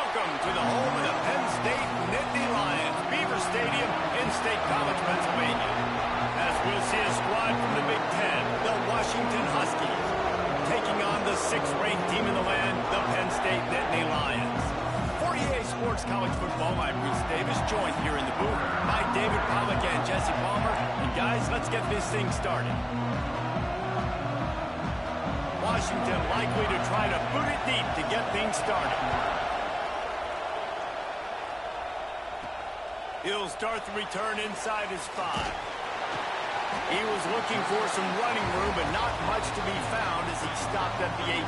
Welcome to the home of the Penn State Nittany Lions, Beaver Stadium in State College, Pennsylvania. As we'll see a squad from the Big Ten, the Washington Huskies, taking on the 6th-ranked team in the land, the Penn State Nittany Lions. For EA Sports College Football, I'm Reese Davis, joined here in the booth by David Pollack and Jesse Palmer. And guys, let's get this thing started. Washington likely to try to boot it deep to get things started. He'll start the return inside his 5. He was looking for some running room, but not much to be found as he stopped at the 18.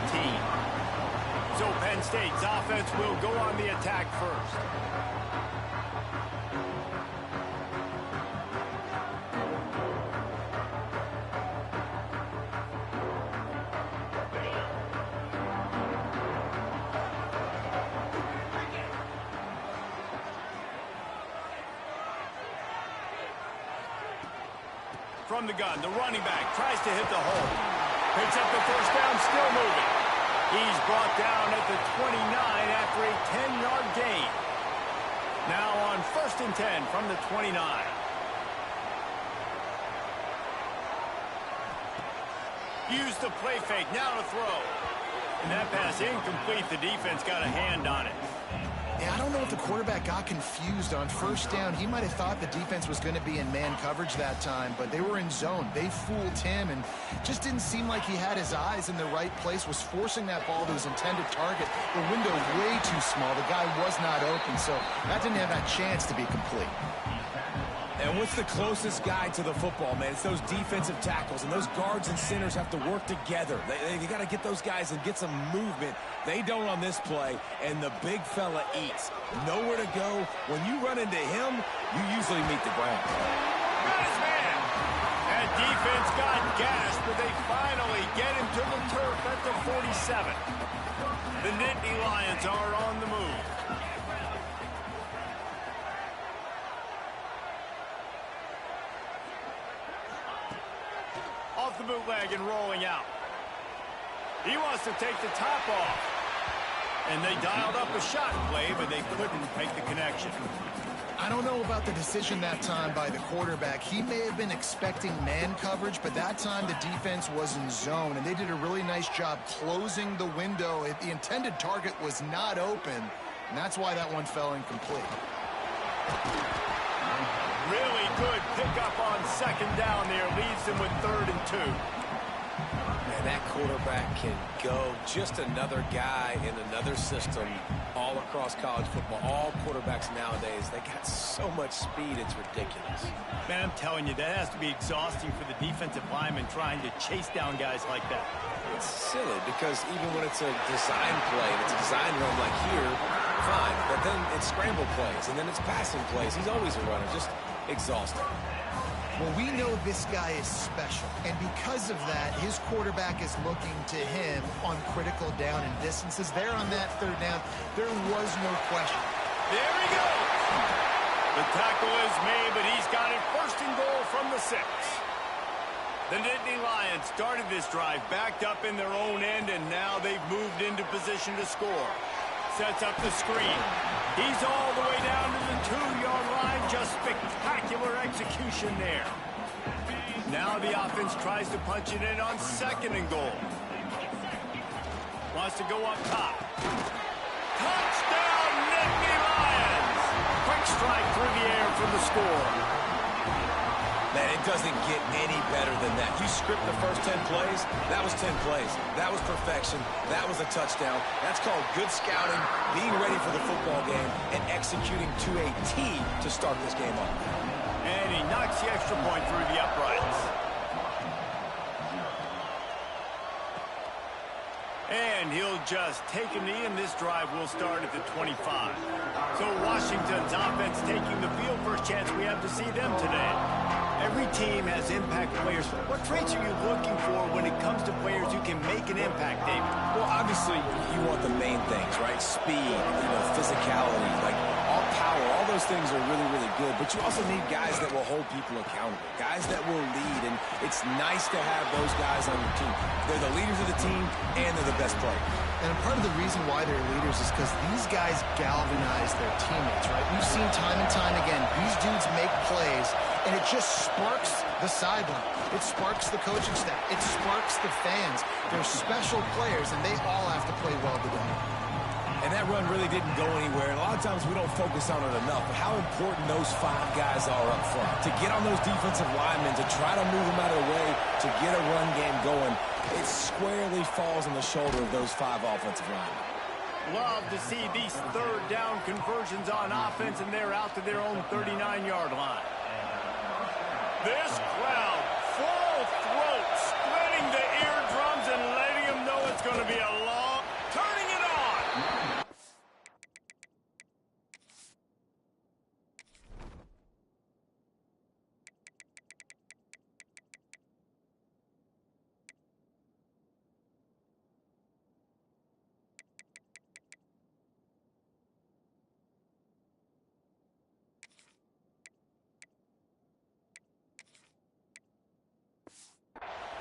So Penn State's offense will go on the attack first. From the gun, the running back tries to hit the hole. Picks up the first down, still moving. He's brought down at the 29 after a 10-yard gain. Now on 1st and 10 from the 29. Use the play fake, now to throw. And that pass incomplete, the defense got a hand on it. Yeah, I don't know if the quarterback got confused on 1st down. He might have thought the defense was going to be in man coverage that time, but they were in zone. They fooled him and just didn't seem like he had his eyes in the right place, was forcing that ball to his intended target. The window way too small. The guy was not open, so that didn't have that chance to be complete. And what's the closest guy to the football, man? It's those defensive tackles, and those guards and centers have to work together. They got to get those guys and get some movement. They don't on this play, and the big fella eats. Nowhere to go. When you run into him, you usually meet the ground. Got his man. That defense got gashed, but they finally get him to the turf at the 47. The Nittany Lions are on the move. Off the bootleg and rolling out. He wants to take the top off. And they dialed up a shot play, but they couldn't make the connection. I don't know about the decision that time by the quarterback. He may have been expecting man coverage, but that time the defense was in zone, and they did a really nice job closing the window. The intended target was not open, and that's why that one fell incomplete. Really good pickup on 2nd down there. Leaves them with 3rd and 2. Man, that quarterback can go. Just another guy in another system all across college football. All quarterbacks nowadays, they got so much speed, it's ridiculous. Man, I'm telling you, that has to be exhausting for the defensive lineman trying to chase down guys like that. It's silly because even when it's a design play, and it's a design run like here, fine. But then it's scramble plays, and then it's passing plays. He's always a runner, just exhausting. Well, we know this guy is special, and because of that, his quarterback is looking to him on critical down and distances. There on that 3rd down, there was no question. There he goes. The tackle is made, but he's got it 1st and goal from the 6. The Nittany Lions started this drive backed up in their own end, and now they've moved into position to score. Sets up the screen. He's all the way down to the 2-yard line. Just spectacular execution there. Now the offense tries to punch it in on 2nd and goal. Wants to go up top. Touchdown, Nittany Lions! Quick strike through the air for the score. Man, it doesn't get any better than that. You script the first 10 plays, that was 10 plays. That was perfection. That was a touchdown. That's called good scouting, being ready for the football game, and executing to a T to start this game off. And he knocks the extra point through the uprights. And he'll just take a knee, and this drive will start at the 25. So Washington's offense taking the field. First chance we have to see them today. Every team has impact players. What traits are you looking for when it comes to players who can make an impact, David? Well, obviously, you want the main things, right? Speed, physicality, like all power. All those things are really, really good. But you also need guys that will hold people accountable, guys that will lead. And it's nice to have those guys on your team. They're the leaders of the team, and they're the best players. And part of the reason why they're leaders is because these guys galvanize their teammates, right? We've seen time and time again, these dudes make plays, and it just sparks the sideline. It sparks the coaching staff. It sparks the fans. They're special players, and they all have to play well together. And that run really didn't go anywhere. And a lot of times we don't focus on it enough, but how important those 5 guys are up front. To get on those defensive linemen, to try to move them out of the way, to get a run game going, it squarely falls on the shoulder of those 5 offensive linemen. Love to see these third down conversions on offense, and they're out to their own 39-yard line. This crowd, full throat, splitting the eardrums and letting them know it's going to be a long, turning it on.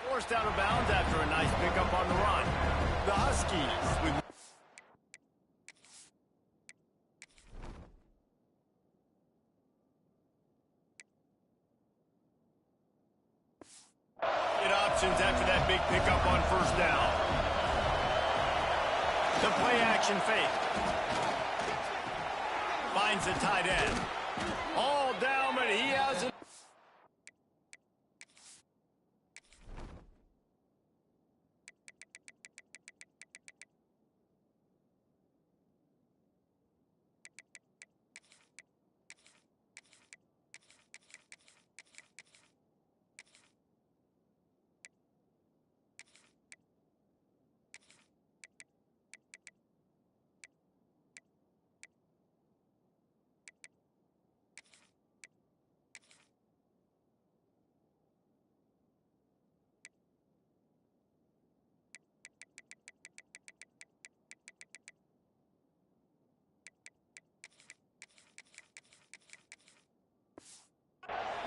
Forced out of bounds after a nice pickup on the run. The Huskies with options after that big pickup on first down. The play action fake. Finds the tight end. All down, but he has it.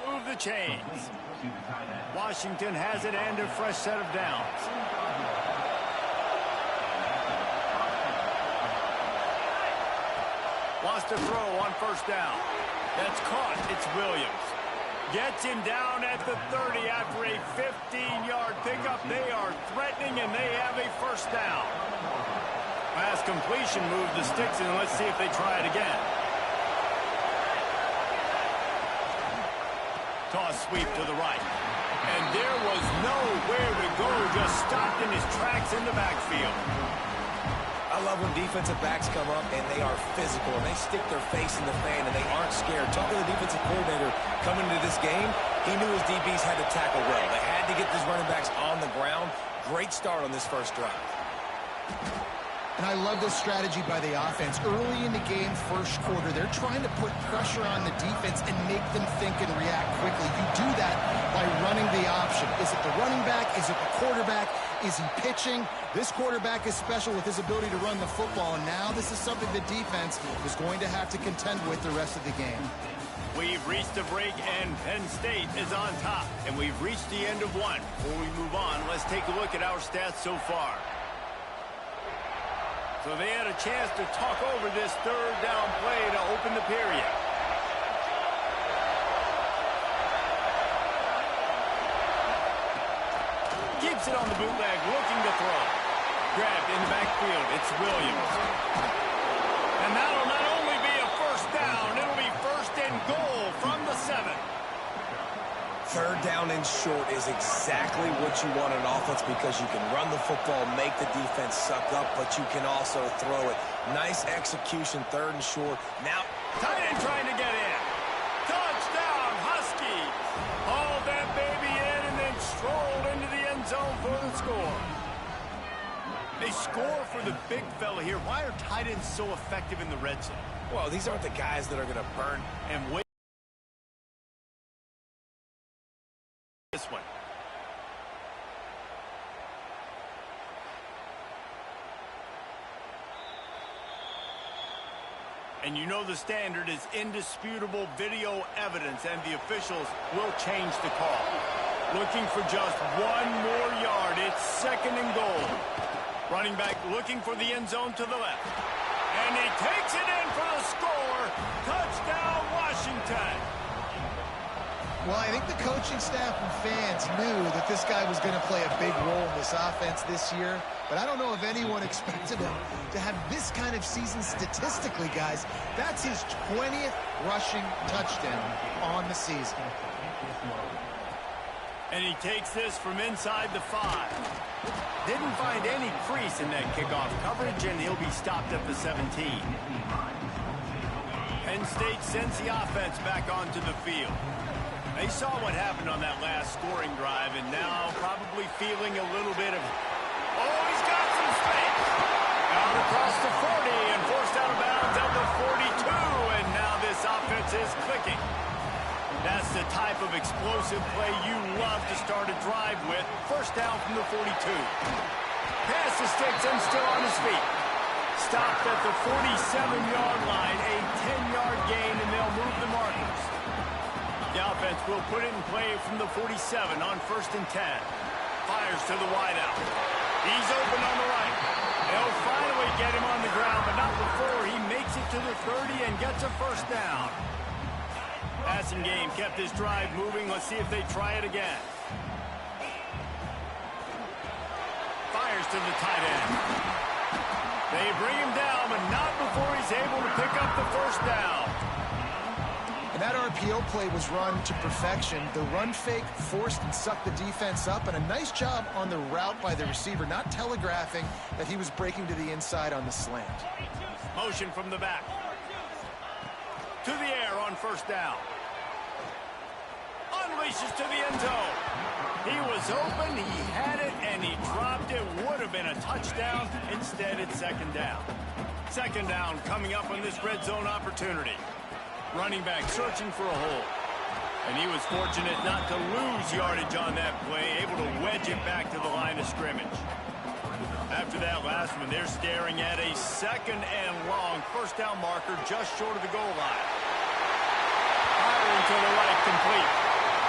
Move the chains. Washington has it and a fresh set of downs. Wants to throw on first down. That's caught. It's Williams. Gets him down at the 30 after a 15-yard pickup. They are threatening, and they have a first down. Pass completion, move the sticks, and let's see if they try it again. Toss sweep to the right. And there was nowhere to go, just stopped in his tracks in the backfield. I love when defensive backs come up and they are physical and they stick their face in the fan and they aren't scared. Talking to the defensive coordinator coming into this game, he knew his DBs had to tackle well. They had to get these running backs on the ground. Great start on this first drive. And I love this strategy by the offense. Early in the game, first quarter, they're trying to put pressure on the defense and make them think and react quickly. You do that by running the option. Is it the running back? Is it the quarterback? Is he pitching? This quarterback is special with his ability to run the football, and now this is something the defense is going to have to contend with the rest of the game. We've reached a break, and Penn State is on top. And we've reached the end of one. Before we move on, let's take a look at our stats so far. So they had a chance to talk over this third down play to open the period. Keeps it on the bootleg, looking to throw. Grabbed in the backfield, it's Williams. And that'll not only be a first down, it'll be first and goal from the 7. Third down and short is exactly what you want in offense because you can run the football, make the defense suck up, but you can also throw it. Nice execution, third and short. Now, tight end trying to get in. Touchdown, Huskies. Hauled that baby in and then strolled into the end zone for the score. They score for the big fella here. Why are tight ends so effective in the red zone? well, these aren't the guys that are going to burn and wait. This one. And you know the standard is indisputable video evidence, and the officials will change the call. Looking for just one more yard. It's second and goal. Running back looking for the end zone to the left. And he takes it in for the score. Touchdown, Washington. Well, I think the coaching staff and fans knew that this guy was going to play a big role in this offense this year, but I don't know if anyone expected him to have this kind of season statistically, guys. That's his 20th rushing touchdown on the season. And he takes this from inside the 5. Didn't find any crease in that kickoff coverage, and he'll be stopped at the 17. Penn State sends the offense back onto the field. They saw what happened on that last scoring drive, and now probably feeling a little bit of... Oh, he's got some space. Out across the 40 and forced out of bounds at the 42, and now this offense is clicking. That's the type of explosive play you love to start a drive with. First down from the 42. Pass the sticks and still on his feet. Stopped at the 47-yard line, a 10-yard gain, and they'll move the markers. The offense will put it in play from the 47 on 1st and 10. Fires to the wideout. He's open on the right. They'll finally get him on the ground, but not before he makes it to the 30 and gets a first down. Passing game kept this drive moving. Let's see if they try it again. Fires to the tight end. They bring him down, but not before he's able to pick up the first down. And that RPO play was run to perfection. The run fake forced and sucked the defense up, and a nice job on the route by the receiver, not telegraphing that he was breaking to the inside on the slant. Motion from the back. To the air on first down. Unleashes to the end zone. He was open, he had it, and he dropped it. Would have been a touchdown. Instead, it's second down. Second down coming up on this red zone opportunity. Running back searching for a hole. And he was fortunate not to lose yardage on that play, able to wedge it back to the line of scrimmage. After that last one, they're staring at a second and long first down marker just short of the goal line. Firing to the right, complete.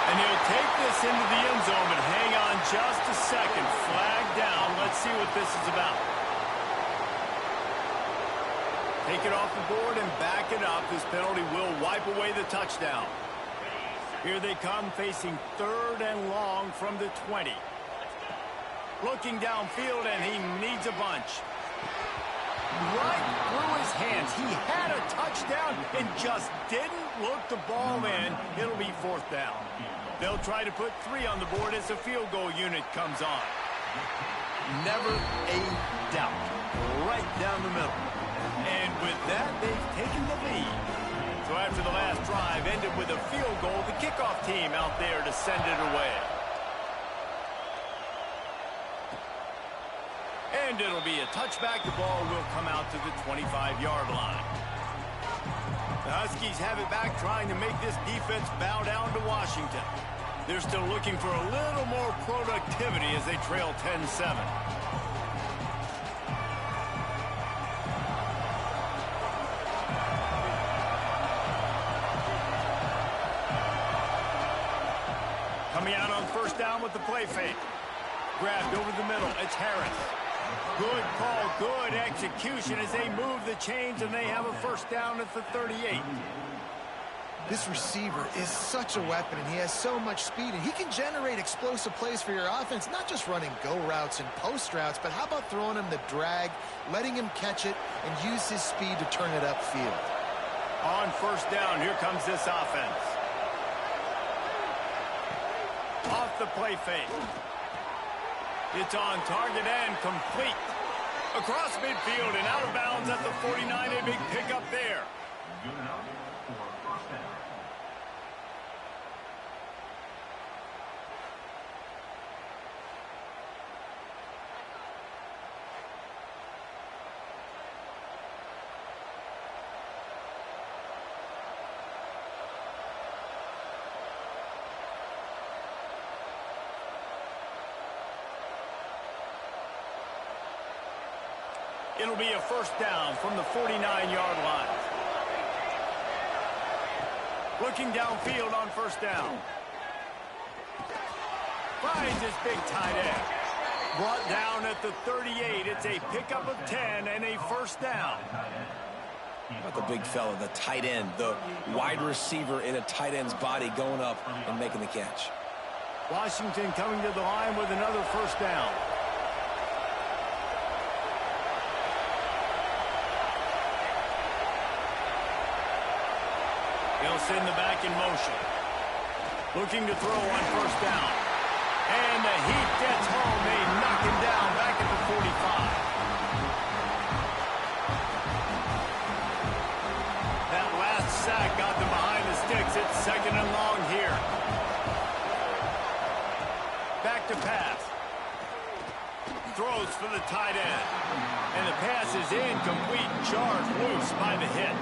And he'll take this into the end zone, but hang on just a second. Flag down. Let's see what this is about. Take it off the board and back it up. This penalty will wipe away the touchdown. Here they come, facing 3rd and long from the 20. Looking downfield, and he needs a bunch. Right through his hands. He had a touchdown and just didn't look the ball in. It'll be 4th down. They'll try to put 3 on the board as the field goal unit comes on. Never a doubt. Right down the middle. And with that, they've taken the lead. So after the last drive ended with a field goal, the kickoff team out there to send it away. And it'll be a touchback. The ball will come out to the 25-yard line. The Huskies have it back, trying to make this defense bow down to Washington. They're still looking for a little more productivity as they trail 10-7. Coming out on first down with the play fake. Grabbed over the middle. It's Harris. Good call, good execution as they move the chains, and they have a first down at the 38. This receiver is such a weapon, and he has so much speed, and he can generate explosive plays for your offense, not just running go routes and post routes, but how about throwing him the drag, letting him catch it, and use his speed to turn it upfield. On first down, here comes this offense. Off the play fake. It's on target and complete. Across midfield and out of bounds at the 49. A big pickup there. Good enough for first down. It'll be a first down from the 49-yard line. Looking downfield on first down. Finds his big tight end. Brought down at the 38. It's a pickup of 10 and a first down. How about the big fella, the tight end, the wide receiver in a tight end's body going up and making the catch. Washington coming to the line with another first down. He'll send the back in motion. Looking to throw on first down. And the heat gets home. They knock him down back at the 45. That last sack got them behind the sticks. It's second and long here. Back to pass. Throws for the tight end. And the pass is incomplete. Charged loose by the hit.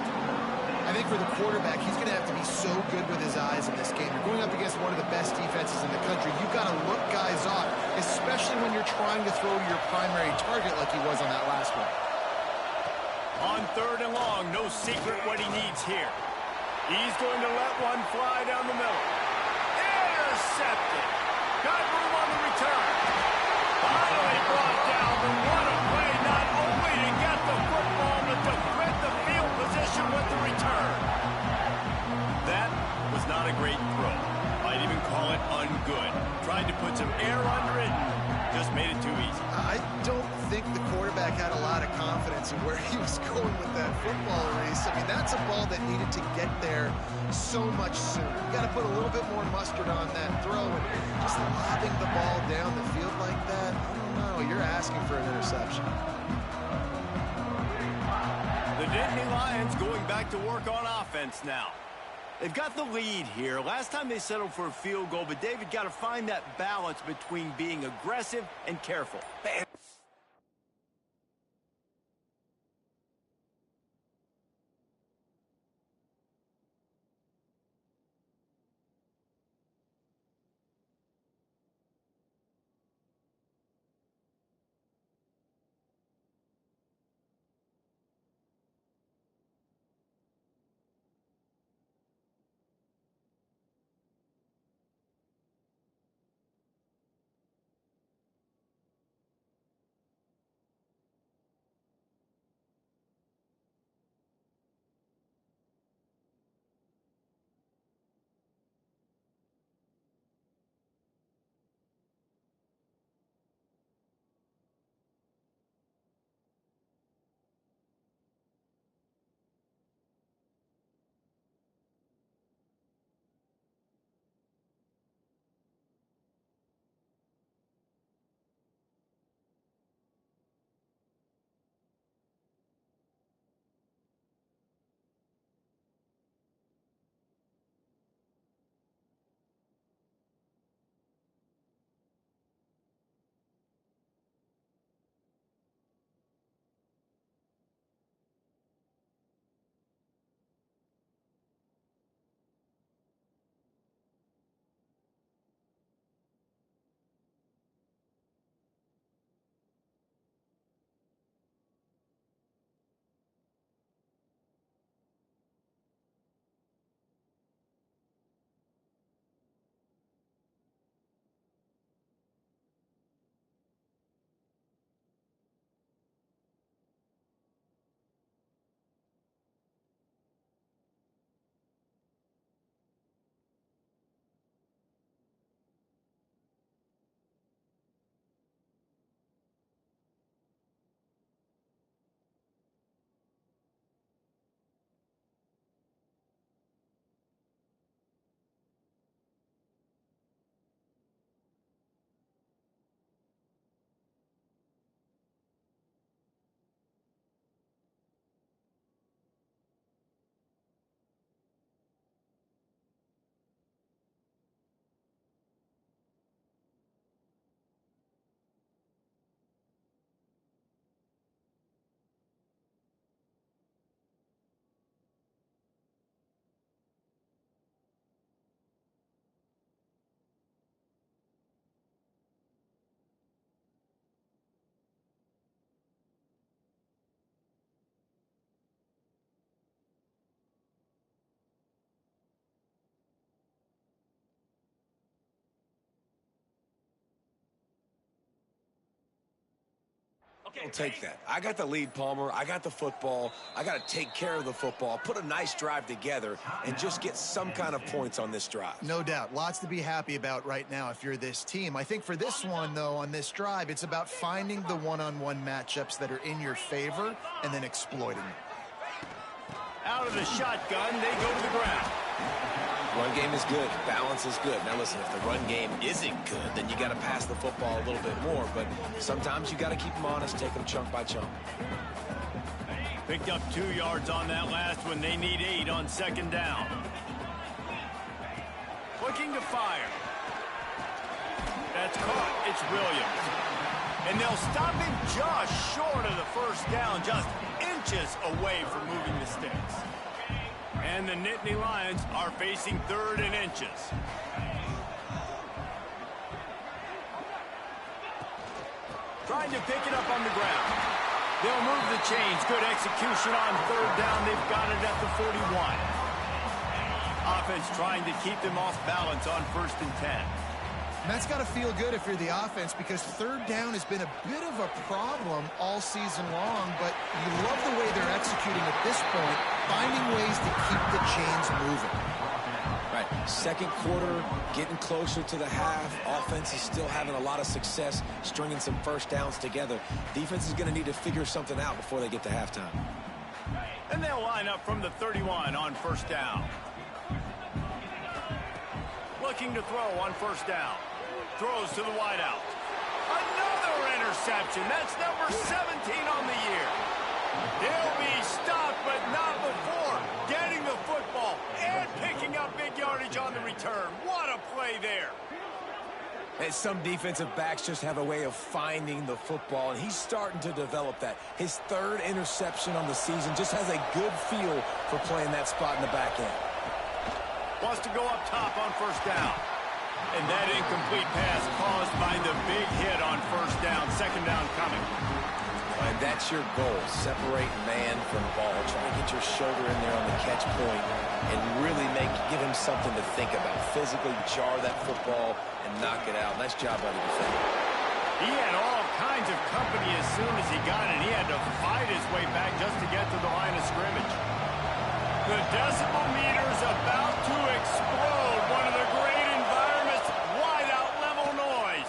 I think for the quarterback, he's going to have to be so good with his eyes in this game. You're going up against one of the best defenses in the country. You've got to look guys off, especially when you're trying to throw to your primary target like he was on that last one. On third and long, no secret what he needs here. He's going to let one fly down the middle. Intercepted. Got room on the return. Finally brought down, but what a play, not only to get the football, but to thread the field position with the return. That was not a great throw. Might even call it ungood. Tried to put some air under it and just made it too easy. I don't think the quarterback had a lot of confidence in where he was going with that football race. I mean, that's a ball that needed to get there so much sooner. You got to put a little bit more mustard on that throw, and just lobbing the ball down the field like that, I don't know. You're asking for an interception. The Nittany Lions going back to work on offense now. They've got the lead here. Last time they settled for a field goal, but David got to find that balance between being aggressive and careful. I'll take that. I got the lead, Palmer. I got the football. I got to take care of the football, put a nice drive together, and just get some kind of points on this drive. No doubt. Lots to be happy about right now if you're this team. I think for this one, though, on this drive, it's about finding the one-on-one matchups that are in your favor and then exploiting them. Out of the shotgun, they go to the ground. Run game is good. Balance is good. Now, listen, if the run game isn't good, then you got to pass the football a little bit more. But sometimes you got to keep them honest, take them chunk by chunk. Picked up 2 yards on that last one. They need 8 on second down. Looking to fire. That's caught. It's Williams. And they'll stop him just short of the first down, just inches away from moving the sticks. And the Nittany Lions are facing 3rd and inches. Trying to pick it up on the ground. They'll move the chains. Good execution on 3rd down. They've got it at the 41. Offense trying to keep them off balance on 1st and 10. And that's got to feel good if you're the offense, because 3rd down has been a bit of a problem all season long, but you love the way they're executing at this point, finding ways to keep the chains moving. Right, second quarter, getting closer to the half. Offense is still having a lot of success stringing some first downs together. Defense is going to need to figure something out before they get to halftime. And they'll line up from the 31 on 1st down. Looking to throw on 1st down. Throws to the wideout. Another interception. That's number 17 on the year. He'll be stopped, but not before getting the football and picking up big yardage on the return. What a play there. And some defensive backs just have a way of finding the football, and he's starting to develop that. His 3rd interception on the season, just has a good feel for playing that spot in the back end. Wants to go up top on 1st down. And that incomplete pass caused by the big hit on 1st down. 2nd down coming. And that's your goal. Separate man from ball. Try to get your shoulder in there on the catch point and really give him something to think about. Physically jar that football and knock it out. Nice job by the defender. He had all kinds of company as soon as he got it. He had to fight his way back just to get to the line of scrimmage. The decibel meter's about to explode. One of the great environments, wide out level noise.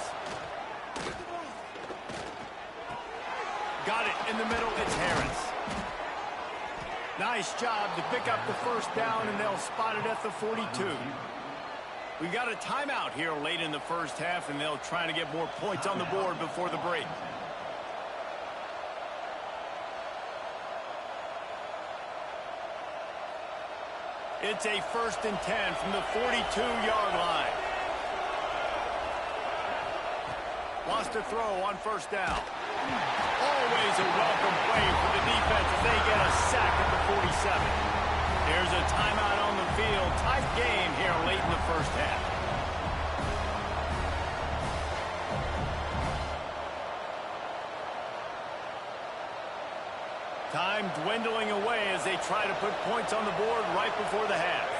Got it in the middle, it's Harris. Nice job to pick up the 1st down, and they'll spot it at the 42. We got a timeout here late in the 1st half, and they'll try to get more points on the board before the break. It's a 1st and 10 from the 42-yard line. Wants to throw on 1st down. Always a welcome play for the defense as they get a sack at the 47. There's a timeout on the field. Tight game here late in the 1st half. Time dwindling away as they try to put points on the board right before the half.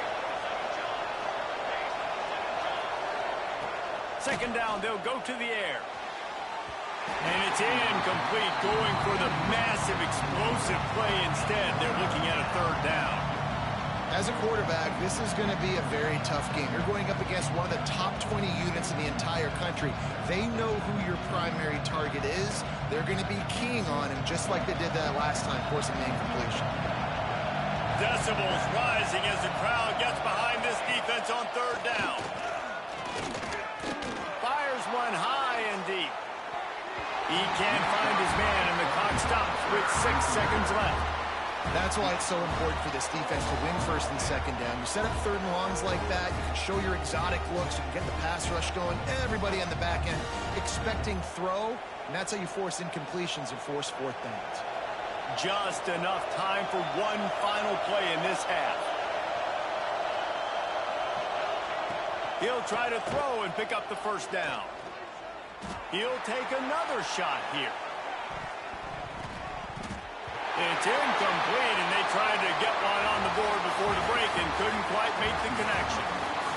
2nd down, they'll go to the air. And it's incomplete, going for the massive explosive play instead. They're looking at a 3rd down. As a quarterback, this is going to be a very tough game. You're going up against one of the top 20 units in the entire country. They know who your primary target is. They're going to be keying on him, just like they did that last time, forcing the incompletion. Decibels rising as the crowd gets behind this defense on 3rd down. Fires one high and deep. He can't find his man, and the clock stops with 6 seconds left. That's why it's so important for this defense to win 1st and 2nd down. You set up 3rd and longs like that, you can show your exotic looks, you can get the pass rush going, everybody on the back end expecting throw, and that's how you force incompletions and force 4th downs. Just enough time for one final play in this half. He'll try to throw and pick up the 1st down. He'll take another shot here. It's incomplete, and they tried to get one on the board before the break and couldn't quite make the connection.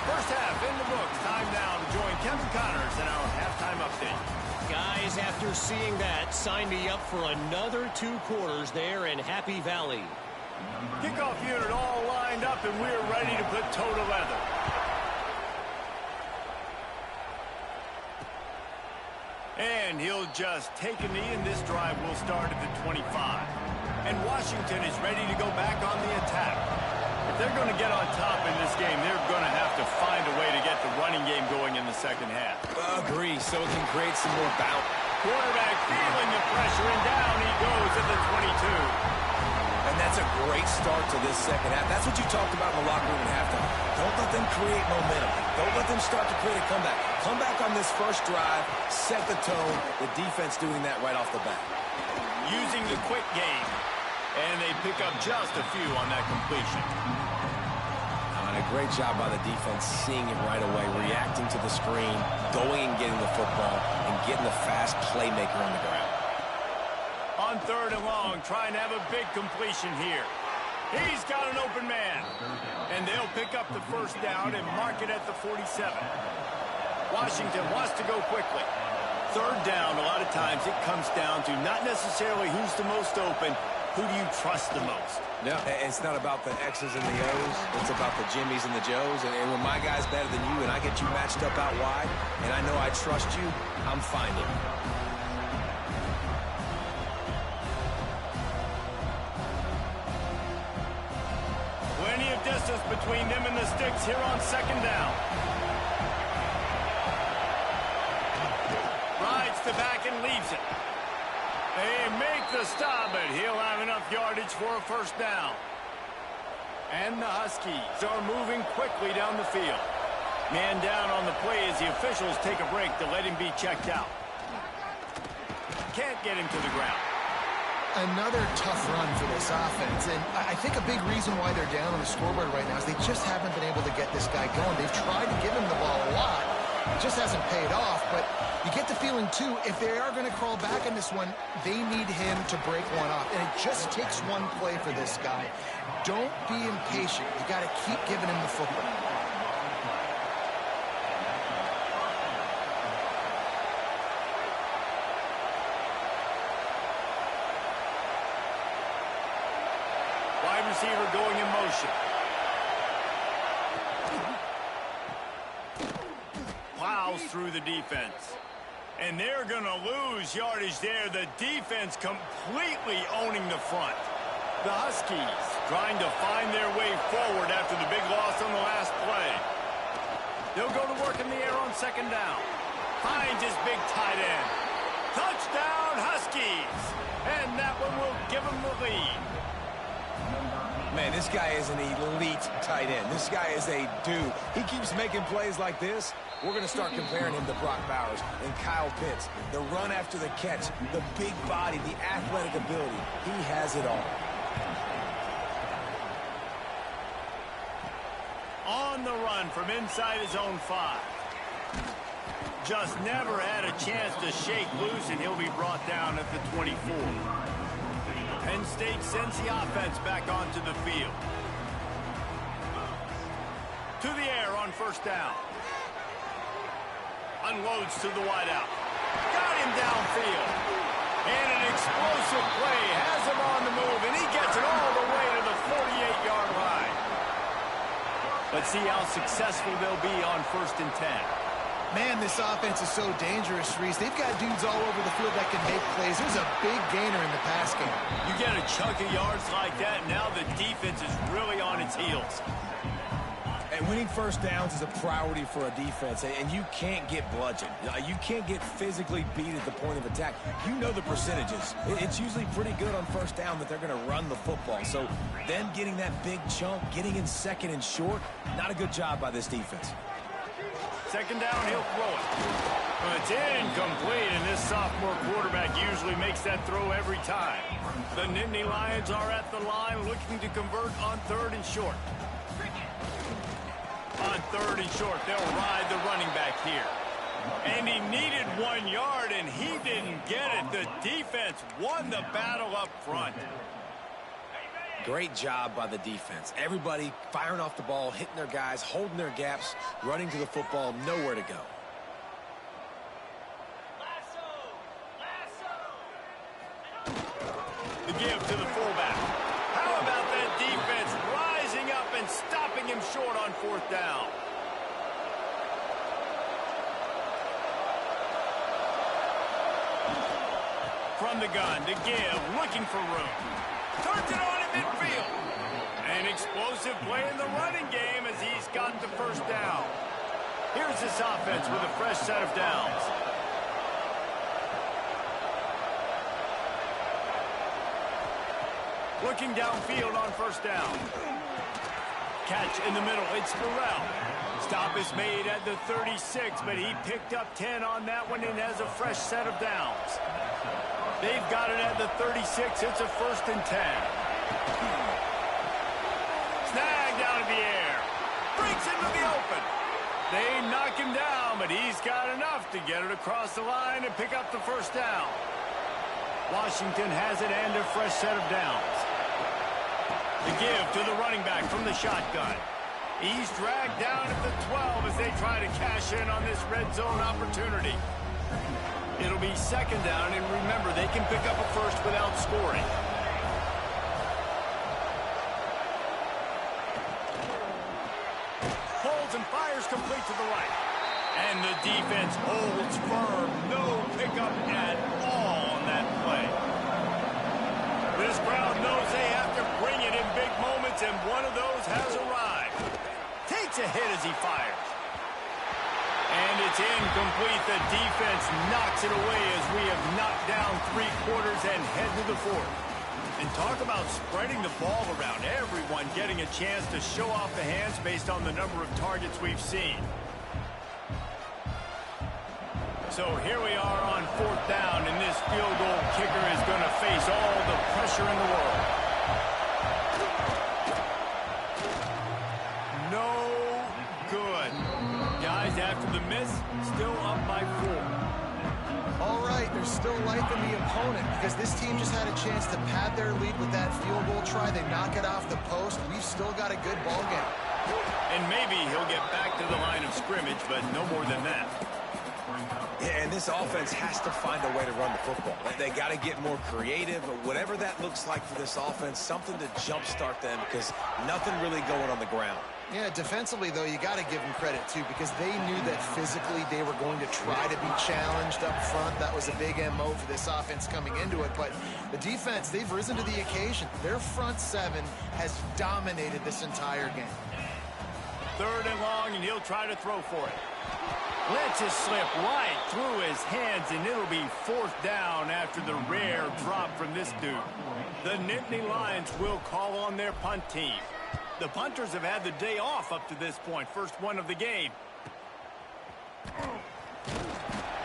1st half in the books. Time now to join Kevin Connors in our halftime update. Guys, fans, after seeing that, sign me up for another 2 quarters there in Happy Valley. Kickoff unit all lined up, and we're ready to put toe to leather. And he'll just take a knee, and this drive will start at the 25. And Washington is ready to go back on the attack. If they're going to get on top in this game, they're going to have to find a way to get the running game going in the second half. Agree, so it can create some more bounce. Quarterback feeling the pressure, and down he goes at the 22. And that's a great start to this second half. That's what you talked about in the locker room at halftime. Don't let them create momentum. Don't let them start to create a comeback. Come back on this first drive, set the tone. The defense doing that right off the bat. Using the quick game. And they pick up just a few on that completion. And a great job by the defense seeing it right away, reacting to the screen, going and getting the football, and getting the fast playmaker on the ground. On 3rd and long, trying to have a big completion here. He's got an open man. And they'll pick up the first down and mark it at the 47. Washington wants to go quickly. 3rd down, a lot of times it comes down to not necessarily who's the most open, who do you trust the most? Yeah, it's not about the X's and the O's. It's about the Jimmys and the Joes. And when my guy's better than you and I get you matched up out wide, and I know I trust you, I'm finding you. Plenty of distance between them and the sticks here on 2nd down. Rides the back and leaves it. They make the stop, but he'll have enough yardage for a first down. And the Huskies are moving quickly down the field. Man down on the play as the officials take a break to let him be checked out. Can't get him to the ground. Another tough run for this offense, and I think a big reason why they're down on the scoreboard right now is they just haven't been able to get this guy going. They've tried to give him the ball a lot. It just hasn't paid off, but you get the feeling, too, if they are going to crawl back in this one, they need him to break one off. And it just takes one play for this guy. Don't be impatient. You got to keep giving him the football. Wide receiver going in motion. Plows through the defense. And they're going to lose yardage there. The defense completely owning the front. The Huskies trying to find their way forward after the big loss on the last play. They'll go to work in the air on 2nd down. Finds his big tight end. Touchdown, Huskies! And that one will give them the lead. Man, this guy is an elite tight end. This guy is a dude. He keeps making plays like this. We're going to start comparing him to Brock Bowers and Kyle Pitts. The run after the catch, the big body, the athletic ability. He has it all. On the run from inside his own 5. Just never had a chance to shake loose, and he'll be brought down at the 24. Penn State sends the offense back onto the field. To the air on 1st down. Unloads to the wideout. Got him downfield. And an explosive play has him on the move, and he gets it all the way to the 48-yard line. Let's see how successful they'll be on 1st and 10. Man, this offense is so dangerous, Reese. They've got dudes all over the field that can make plays. There's a big gainer in the pass game. You get a chunk of yards like that, now the defense is really on its heels. And winning first downs is a priority for a defense, and you can't get bludgeoned. You can't get physically beat at the point of attack. You know the percentages. It's usually pretty good on 1st down that they're going to run the football. So then getting that big chunk, getting in 2nd and short, not a good job by this defense. 2nd down, he'll throw it. It's incomplete, and this sophomore quarterback usually makes that throw every time. The Nittany Lions are at the line looking to convert on 3rd and short. On 3rd and short, they'll ride the running back here. And he needed 1 yard, and he didn't get it. The defense won the battle up front. Great job by the defense. Everybody firing off the ball, hitting their guys, holding their gaps, running to the football, nowhere to go. give to the fullback. How about that defense rising up and stopping him short on 4th down? From the gun to give, looking for room. Turns it on in midfield. An explosive play in the running game as he's got the 1st down. Here's this offense with a fresh set of downs. Looking downfield on 1st down. Catch in the middle, it's Burrell. Stop is made at the 36, but he picked up 10 on that one and has a fresh set of downs. They've got it at the 36. It's a 1st and 10. Snagged out of the air. Breaks into the open. They knock him down, but he's got enough to get it across the line and pick up the 1st down. Washington has it and a fresh set of downs. The give to the running back from the shotgun. He's dragged down at the 12 as they try to cash in on this red zone opportunity. It'll be 2nd down, and remember, they can pick up a 1st without scoring. Holds and fires complete to the right. And the defense holds firm. No pickup at all on that play. This crowd knows they have to bring it in big moments, and one of those has arrived. Takes a hit as he fires. And it's incomplete. The defense knocks it away as we have knocked down 3 quarters and head to the 4th. And talk about spreading the ball around. Everyone getting a chance to show off the hands based on the number of targets we've seen. So here we are on 4th down, and this field goal kicker is going to face all the pressure in the world. No good. Guys, after the miss, still up by 4. All right, there's still life in the opponent because this team just had a chance to pad their lead with that field goal try. They knock it off the post. We've still got a good ball game. And maybe he'll get back to the line of scrimmage, but no more than that. Yeah, and this offense has to find a way to run the football. They got to get more creative, whatever that looks like for this offense, something to jumpstart them because nothing really going on the ground. Yeah, defensively, though, you got to give them credit, too, because they knew that physically they were going to try to be challenged up front. That was a big MO for this offense coming into it. But the defense, they've risen to the occasion. Their front 7 has dominated this entire game. 3rd and long, and he'll try to throw for it. Lets it slip right through his hands, and it'll be 4th down after the rare drop from this dude. The Nittany Lions will call on their punt team. The punters have had the day off up to this point. First one of the game.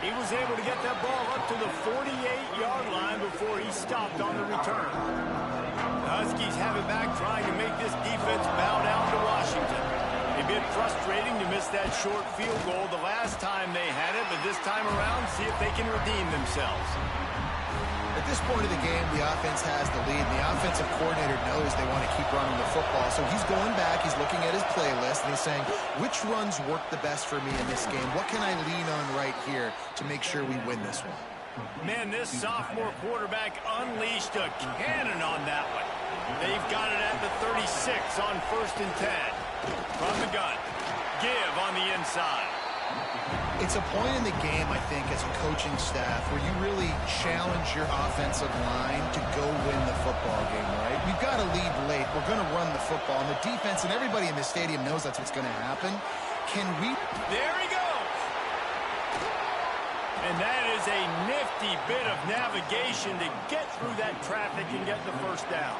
He was able to get that ball up to the 48-yard line before he stopped on the return. The Huskies have it back, trying to make this defense bow down to Washington. A bit frustrating to miss that short field goal the last time they had it, but this time around, see if they can redeem themselves. At this point of the game, the offense has the lead, and the offensive coordinator knows they want to keep running the football. So he's going back, he's looking at his playlist, and he's saying, which runs work the best for me in this game? What can I lean on right here to make sure we win this one? Man, this sophomore quarterback unleashed a cannon on that one. They've got it at the 36 on 1st and 10. From the gun. Give on the inside. It's a point in the game, I think, as a coaching staff where you really challenge your offensive line to go win the football game, right? We've got to lead late. We're going to run the football. And the defense and everybody in the stadium knows that's what's going to happen. Can we... There he goes. And that is a nifty bit of navigation to get through that traffic and get the 1st down.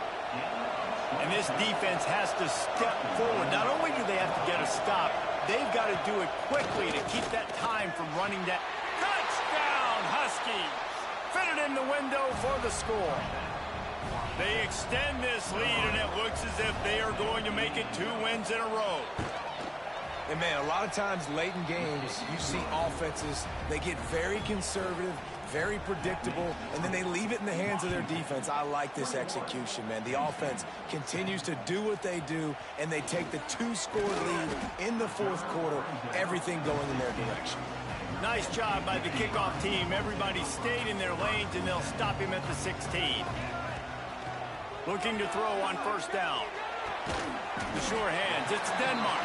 And this defense has to step forward. Not only do they have to get a stop, they've got to do it quickly to keep that time from running that. Touchdown, Huskies! Fit it in the window for the score. They extend this lead, and it looks as if they are going to make it 2 wins in a row. And, man, a lot of times late in games, you see offenses, they get very conservative, very predictable, and then they leave it in the hands of their defense. I like this execution, man. The offense continues to do what they do, and they take the 2-score lead in the 4th quarter, everything going in their direction. Nice job by the kickoff team. Everybody stayed in their lanes, and they'll stop him at the 16. Looking to throw on first down. The sure hands. It's Denmark.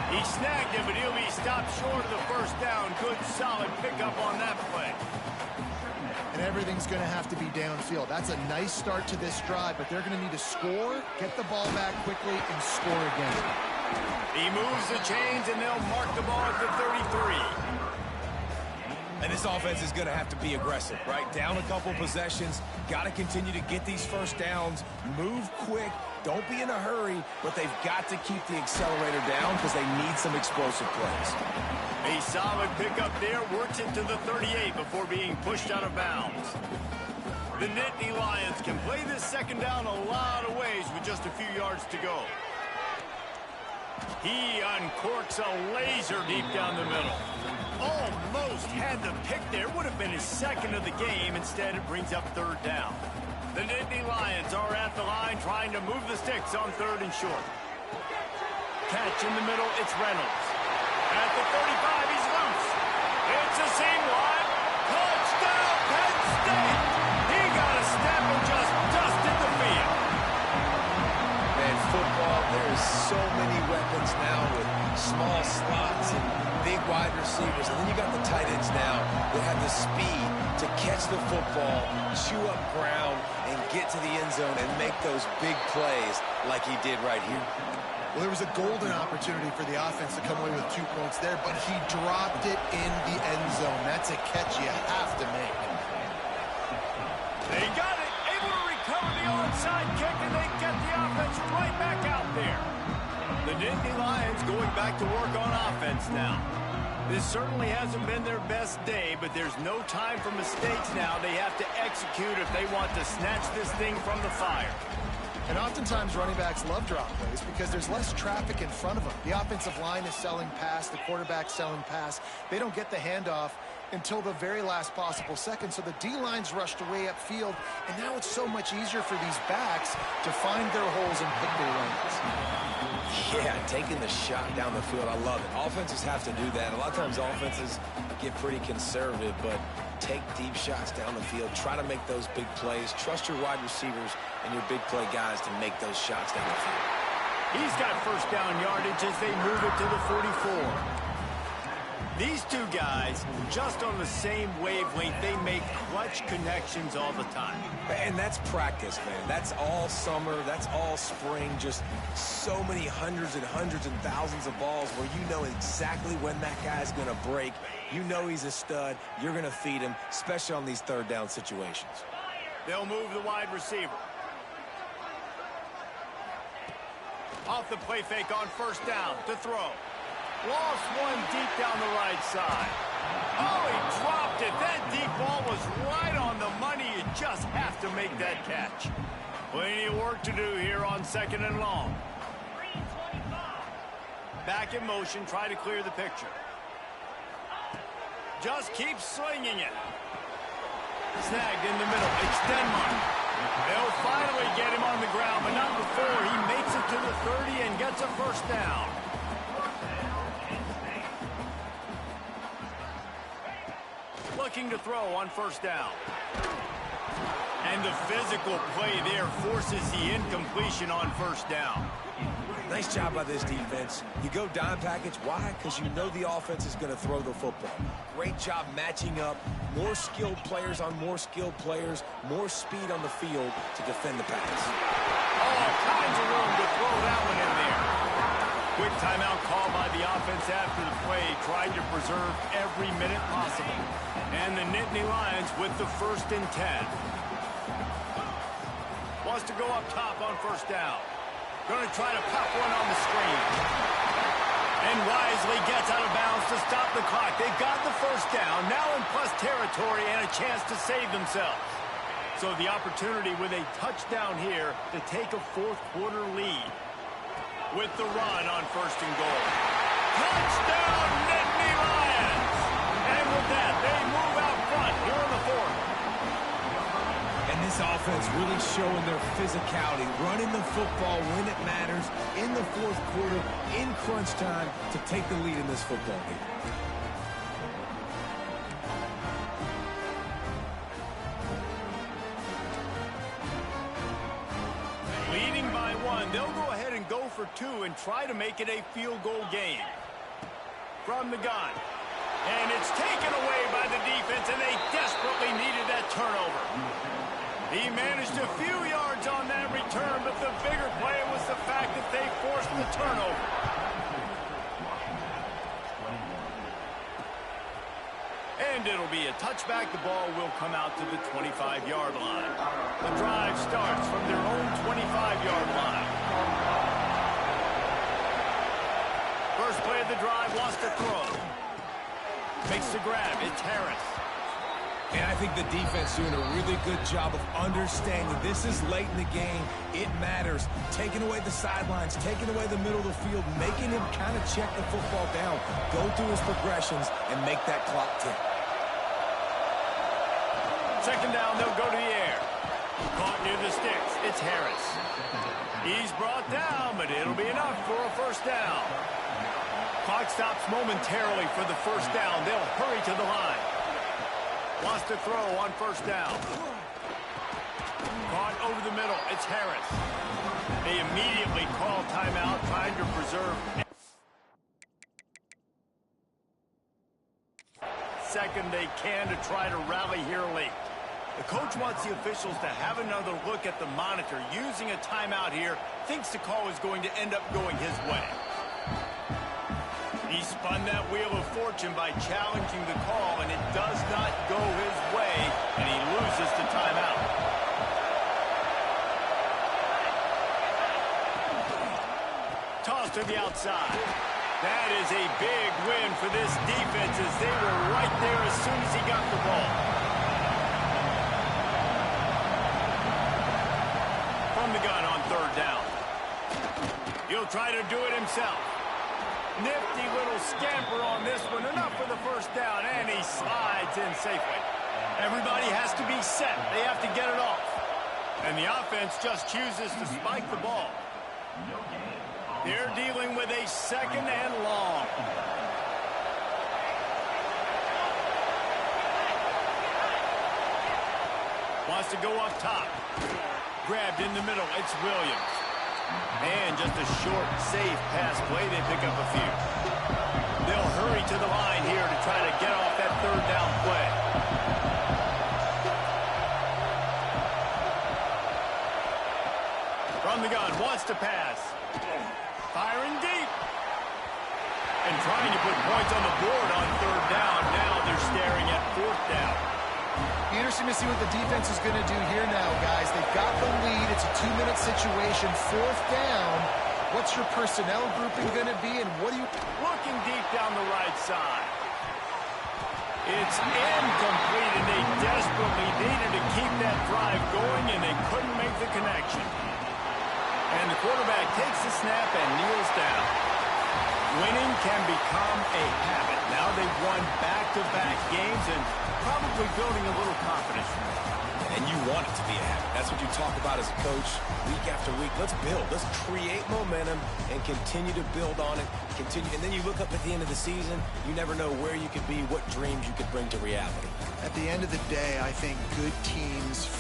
He snagged him, but he'll be stopped short of the first down. Good, solid pickup on that play. And everything's going to have to be downfield. That's a nice start to this drive, but they're going to need to score, get the ball back quickly, and score again. He moves the chains, and they'll mark the ball at the 33. And this offense is going to have to be aggressive, right? Down a couple possessions, got to continue to get these first downs, move quick, don't be in a hurry, but they've got to keep the accelerator down because they need some explosive plays. A solid pickup there, works it to the 38 before being pushed out of bounds. The Nittany Lions can play this second down a lot of ways with just a few yards to go. He uncorks a laser deep down the middle. Almost had the pick there. Would have been his second of the game. Instead, it brings up third down. The Nittany Lions are at the line trying to move the sticks on third and short. Catch in the middle. It's Reynolds. At the 35, he's loose. It's a seam wide. Touchdown, Penn State. He got a step and just dusted the field. Man, football, there is so many weapons now with small slots and big wide receivers. And then you got the tight ends now that have the speed to catch the football, chew up ground, and get to the end zone and make those big plays like he did right here. Well, there was a golden opportunity for the offense to come away with 2 points there, but he dropped it in the end zone. That's a catch you have to make. They got it, able to recover the onside kick, and they get the offense right back out there. The Nittany Lions going back to work on offense now. This certainly hasn't been their best day, but there's no time for mistakes now. They have to execute if they want to snatch this thing from the fire. And oftentimes running backs love drop plays because there's less traffic in front of them. The offensive line is selling pass, the quarterback's selling pass. They don't get the handoff until the very last possible second. So the D-line's rushed away upfield, and now it's so much easier for these backs to find their holes and pick their lanes. Yeah, taking the shot down the field, I love it. Offenses have to do that. A lot of times offenses get pretty conservative, but take deep shots down the field. Try to make those big plays. Trust your wide receivers and your big play guys to make those shots down the field. He's got first down yardage as they move it to the 44. These two guys, just on the same wavelength, they make clutch connections all the time. And that's practice, man. That's all summer. That's all spring. Just so many hundreds and thousands of balls where you know exactly when that guy's going to break. You know he's a stud. You're going to feed him, especially on these third down situations. They'll move the wide receiver. Off the play fake on first down to throw. Lost one deep down the right side. Oh, he dropped it. That deep ball was right on the money. You just have to make that catch. Plenty of work to do here on second and long. Back in motion, try to clear the picture. Just keep slinging it. Snagged in the middle. It's Denmark. They'll finally get him on the ground, but not before he makes it to the 30 and gets a first down. Looking to throw on first down. And the physical play there forces the incompletion on first down. Nice job by this defense. You go dime package. Why? Because you know the offense is going to throw the football. Great job matching up. More skilled players on more skilled players. More speed on the field to defend the pass. All kinds of room to throw that one in there. Quick timeout call by the offense after the play, trying to preserve every minute possible. And the Nittany Lions with the 1st and 10. Wants to go up top on first down. Going to try to pop one on the screen. And wisely gets out of bounds to stop the clock. They got the first down, now in plus territory and a chance to save themselves. So the opportunity with a touchdown here to take a fourth quarter lead. With the run on 1st and goal. Touchdown, Nittany Lions! And with that, they move out front here in the 4th. And this offense really showing their physicality, running the football when it matters, in the 4th quarter, in crunch time, to take the lead in this football game. and they'll go ahead and go for 2 and try to make it a field goal game. From the gun. And it's taken away by the defense, and they desperately needed that turnover. He managed a few yards on that return, but the bigger play was the fact that they forced the turnover. And it'll be a touchback. The ball will come out to the 25-yard line. The drive starts from their own 25-yard line. First play of the drive, lost a throw. Makes the grab. It's Harris. And I think the defense doing a really good job of understanding this is late in the game. It matters. Taking away the sidelines, taking away the middle of the field, making him kind of check the football down, go through his progressions, and make that clock tick. Second down, they'll go to the air. Caught near the sticks. It's Harris. He's brought down, but it'll be enough for a first down. Clock stops momentarily for the first down. They'll hurry to the line. Wants to throw on first down. Caught over the middle. It's Harris. They immediately call timeout, trying to preserve second they can to try to rally here late. The coach wants the officials to have another look at the monitor. Using a timeout here, thinks the call is going to end up going his way. He spun that wheel of fortune by challenging the call, and it does not go his way, and he loses the timeout. Toss to the outside. That is a big win for this defense, as they were right there as soon as he got the ball. From the gun on third down. He'll try to do it himself. Nifty little scamper on this one. Enough for the first down, and he slides in safely. Everybody has to be set. They have to get it off. And the offense just chooses to spike the ball. They're dealing with a second and long. Wants to go up top. Grabbed in the middle. It's Williams. And just a short, safe pass play. They pick up a few. They'll hurry to the line here to try to get off that third down play. From the gun, wants to pass. Firing deep. And trying to put points on the board on third down. Now they're staring at fourth down. Interesting to see what the defense is going to do here now, guys. They've got the lead. It's a 2-minute situation. Fourth down. What's your personnel grouping going to be, and what do you... Looking deep down the right side. It's incomplete, and they desperately needed to keep that drive going, and they couldn't make the connection. And the quarterback takes the snap and kneels down. Winning can become a habit. Now they've won back-to-back games and probably building a little confidence. And you want it to be a habit. That's what you talk about as a coach week after week. Let's build. Let's create momentum and continue to build on it. Continue, and then you look up at the end of the season, you never know where you could be, what dreams you could bring to reality. At the end of the day, I think good teams...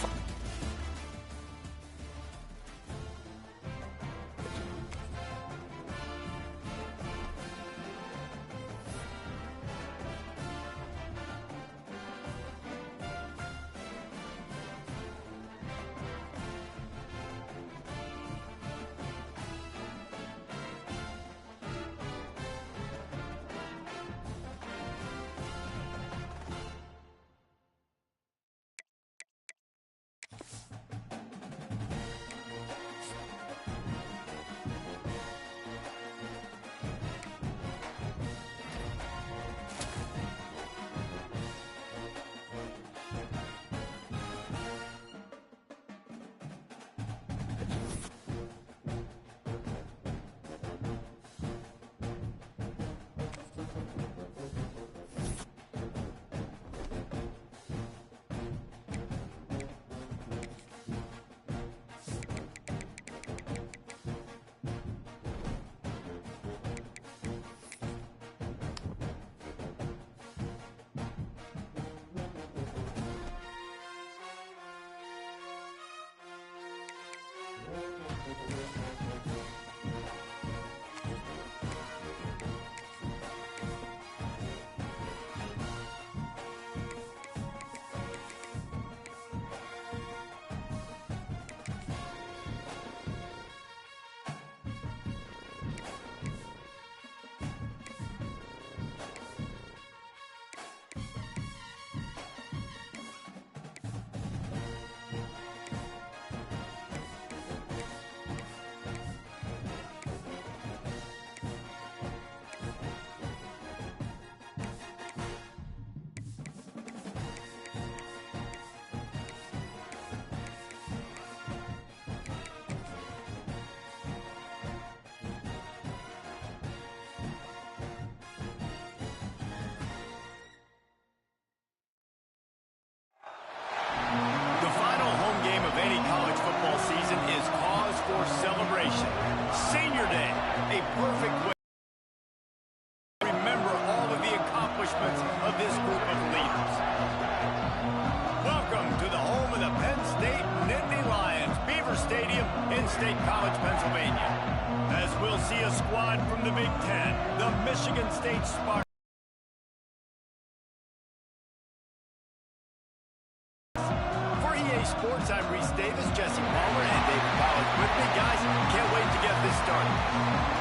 this group of leaders. Welcome to the home of the Penn State Nittany Lions, Beaver Stadium in State College, Pennsylvania. As we'll see a squad from the Big Ten, the Michigan State Spartans. For EA Sports, I'm Reese Davis, Jesse Palmer, and David Collins with me. Guys, can't wait to get this started.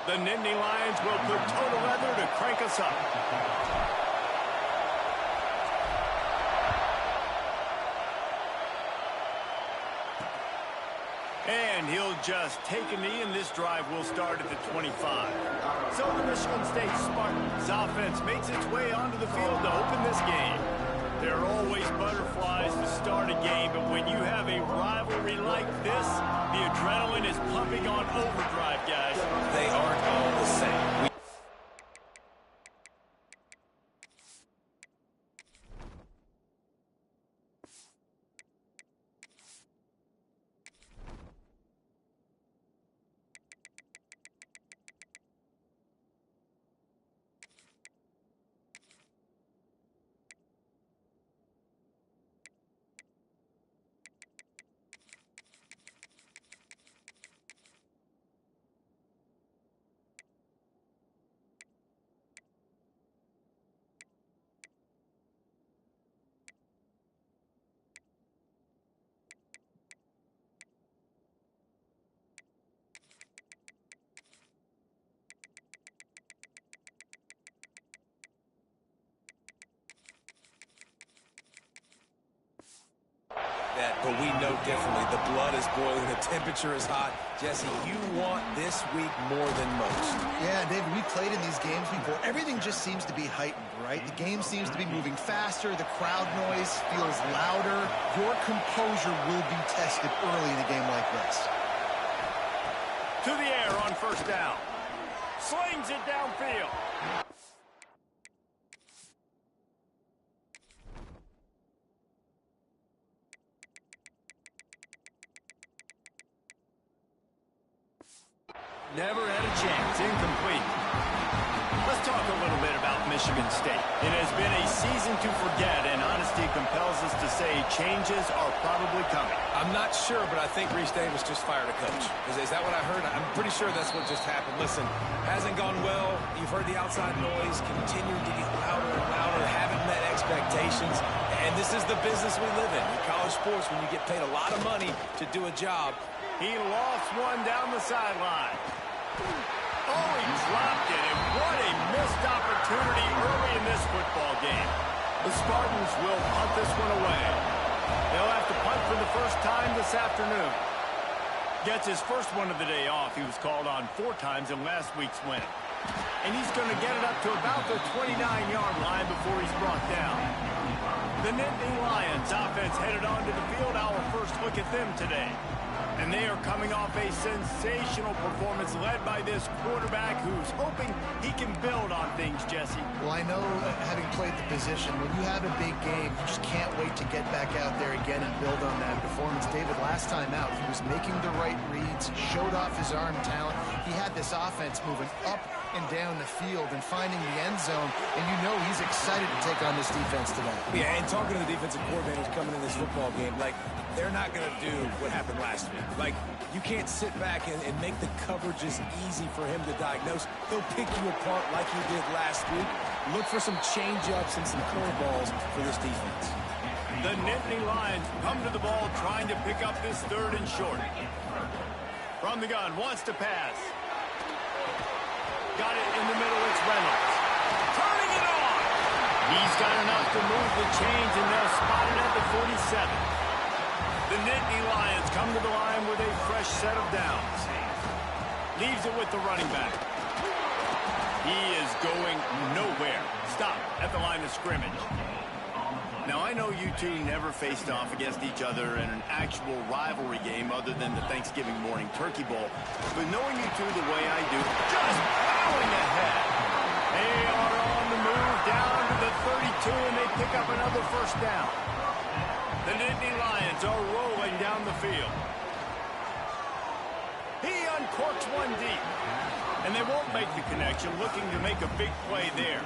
The Nittany Lions will put total leather to crank us up. And he'll just take a knee, and this drive will start at the 25. So the Michigan State Spartans offense makes its way onto the field to open this game. There are always butterflies to start a game, but when you have a rivalry like this, the adrenaline is pumping on overdrive, guys. They aren't all the same. But we know differently. The blood is boiling. The temperature is hot. Jesse, you want this week more than most. Yeah, David, we played in these games before. Everything just seems to be heightened, right? The game seems to be moving faster. The crowd noise feels louder. Your composure will be tested early in a game like this. To the air on first down. Slings it downfield. Never had a chance. Incomplete. Let's talk a little bit about Michigan State. It has been a season to forget, and honesty compels us to say changes are probably coming. I'm not sure, but I think Reese Davis just fired a coach. Is that what I heard? I'm pretty sure that's what just happened. Listen, hasn't gone well. You've heard the outside noise. Continued to get louder and louder. Haven't met expectations. And this is the business we live in college sports, when you get paid a lot of money to do a job. He lost one down the sideline. Oh, he dropped it, and what a missed opportunity early in this football game. The Spartans will punt this one away. They'll have to punt for the first time this afternoon. Gets his first one of the day off. He was called on 4 times in last week's win. And he's going to get it up to about the 29-yard line before he's brought down. The Nittany Lions offense headed onto the field. Our first look at them today. And they are coming off a sensational performance led by this quarterback who's hoping he can build on things, Jesse. Well, I know, having played the position, when you have a big game, you just can't wait to get back out there again and build on that performance. David, last time out, he was making the right reads, showed off his arm talent. He had this offense moving up and down the field and finding the end zone, and you know he's excited to take on this defense today. Yeah, and talking to the defensive coordinators coming in this football game, like, they're not going to do what happened last week. Like, you can't sit back and make the coverages easy for him to diagnose. He'll pick you apart like he did last week. Look for some change-ups and some curveballs for this defense. The Nittany Lions come to the ball trying to pick up this 3rd and short. From the gun, wants to pass. Got it in the middle, it's Reynolds. Turning it on! He's got enough to move the chains, and they'll spot it at the 47. The Nittany Lions come to the line with a fresh set of downs. Leaves it with the running back. He is going nowhere. Stop at the line of scrimmage. Now, I know you two never faced off against each other in an actual rivalry game other than the Thanksgiving morning turkey bowl. But knowing you two the way I do, just plowing ahead. They are on the move down to the 32, and they pick up another first down. The Nittany Lions are rolling down the field. He uncorks one deep. And they won't make the connection, looking to make a big play there.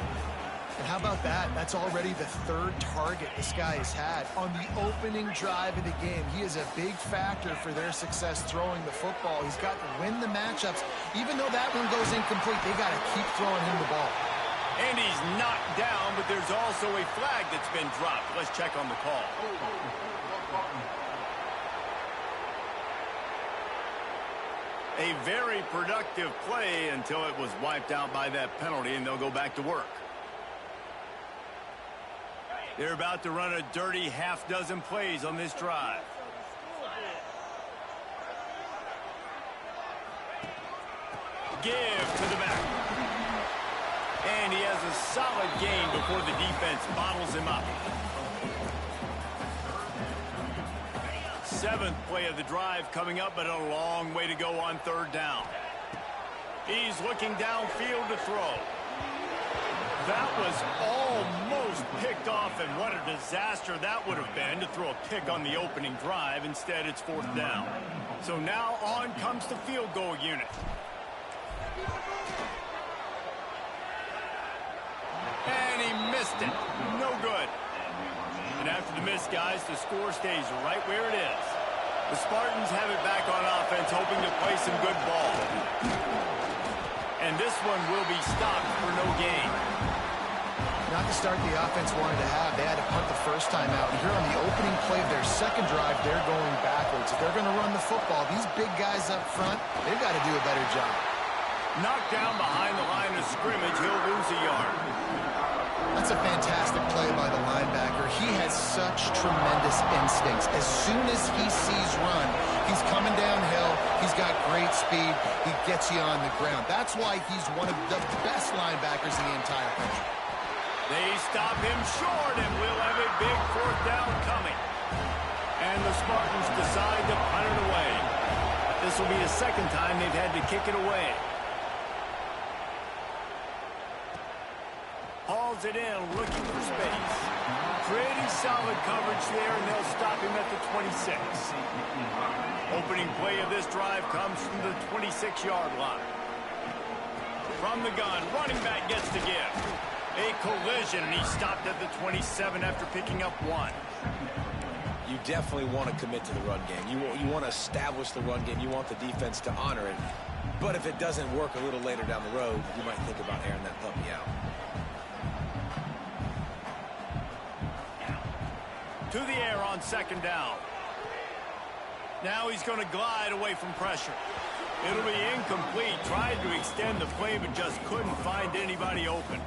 And how about that? That's already the third target this guy has had on the opening drive of the game. He is a big factor for their success throwing the football. He's got to win the matchups. Even though that one goes incomplete, they got to keep throwing him the ball. And he's knocked down, but there's also a flag that's been dropped. Let's check on the call. A very productive play until it was wiped out by that penalty, and they'll go back to work. They're about to run a dirty half-dozen plays on this drive. Give to the back. And he has a solid gain before the defense bottles him up. Seventh play of the drive coming up, but a long way to go on third down. He's looking downfield to throw. That was almost picked off, and what a disaster that would have been to throw a pick on the opening drive. Instead, it's fourth down. So now on comes the field goal unit. And he missed it. No good. And after the miss, guys, the score stays right where it is. The Spartans have it back on offense, hoping to play some good ball. And this one will be stopped for no gain. Not the start the offense wanted to have. They had to punt the first time out. And here on the opening play of their second drive, they're going backwards. If they're going to run the football, these big guys up front, they've got to do a better job. Knocked down behind the line of scrimmage, he'll lose a yard. That's a fantastic play by the linebacker. He has such tremendous instincts. As soon as he sees run, he's coming downhill. He's got great speed. He gets you on the ground. That's why he's one of the best linebackers in the entire country. They stop him short, and we'll have a big fourth down coming. And the Spartans decide to punt it away. This will be the second time they've had to kick it away. Hauls it in, looking for space. Pretty solid coverage there, and they'll stop him at the 26. Opening play of this drive comes from the 26-yard line. From the gun, running back gets to give. A collision, and he stopped at the 27 after picking up one. You definitely want to commit to the run game. You want to establish the run game. You want the defense to honor it. But if it doesn't work a little later down the road, you might think about airing that puppy out. To the air on second down. Now he's going to glide away from pressure. It'll be incomplete. Tried to extend the play, but just couldn't find anybody open.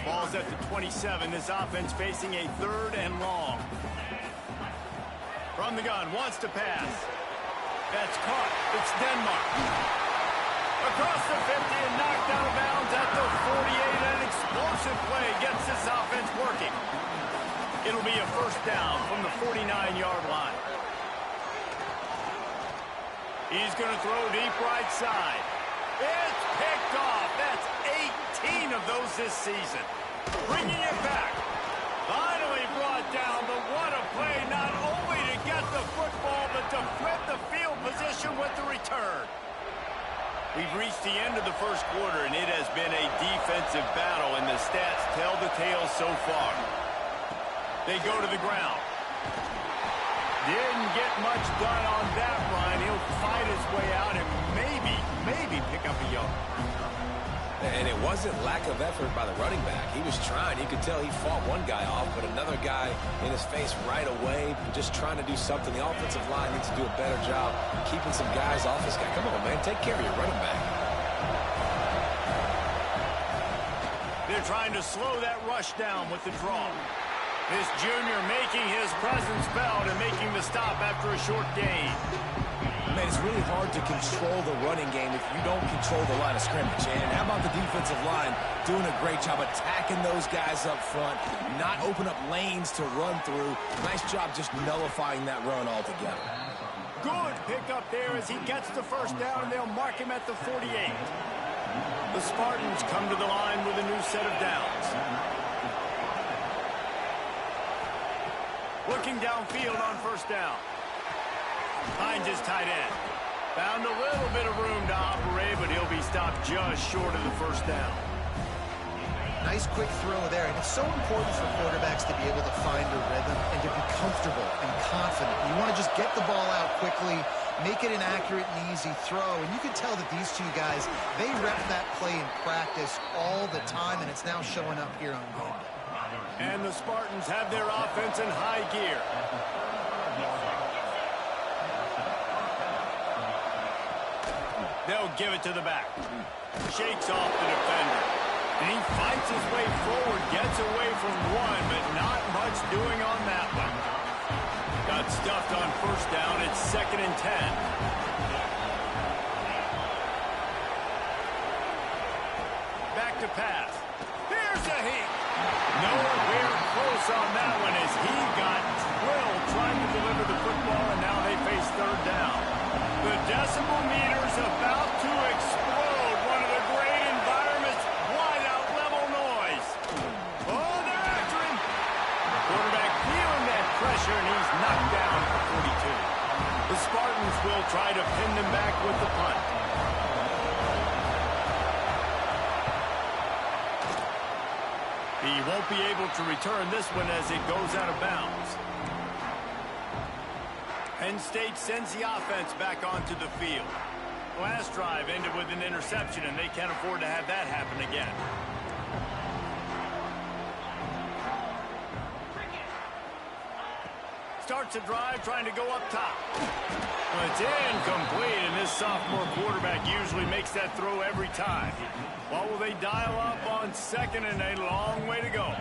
Ball's at the 27. This offense facing a third and long. From the gun, wants to pass. That's caught. It's Denmark. Across the 50 and knocked out of bounds at the 48. An explosive play gets this offense working. It'll be a first down from the 49-yard line. He's going to throw deep right side. It's picked off. That's 18 of those this season. Bringing it back. Finally brought down, but what a play, not only to get the football, but to flip the field position with the return. We've reached the end of the first quarter, and it has been a defensive battle, and the stats tell the tale so far. They go to the ground. Didn't get much done on that run. He'll fight his way out and maybe pick up a yard. And it wasn't lack of effort by the running back. He was trying. You could tell he fought one guy off, but another guy in his face right away, just trying to do something. The offensive line needs to do a better job keeping some guys off this guy. Come on, man. Take care of your running back. They're trying to slow that rush down with the draw. This junior making his presence felt and making the stop after a short gain. Man, it's really hard to control the running game if you don't control the line of scrimmage. And how about the defensive line doing a great job attacking those guys up front, not open up lanes to run through. Nice job just nullifying that run altogether. Good pickup there as he gets the first down, and they'll mark him at the 48. The Spartans come to the line with a new set of downs. Looking downfield on first down. Finds his tight end. Found a little bit of room to operate, but he'll be stopped just short of the first down. Nice quick throw there, and it's so important for quarterbacks to be able to find a rhythm and to be comfortable and confident. You want to just get the ball out quickly, make it an accurate and easy throw, and you can tell that these two guys, they rep that play in practice all the time, and it's now showing up here on game day. And the Spartans have their offense in high gear. They'll give it to the back. Shakes off the defender. And he fights his way forward, gets away from one, but not much doing on that one. Got stuffed on first down. It's 2nd and 10. Back to pass. Here's a hit. Nowhere close on that one as he got drilled trying to deliver the football, and now they face 3rd down. The decibel meter's about to explode. One of the great environments, wide out level noise. Oh, they're after him. The quarterback feeling that pressure, and he's knocked down for 42. The Spartans will try to pin them back with the punt. He won't be able to return this one as it goes out of bounds. Penn State sends the offense back onto the field. Last drive ended with an interception, and they can't afford to have that happen again. Starts a drive trying to go up top. Well, it's incomplete, and this sophomore quarterback usually makes that throw every time. What will they dial up on 2nd and a long way to go?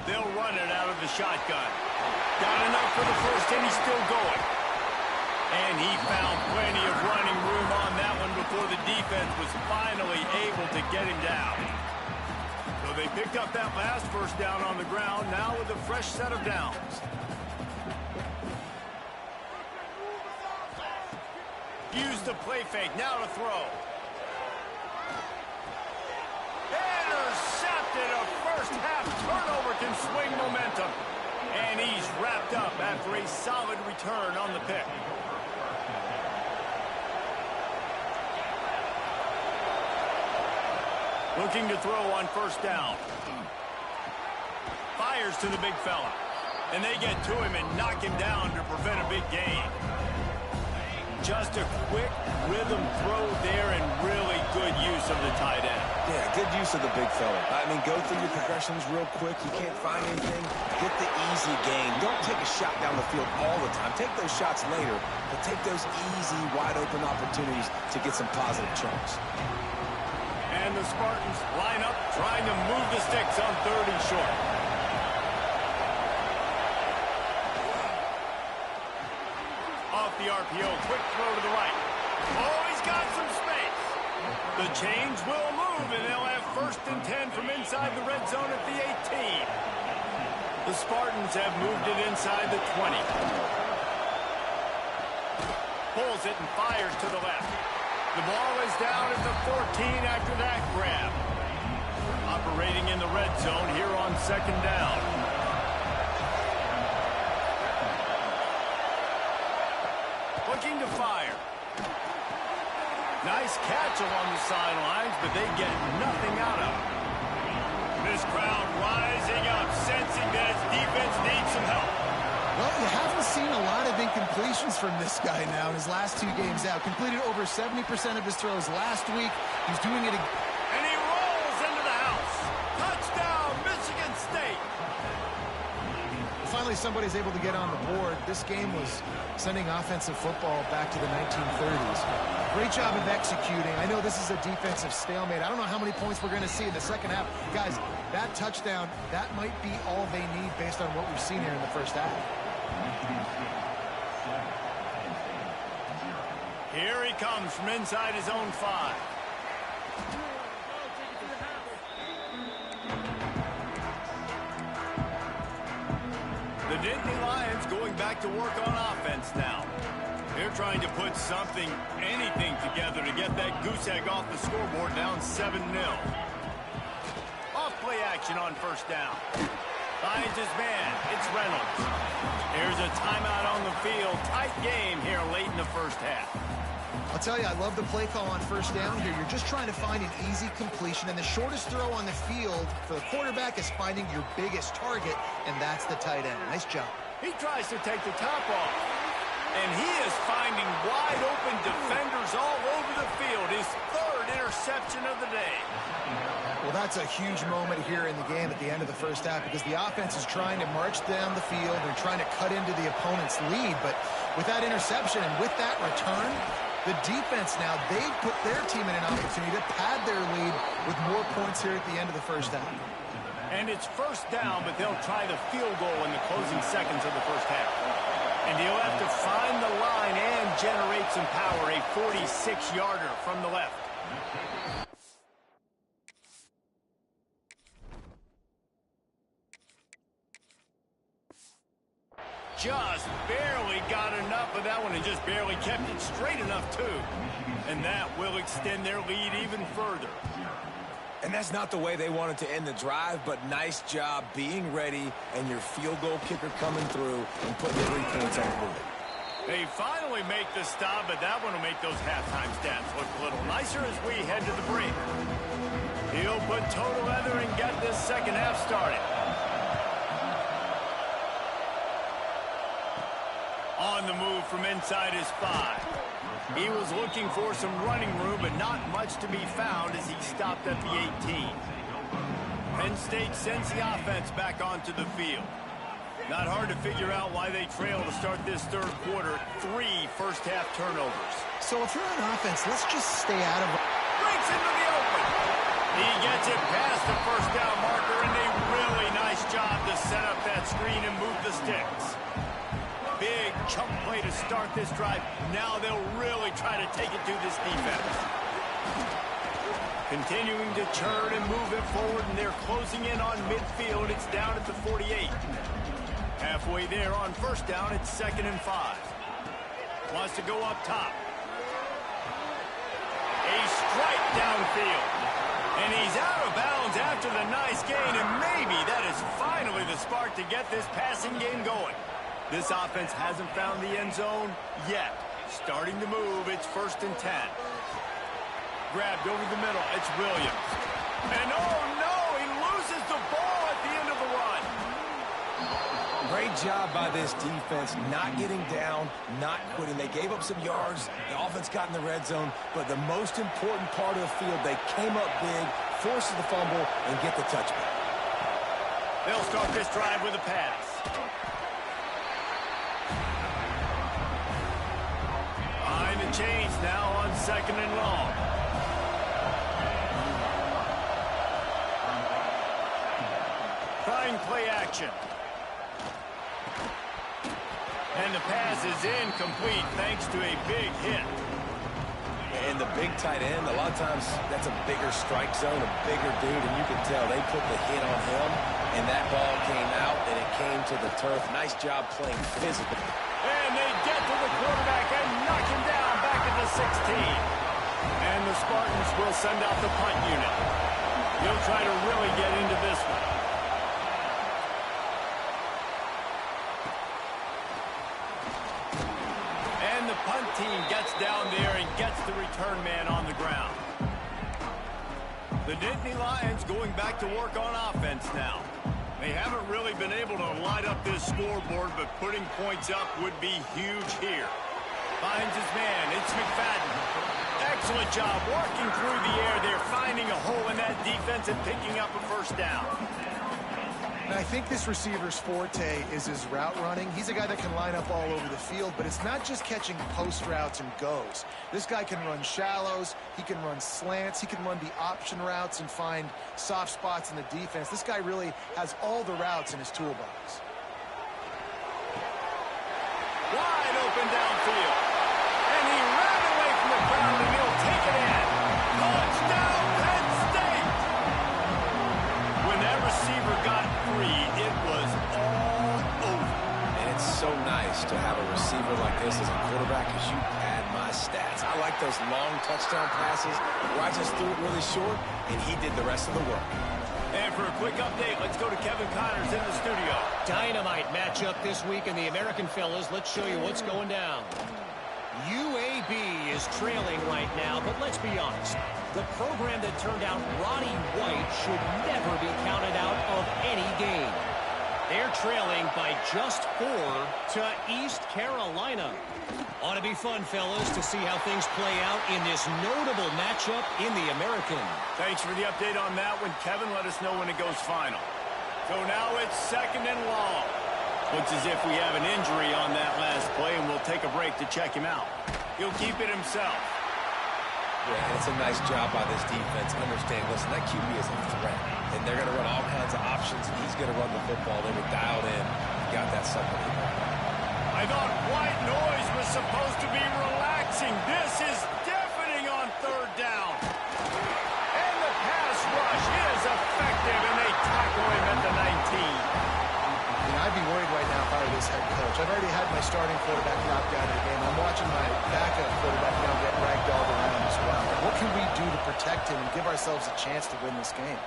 They'll run it out of the shotgun. Got enough for the first, and he's still going. And he found plenty of running room on that one before the defense was finally able to get him down. So they picked up that last first down on the ground, now with a fresh set of downs. Use the play fake, now to throw. Intercepted. A first half turnover can swing momentum. And he's wrapped up after a solid return on the pick. Looking to throw on first down. Fires to the big fella. And they get to him and knock him down to prevent a big gain. Just a quick rhythm throw there and really good use of the tight end. Yeah, good use of the big fella. I mean, go through your progressions real quick. You can't find anything. Get the easy gain. Don't take a shot down the field all the time. Take those shots later, but take those easy, wide-open opportunities to get some positive chunks. And the Spartans line up, trying to move the sticks on 3rd and short. Off the RPO, quick throw to the right. Oh, he's got some space. The chains will move, and they'll have 1st and 10 from inside the red zone at the 18. The Spartans have moved it inside the 20. Pulls it and fires to the left. The ball is down at the 14 after that grab. Operating in the red zone here on 2nd down. Looking to fire. Nice catch along the sidelines, but they get nothing out of it. This crowd rising up, sensing that its defense needs some help. Well, you haven't seen a lot of incompletions from this guy now in his last 2 games out. Completed over 70% of his throws last week. He's doing it again. And he rolls into the house. Touchdown, Michigan State. Finally, somebody's able to get on the board. This game was sending offensive football back to the 1930s. Great job of executing. I know this is a defensive stalemate. I don't know how many points we're going to see in the second half. Guys, that touchdown, that might be all they need based on what we've seen here in the first half. Here he comes from inside his own 5. The Nittany Lions going back to work on offense now. They're trying to put something, anything together to get that goose egg off the scoreboard, down 7-0. Off play action on first down. Finds his man. It's Reynolds. Here's a timeout on the field. Tight game here late in the first half. I'll tell you, I love the play call on first down here. You're just trying to find an easy completion, and the shortest throw on the field for the quarterback is finding your biggest target, and that's the tight end. Nice job. He tries to take the top off, and he is finding wide open defenders all over the field. His 3rd interception of the day. Well, that's a huge moment here in the game at the end of the first half because the offense is trying to march down the field. They're trying to cut into the opponent's lead, but with that interception and with that return, the defense now, they've put their team in an opportunity to pad their lead with more points here at the end of the first half. And it's first down, but they'll try the field goal in the closing seconds of the first half. And he'll have to find the line and generate some power, a 46-yarder from the left. Just barely got enough of that one and just barely kept it straight enough, too. And that will extend their lead even further. And that's not the way they wanted to end the drive, but nice job being ready and your field goal kicker coming through and putting 3 points on the board. They finally make the stop, but that one will make those halftime stats look a little nicer as we head to the break. He'll put total leather and get this second half started. On the move from inside his 5. He was looking for some running room, but not much to be found as he stopped at the 18. Penn State sends the offense back onto the field. Not hard to figure out why they trail to start this third quarter. 3 first-half turnovers. So if you're on offense, let's just stay out of it. Breaks into the open. He gets it past the first down marker, and a really nice job to set up that screen and move the sticks. Big chunk play to start this drive. Now they'll really try to take it to this defense. Continuing to churn and move it forward, and they're closing in on midfield. It's down at the 48. Halfway there on first down, it's 2nd and 5. Wants to go up top. A strike downfield. And he's out of bounds after the nice gain, and maybe that is finally the spark to get this passing game going. This offense hasn't found the end zone yet. Starting to move, it's 1st and 10. Grabbed over the middle, it's Williams. And oh no, he loses the ball at the end of the run. Great job by this defense, not getting down, not quitting. They gave up some yards. The offense got in the red zone, but the most important part of the field, they came up big, forced the fumble, and get the touchback. They'll start this drive with a pass. Behind the chains now on 2nd and long. Trying play action. And the pass is incomplete thanks to a big hit. And the big tight end, a lot of times that's a bigger strike zone, a bigger dude, and you can tell they put the hit on him, and that ball came out, and it came to the turf. Nice job playing physical. And they get to the quarterback and knock him down back at the 16. And the Spartans will send out the punt unit. He'll try to really get into this one. And the punt team gets down there and gets the return man on the ground. The Nittany Lions going back to work on offense now. They haven't really been able to light up this scoreboard, but putting points up would be huge here. Finds his man. It's McFadden. Excellent job working through the air there, finding a hole in that defense and picking up a first down. And I think this receiver's forte is his route running. He's a guy that can line up all over the field, but it's not just catching post routes and goes. This guy can run shallows, he can run slants, he can run the option routes and find soft spots in the defense. This guy really has all the routes in his toolbox. Wide open downfield. And he ran away those long touchdown passes. Rodgers threw it really short, and he did the rest of the work. And for a quick update, let's go to Kevin Connors in the studio. Dynamite matchup this week in the American, fellas. Let's show you what's going down. UAB is trailing right now, but let's be honest. The program that turned out Roddy White should never be counted out of any game. They're trailing by just 4 to East Carolina. Ought to be fun, fellas, to see how things play out in this notable matchup in the American. Thanks for the update on that one, Kevin. Let us know when it goes final. So now it's 2nd and long. Looks as if we have an injury on that last play, and we'll take a break to check him out. He'll keep it himself. Yeah, it's a nice job by this defense. Understand, listen, that QB is a threat, and they're going to run all kinds of options. He's going to run the football. They were dialed in. Got that something. I thought white noise was supposed to be relaxing. This is deafening on 3rd down. And the pass rush is effective, and they tackle him at the 19. I'd be worried right now if I were this head coach. I've already had my starting quarterback knocked out of the game. I'm watching my backup quarterback now get ragdolled around as well. What can we do to protect him and give ourselves a chance to win this game?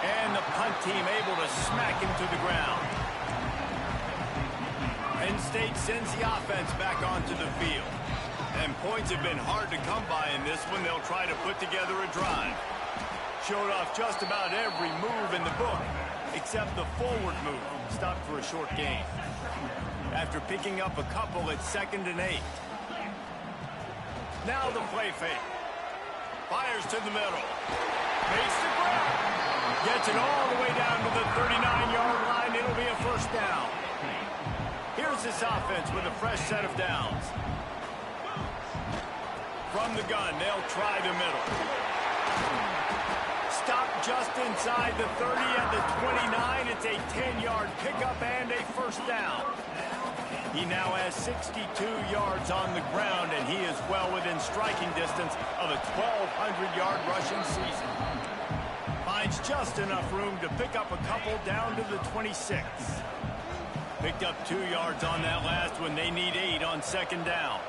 And the punt team able to smack him to the ground. Penn State sends the offense back onto the field. And points have been hard to come by in this one. They'll try to put together a drive. Showed off just about every move in the book, except the forward move. Stopped for a short gain. After picking up a couple at 2nd and 8. Now the play fake. Fires to the middle. Makes the grab. Gets it all the way down to the 39-yard line. It'll be a 1st down. Here's this offense with a fresh set of downs. From the gun, they'll try the middle. Stopped just inside the 30 at the 29. It's a 10-yard pickup and a 1st down. He now has 62 yards on the ground, and he is well within striking distance of a 1,200-yard rushing season. Finds just enough room to pick up a couple down to the 26. Picked up 2 yards on that last one. They need 8 on 2nd down.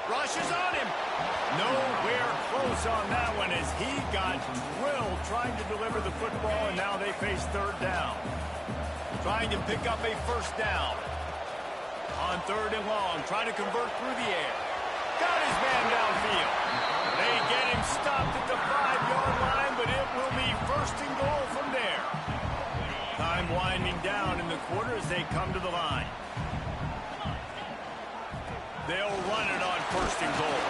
Rushes on him. Nowhere close on that one as he got drilled trying to deliver the football, and now they face 3rd down. Trying to pick up a 1st down. On 3rd and long, trying to convert through the air. Got his man downfield. They get him stopped at the 5-yard line, but it will be 1st and goal from there. Time winding down in the quarter as they come to the line. They'll run it on 1st and goal.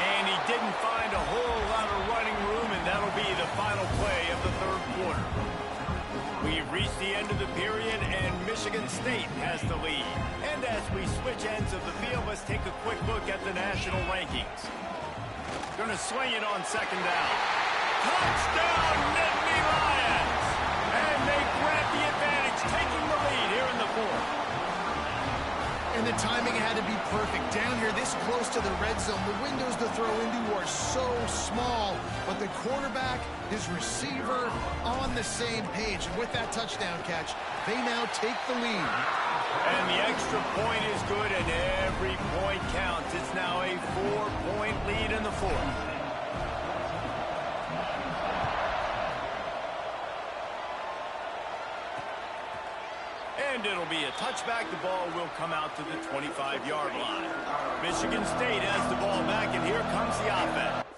And he didn't find a whole lot of running room, and that'll be the final play of the 3rd quarter. We've reached the end of the period, and Michigan State has the lead. And as we switch ends of the field, let's take a quick look at the national rankings. Going to swing it on 2nd down. Touchdown, Nittany Lions! And they grab the advantage, taking the lead here in the 4th. And the timing had to be perfect. Down here, this close to the red zone, the windows to throw into are so small. But the quarterback, his receiver, on the same page. And with that touchdown catch, they now take the lead. And the extra point is good, and every point counts. It's now a 4-point lead in the 4th. And it'll be a touchback. The ball will come out to the 25-yard line. Michigan State has the ball back, and here comes the offense.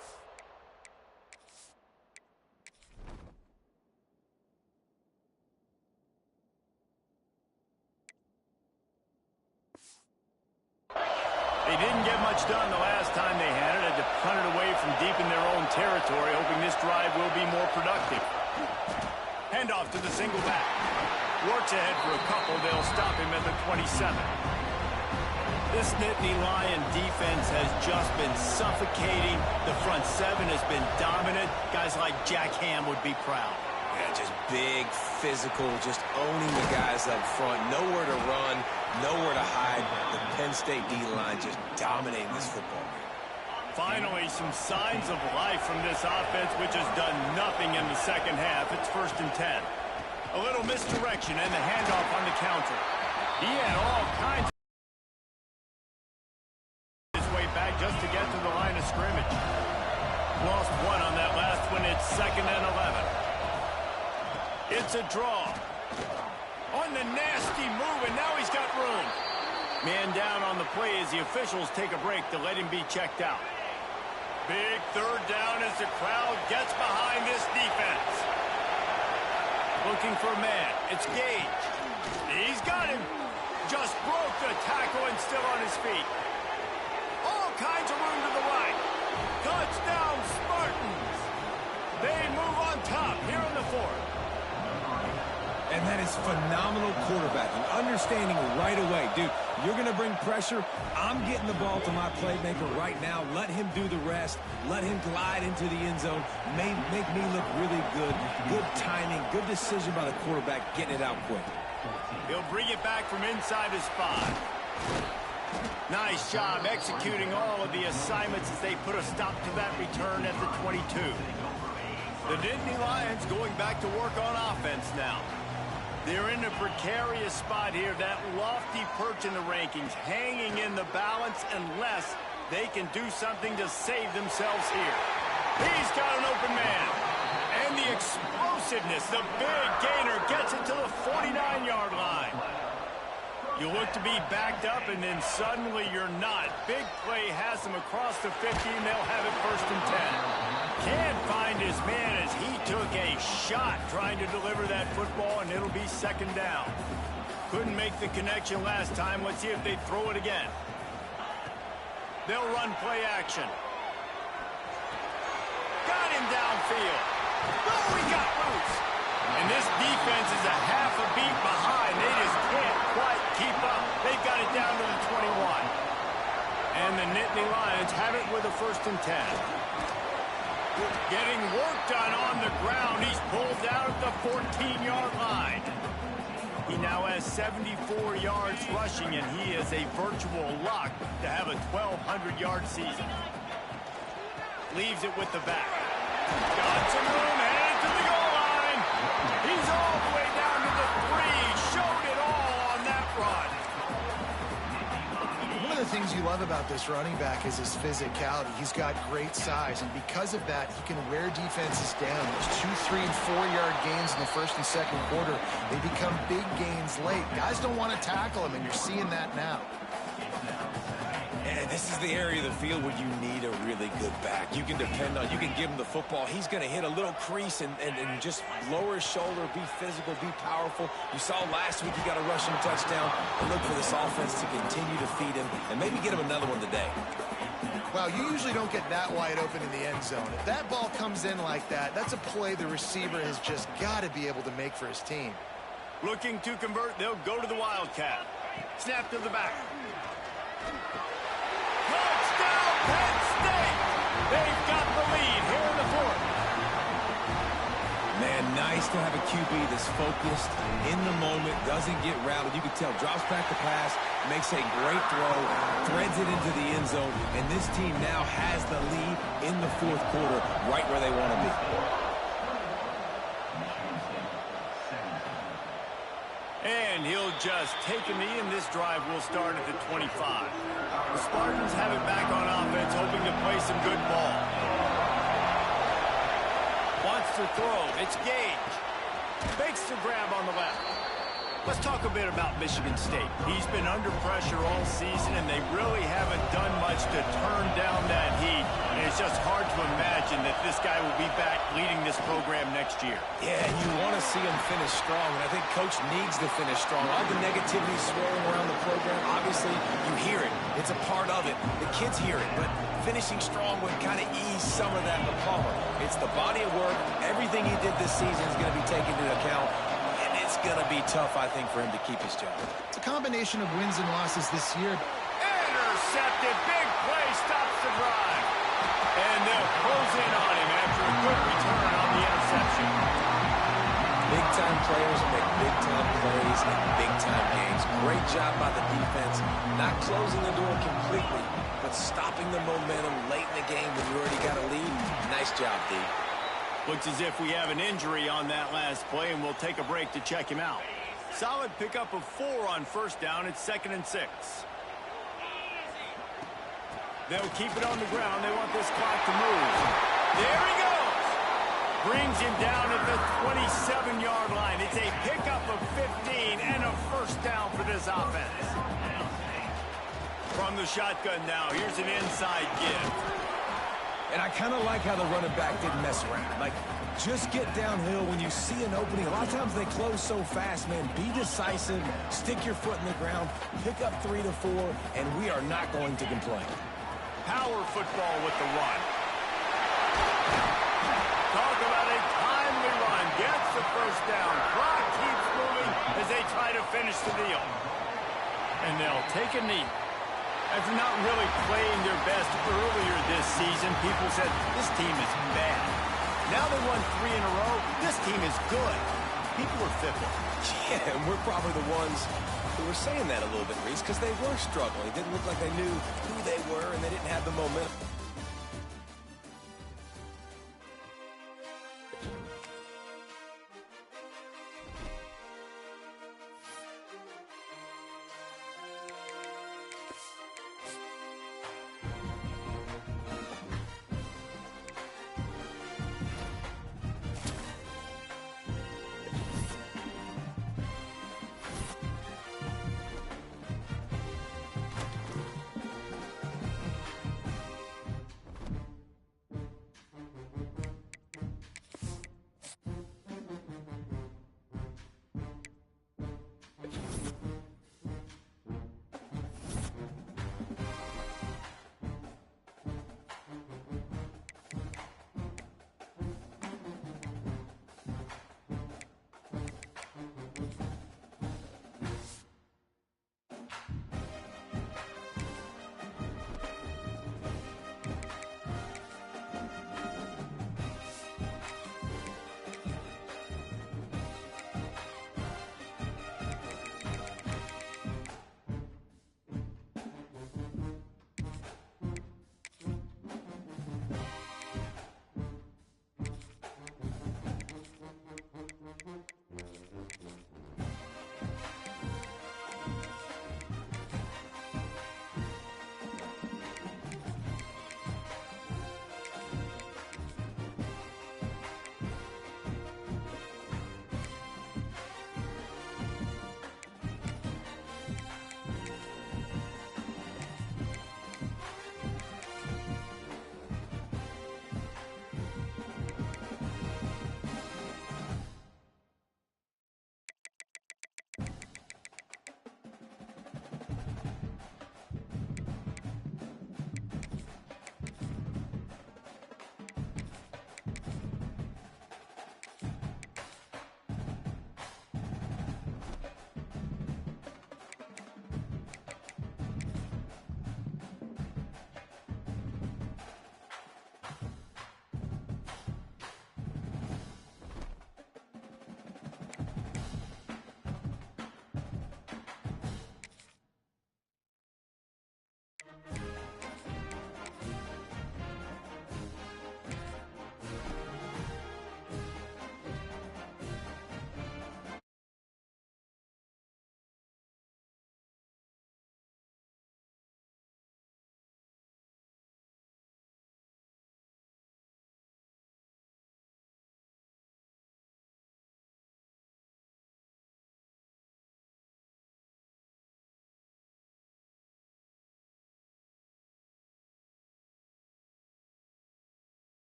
They didn't get much done the last time they had it. Had to punt it away from deep in their own territory, hoping this drive will be more productive. Handoff to the single back. Works ahead for a couple. They'll stop him at the 27. This Nittany Lion defense has just been suffocating. The front 7 has been dominant. Guys like Jack Ham would be proud. Yeah, just big, physical, just owning the guys up front. Nowhere to run, nowhere to hide. The Penn State D-line just dominating this football game. Finally, some signs of life from this offense, which has done nothing in the second half. It's 1st and 10. A little misdirection and the handoff on the counter. He had all kinds of Lost one on that last one. It's 2nd and 11. It's a draw. On the nasty move, and now he's got room. Man down on the play as the officials take a break to let him be checked out. Big 3rd down as the crowd gets behind this defense. Looking for a man. It's Gage. He's got him. Just broke the tackle and still on his feet. All kinds of room to the right. Touchdown, Spartans. They move on top here in the 4th. And that is phenomenal quarterbacking. Understanding right away. Dude, you're going to bring pressure. I'm getting the ball to my playmaker right now. Let him do the rest. Let him glide into the end zone. Make me look really good. Good timing. Good decision by the quarterback getting it out quick. He'll bring it back from inside his 5. Nice job executing all of the assignments as they put a stop to that return at the 22. The Nittany Lions going back to work on offense now. They're in a precarious spot here, that lofty perch in the rankings, hanging in the balance unless they can do something to save themselves here. He's got an open man. And the explosiveness, the big gainer gets it to the 49-yard line. You look to be backed up, and then suddenly you're not. Big play has them across the 50, and they'll have it 1st and 10. Can't find his man as he took a shot trying to deliver that football, and it'll be 2nd down. Couldn't make the connection last time. Let's see if they throw it again. They'll run play action. Got him downfield. Oh, he got loose. And this defense is a half a beat behind. They just can't quite keep up. They've got it down to the 21. And the Nittany Lions have it with a 1st and 10. Getting work done on the ground. He's pulled down at the 14-yard line. He now has 74 yards rushing, and he is a virtual lock to have a 1,200-yard season. Leaves it with the back. Got some room, headed to the goal line. He's all the way down to the 3. Showed it all on that run. One of the things you love about this running back is his physicality. He's got great size, and because of that, he can wear defenses down. Those 2, 3, and 4-yard gains in the 1st and 2nd quarter, they become big gains late. Guys don't want to tackle him, and you're seeing that now. And this is the area of the field where you need a really good back. You can depend on, you can give him the football. He's going to hit a little crease and just lower his shoulder, be physical, be powerful. You saw last week he got a rushing touchdown. And look for this offense to continue to feed him and maybe get him another one today. Well, you usually don't get that wide open in the end zone. If that ball comes in like that, that's a play the receiver has just got to be able to make for his team. Looking to convert, they'll go to the Wildcat. Snap to the back. Touchdown, Penn State! They've got the lead here in the 4th. Man, nice to have a QB that's focused, in the moment, doesn't get rattled. You can tell, drops back the pass, makes a great throw, threads it into the end zone, and this team now has the lead in the 4th quarter, right where they want to be. And he'll just take a knee, and this drive will start at the 25. The Spartans have it back on offense, hoping to play some good ball. Wants to throw. It's Gage. Fakes the grab on the left. Let's talk a bit about Michigan State. He's been under pressure all season, and they really haven't done much to turn down that heat. And it's just hard to imagine that this guy will be back leading this program next year. Yeah, you want to see him finish strong, and I think Coach needs to finish strong. All the negativity swirling around the program, obviously, you hear it. It's a part of it. The kids hear it, but finishing strong would kind of ease some of that upon him. It's the body of work. Everything he did this season is going to be taken into account. It's going to be tough, I think, for him to keep his job. It's a combination of wins and losses this year. Intercepted. Big play stops the drive. And they'll close in on him after a good return on the interception. Big-time players make big-time plays in big-time games. Great job by the defense. Not closing the door completely, but stopping the momentum late in the game when you already got a lead. Nice job, D. Looks as if we have an injury on that last play, and we'll take a break to check him out. Solid pickup of 4 on 1st down. It's 2nd and 6. They'll keep it on the ground. They want this clock to move. There he goes. Brings him down at the 27-yard line. It's a pickup of 15 and a first down for this offense. From the shotgun now, here's an inside give. And I kind of like how the running back didn't mess around. Like, just get downhill when you see an opening. A lot of times they close so fast, man. Be decisive, stick your foot in the ground, pick up 3 to 4, and we are not going to complain. Power football with the run. Talk about a timely run. Gets the first down. Clock keeps moving as they try to finish the deal. And they'll take a knee. After not really playing their best earlier this season, people said, this team is bad. Now they won 3 in a row. This team is good. People are fickle. Yeah, and we're probably the ones who were saying that a little bit, Reese, because they were struggling. It didn't look like they knew who they were, and they didn't have the momentum.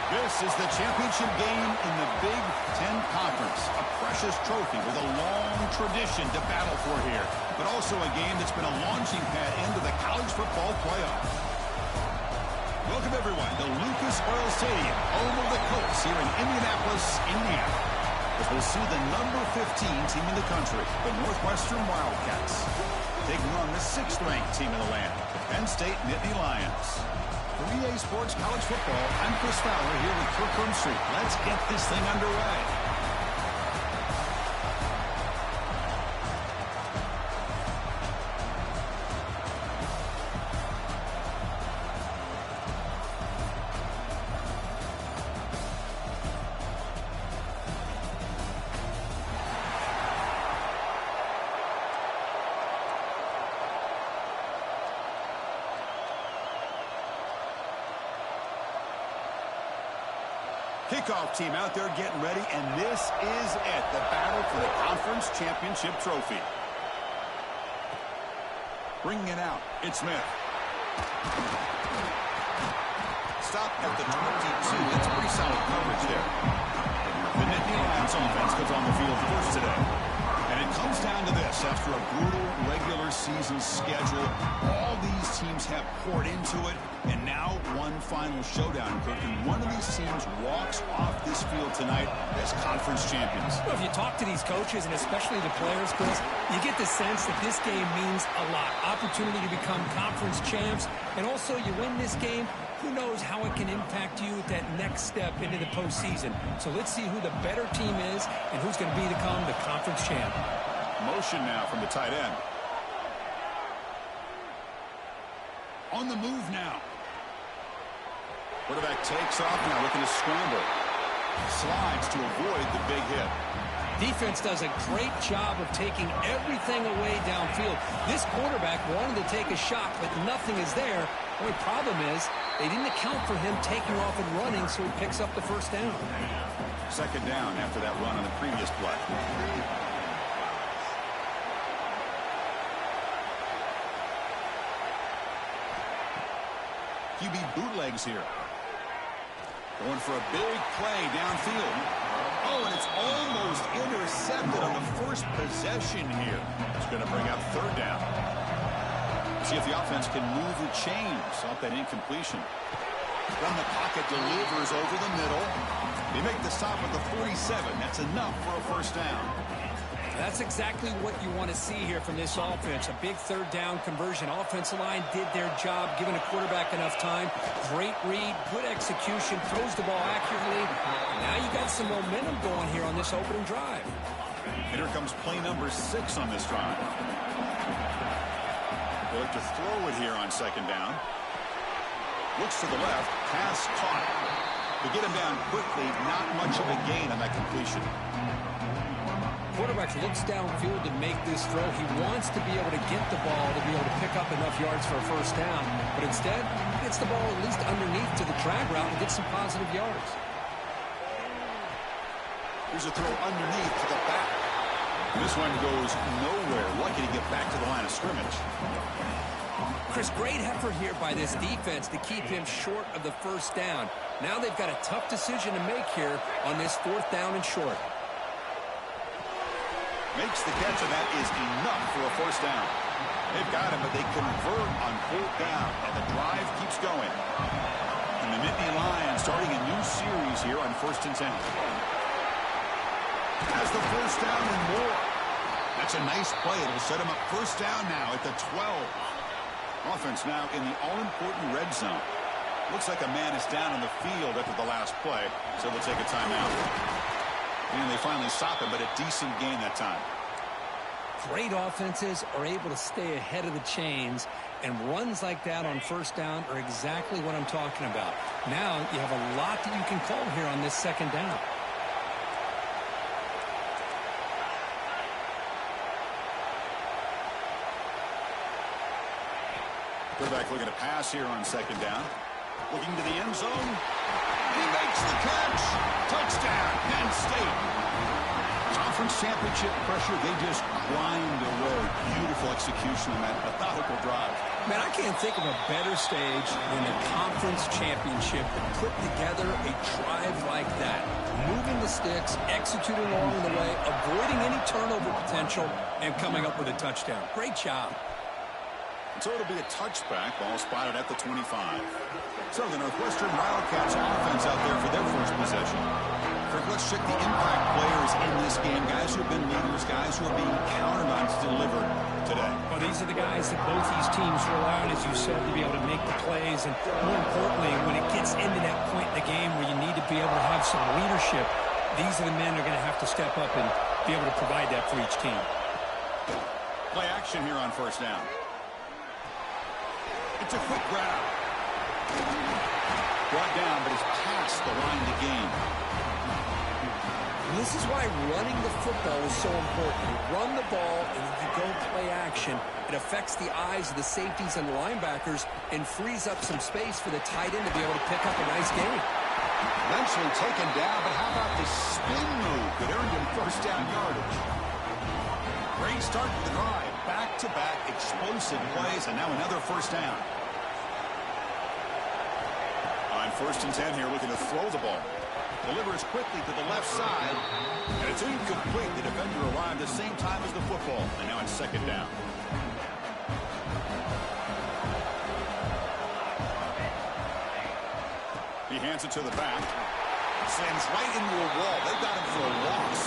This is the championship game in the Big Ten Conference. A precious trophy with a long tradition to battle for here. But also a game that's been a launching pad into the college football playoff. Welcome, everyone, to Lucas Oil Stadium, home of the Colts here in Indianapolis, Indiana. As we'll see the number 15 team in the country, the Northwestern Wildcats, taking on the 6th-ranked team in the land, the Penn State Nittany Lions. For EA Sports College Football, I'm Chris Fowler here with Kirk Street. Let's get this thing underway. Kickoff team out there getting ready, and this is it, the battle for the conference championship trophy. Bringing it out, it's Smith. Stop at the 22. That's pretty solid coverage there. The Nittany Lions offense goes on the field first today. And it comes down to this. After a brutal regular season schedule, all these teams have poured into it, and now one final showdown, Kirk, and one of these teams walks off this field tonight as conference champions. Well, if you talk to these coaches, and especially the players, Chris, you get the sense that this game means a lot. Opportunity to become conference champs, and also you win this game, who knows how it can impact you at that next step into the postseason. So let's see who the better team is and who's going to become the conference champ. Motion now from the tight end. On the move now. Quarterback takes off now, looking to scramble. Slides to avoid the big hit. Defense does a great job of taking everything away downfield. This quarterback wanted to take a shot, but nothing is there. The only problem is they didn't account for him taking off and running, so he picks up the first down. Second down after that run on the previous play. QB bootlegs here. Going for a big play downfield. Oh, and it's almost intercepted on the first possession here. It's going to bring up third down. See if the offense can move the chains off that incompletion. From the pocket, delivers over the middle. They make the stop at the 47. That's enough for a first down. That's exactly what you want to see here from this offense. A big third down conversion. Offensive line did their job, giving a quarterback enough time. Great read, good execution, throws the ball accurately. Now you got some momentum going here on this opening drive. And here comes play number 6 on this drive. They look to throw it here on second down. Looks to the left, pass caught. To get him down quickly, not much of a gain on that completion. Quarterback looks downfield to make this throw. He wants to be able to get the ball to be able to pick up enough yards for a first down. But instead, he gets the ball at least underneath to the drag route and gets some positive yards. Here's a throw underneath to the back. And this one goes nowhere. Lucky to get back to the line of scrimmage. Chris, great effort here by this defense to keep him short of the first down. Now they've got a tough decision to make here on this 4th down and short. Makes the catch, and that is enough for a first down. They've got him, but they convert on 4th down, and the drive keeps going. And the Nittany Lions starting a new series here on 1st and 10. Has the first down and more. That's a nice play. It'll set him up first down now at the 12. Offense now in the all-important red zone. Looks like a man is down on the field after the last play, so they'll take a timeout. And they finally stop him, but a decent gain that time. Great offenses are able to stay ahead of the chains, and runs like that on first down are exactly what I'm talking about. Now you have a lot that you can call here on this second down. Quarterback looking to pass here on second down. Looking to the end zone. He makes the catch. Touchdown, Penn State. Conference championship pressure, they just grind away. Beautiful execution on that methodical drive. Man, I can't think of a better stage than the conference championship to put together a drive like that. Moving the sticks, executing along the way, avoiding any turnover potential, and coming up with a touchdown. Great job. So it'll be a touchback, ball spotted at the 25. So the Northwestern Wildcats offense out there for their first possession. Let's check the impact players in this game, guys who have been leaders, guys who are being counted on to deliver today. Well, these are the guys that both these teams rely on, as you said, to be able to make the plays. And more importantly, when it gets into that point in the game where you need to be able to have some leadership, these are the men that are going to have to step up and be able to provide that for each team. Play action here on first down. It's a quick grab. Brought down, but is past the line of the game. This is why running the football is so important. You run the ball, and if you go play action, it affects the eyes of the safeties and the linebackers and frees up some space for the tight end to be able to pick up a nice gain. Eventually taken down, but how about the spin move that earned him first down yardage? Great start to the drive. Back-to-back explosive plays, and now another first down. On 1st and 10 here, looking to throw the ball. Delivers quickly to the left side, and it's incomplete. The defender arrived the same time as the football, and now it's 2nd down. He hands it to the back. Slams right into a wall. They've got him for a loss.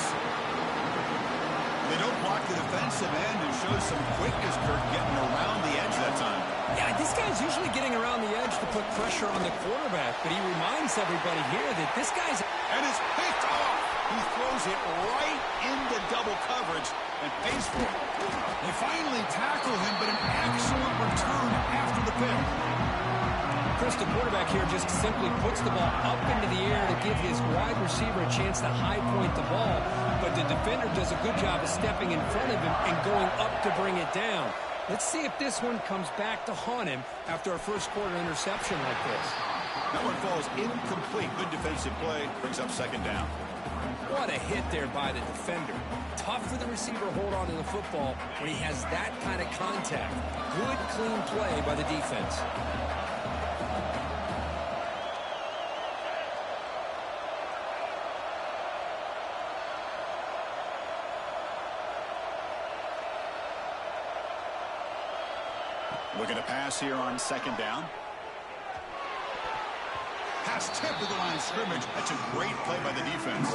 They don't block the defensive end and show some quickness, Kirk, getting around the edge that time. Yeah, this guy's usually getting around the edge to put pressure on the quarterback, but he reminds everybody here that this guy's... And it's picked off. He throws it right into double coverage and pays for it. They finally tackle him, but an excellent return after the pick. Chris, the quarterback here just simply puts the ball up into the air to give his wide receiver a chance to high point the ball, but the defender does a good job of stepping in front of him and going up to bring it down. Let's see if this one comes back to haunt him after a first quarter interception like this. That one falls incomplete. Good defensive play. Brings up 2nd down. What a hit there by the defender. Tough for the receiver to hold on to the football when he has that kind of contact. Good, clean play by the defense. Looking to pass here on 2nd down. Pass tip to the line of scrimmage. That's a great play by the defense.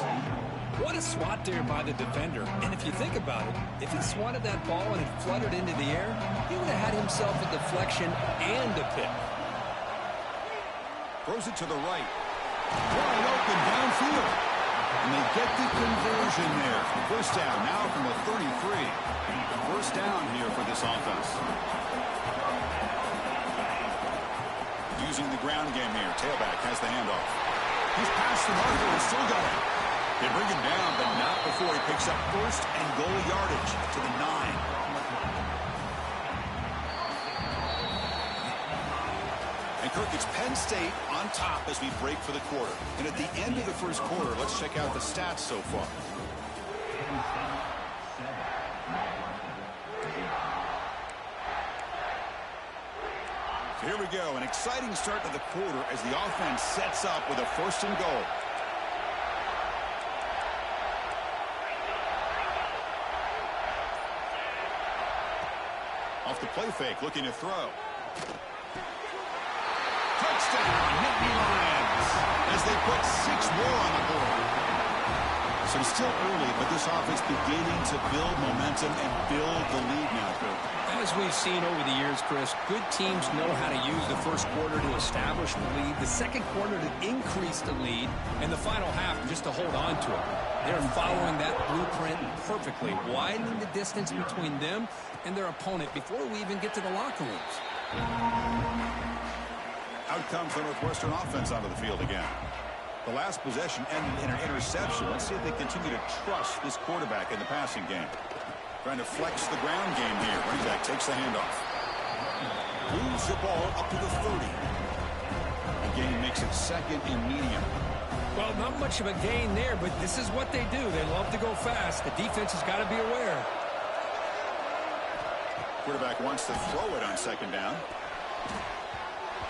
What a swat there by the defender. And if you think about it, if he swatted that ball and it fluttered into the air, he would have had himself a deflection and a pick. Throws it to the right. Wide open downfield. And they get the conversion there. First down now from the 33. First down here for this offense. Using the ground game here. Tailback has the handoff. He's past the marker and still got it. They bring him down, but not before he picks up 1st and goal yardage to the 9. And Kirk, it's Penn State on top as we break for the quarter. And at the end of the first quarter, let's check out the stats so far. Here we go, an exciting start to the quarter as the offense sets up with a 1st and goal. Off the play fake, looking to throw. Touchdown, Nittany Lions, as they put 6 more on the board. So it's still early, but this offense beginning to build momentum and build the lead now, Coach. As we've seen over the years, Chris, good teams know how to use the first quarter to establish the lead, the second quarter to increase the lead, and the final half just to hold on to it. They're following that blueprint perfectly, widening the distance between them and their opponent before we even get to the locker rooms. Out comes the Northwestern offense onto the field again. The last possession ended in an interception. Let's see if they continue to trust this quarterback in the passing game. Trying to flex the ground game here. Running back takes the handoff. Moves the ball up to the 30. The gain makes it 2nd and medium. Well, not much of a gain there, but this is what they do. They love to go fast. The defense has got to be aware. Quarterback wants to throw it on second down.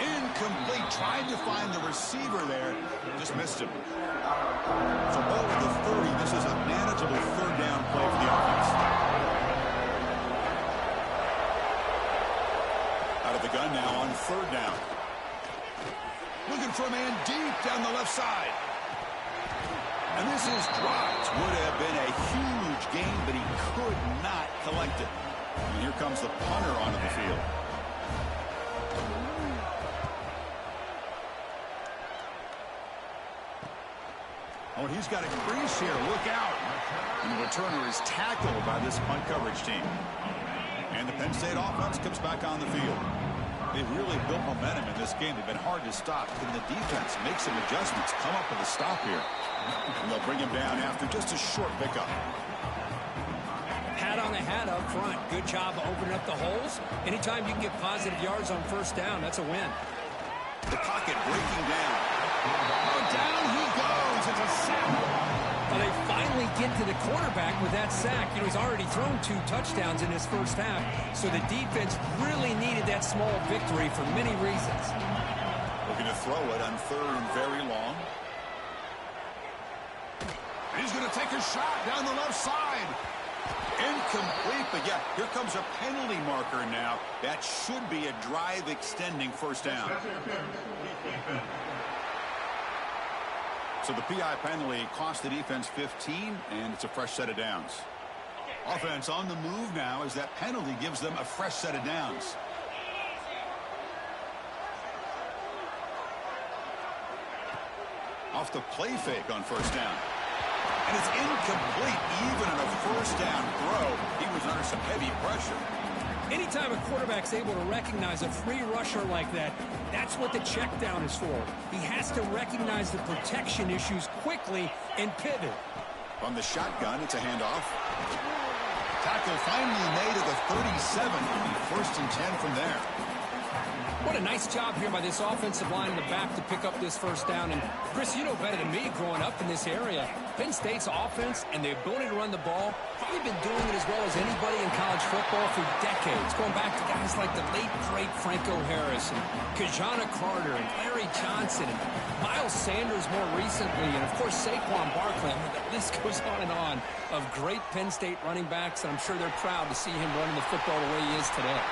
Incomplete. Tried to find the receiver there. Just missed him. So ball at the 30. This is a manageable third down play for the offense. Out of the gun now on third down. Looking for a man deep down the left side. And this is dropped. Would have been a huge gain, but he could not collect it. And here comes the punter onto the field. Oh, he's got a crease here. Look out. And the returner is tackled by this punt coverage team. And the Penn State offense comes back on the field. They've really built momentum in this game. They've been hard to stop. Can the defense make some adjustments, come up with a stop here? And they'll bring him down after just a short pickup. Pat on the hat up front. Good job opening up the holes. Anytime you can get positive yards on first down, that's a win. The pocket breaking down. Oh, down he goes. It's a sack. Well, they finally get to the quarterback with that sack. You know, he's already thrown 2 touchdowns in his first half, so the defense really needed that small victory for many reasons. Looking to throw it on third and very long. He's going to take a shot down the left side. Incomplete, but yeah, here comes a penalty marker now. That should be a drive-extending first down. So the PI penalty cost the defense 15, and it's a fresh set of downs. Offense on the move now as that penalty gives them a fresh set of downs. Off the play fake on first down. And it's incomplete. Even on a first down throw, he was under some heavy pressure. Anytime a quarterback's able to recognize a free rusher like that, that's what the check down is for. He has to recognize the protection issues quickly and pivot. From the shotgun, it's a handoff. Tackle finally made at the 37. First and 10 from there. What a nice job here by this offensive line in the back to pick up this first down. And, Chris, you know better than me growing up in this area, Penn State's offense and the ability to run the ball, probably been doing it as well as anybody in college football for decades, going back to guys like the late, great Franco Harris and Kajana Carter and Larry Johnson and Miles Sanders more recently, and, of course, Saquon Barkley. I mean, the list goes on of great Penn State running backs, and I'm sure they're proud to see him running the football the way he is today.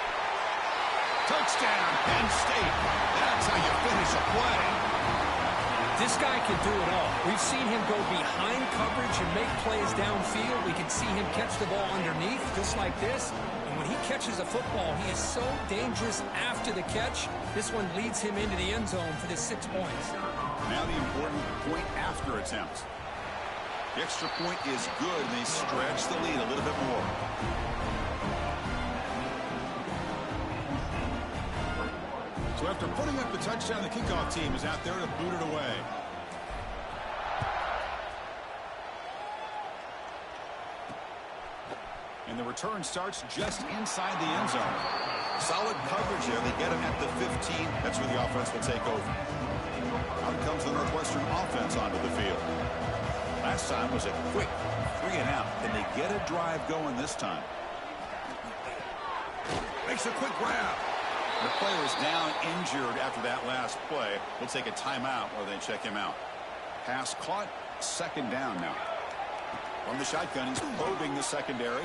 Touchdown, Penn State. That's how you finish a play. This guy can do it all. We've seen him go behind coverage and make plays downfield. We can see him catch the ball underneath, just like this. And when he catches a football, he is so dangerous after the catch. This one leads him into the end zone for the 6 points. Now the important point after attempt. The extra point is good, and they stretch the lead a little bit more. So after putting up the touchdown, the kickoff team is out there to boot it away. And the return starts just inside the end zone. Solid coverage there. They get him at the 15. That's where the offense will take over. Out comes the Northwestern offense onto the field. Last time was a quick 3 and out. Can they get a drive going this time? Makes a quick grab. The player is down injured after that last play. We'll take a timeout while they check him out. Pass caught. Second down now. From the shotgun, he's probing the secondary.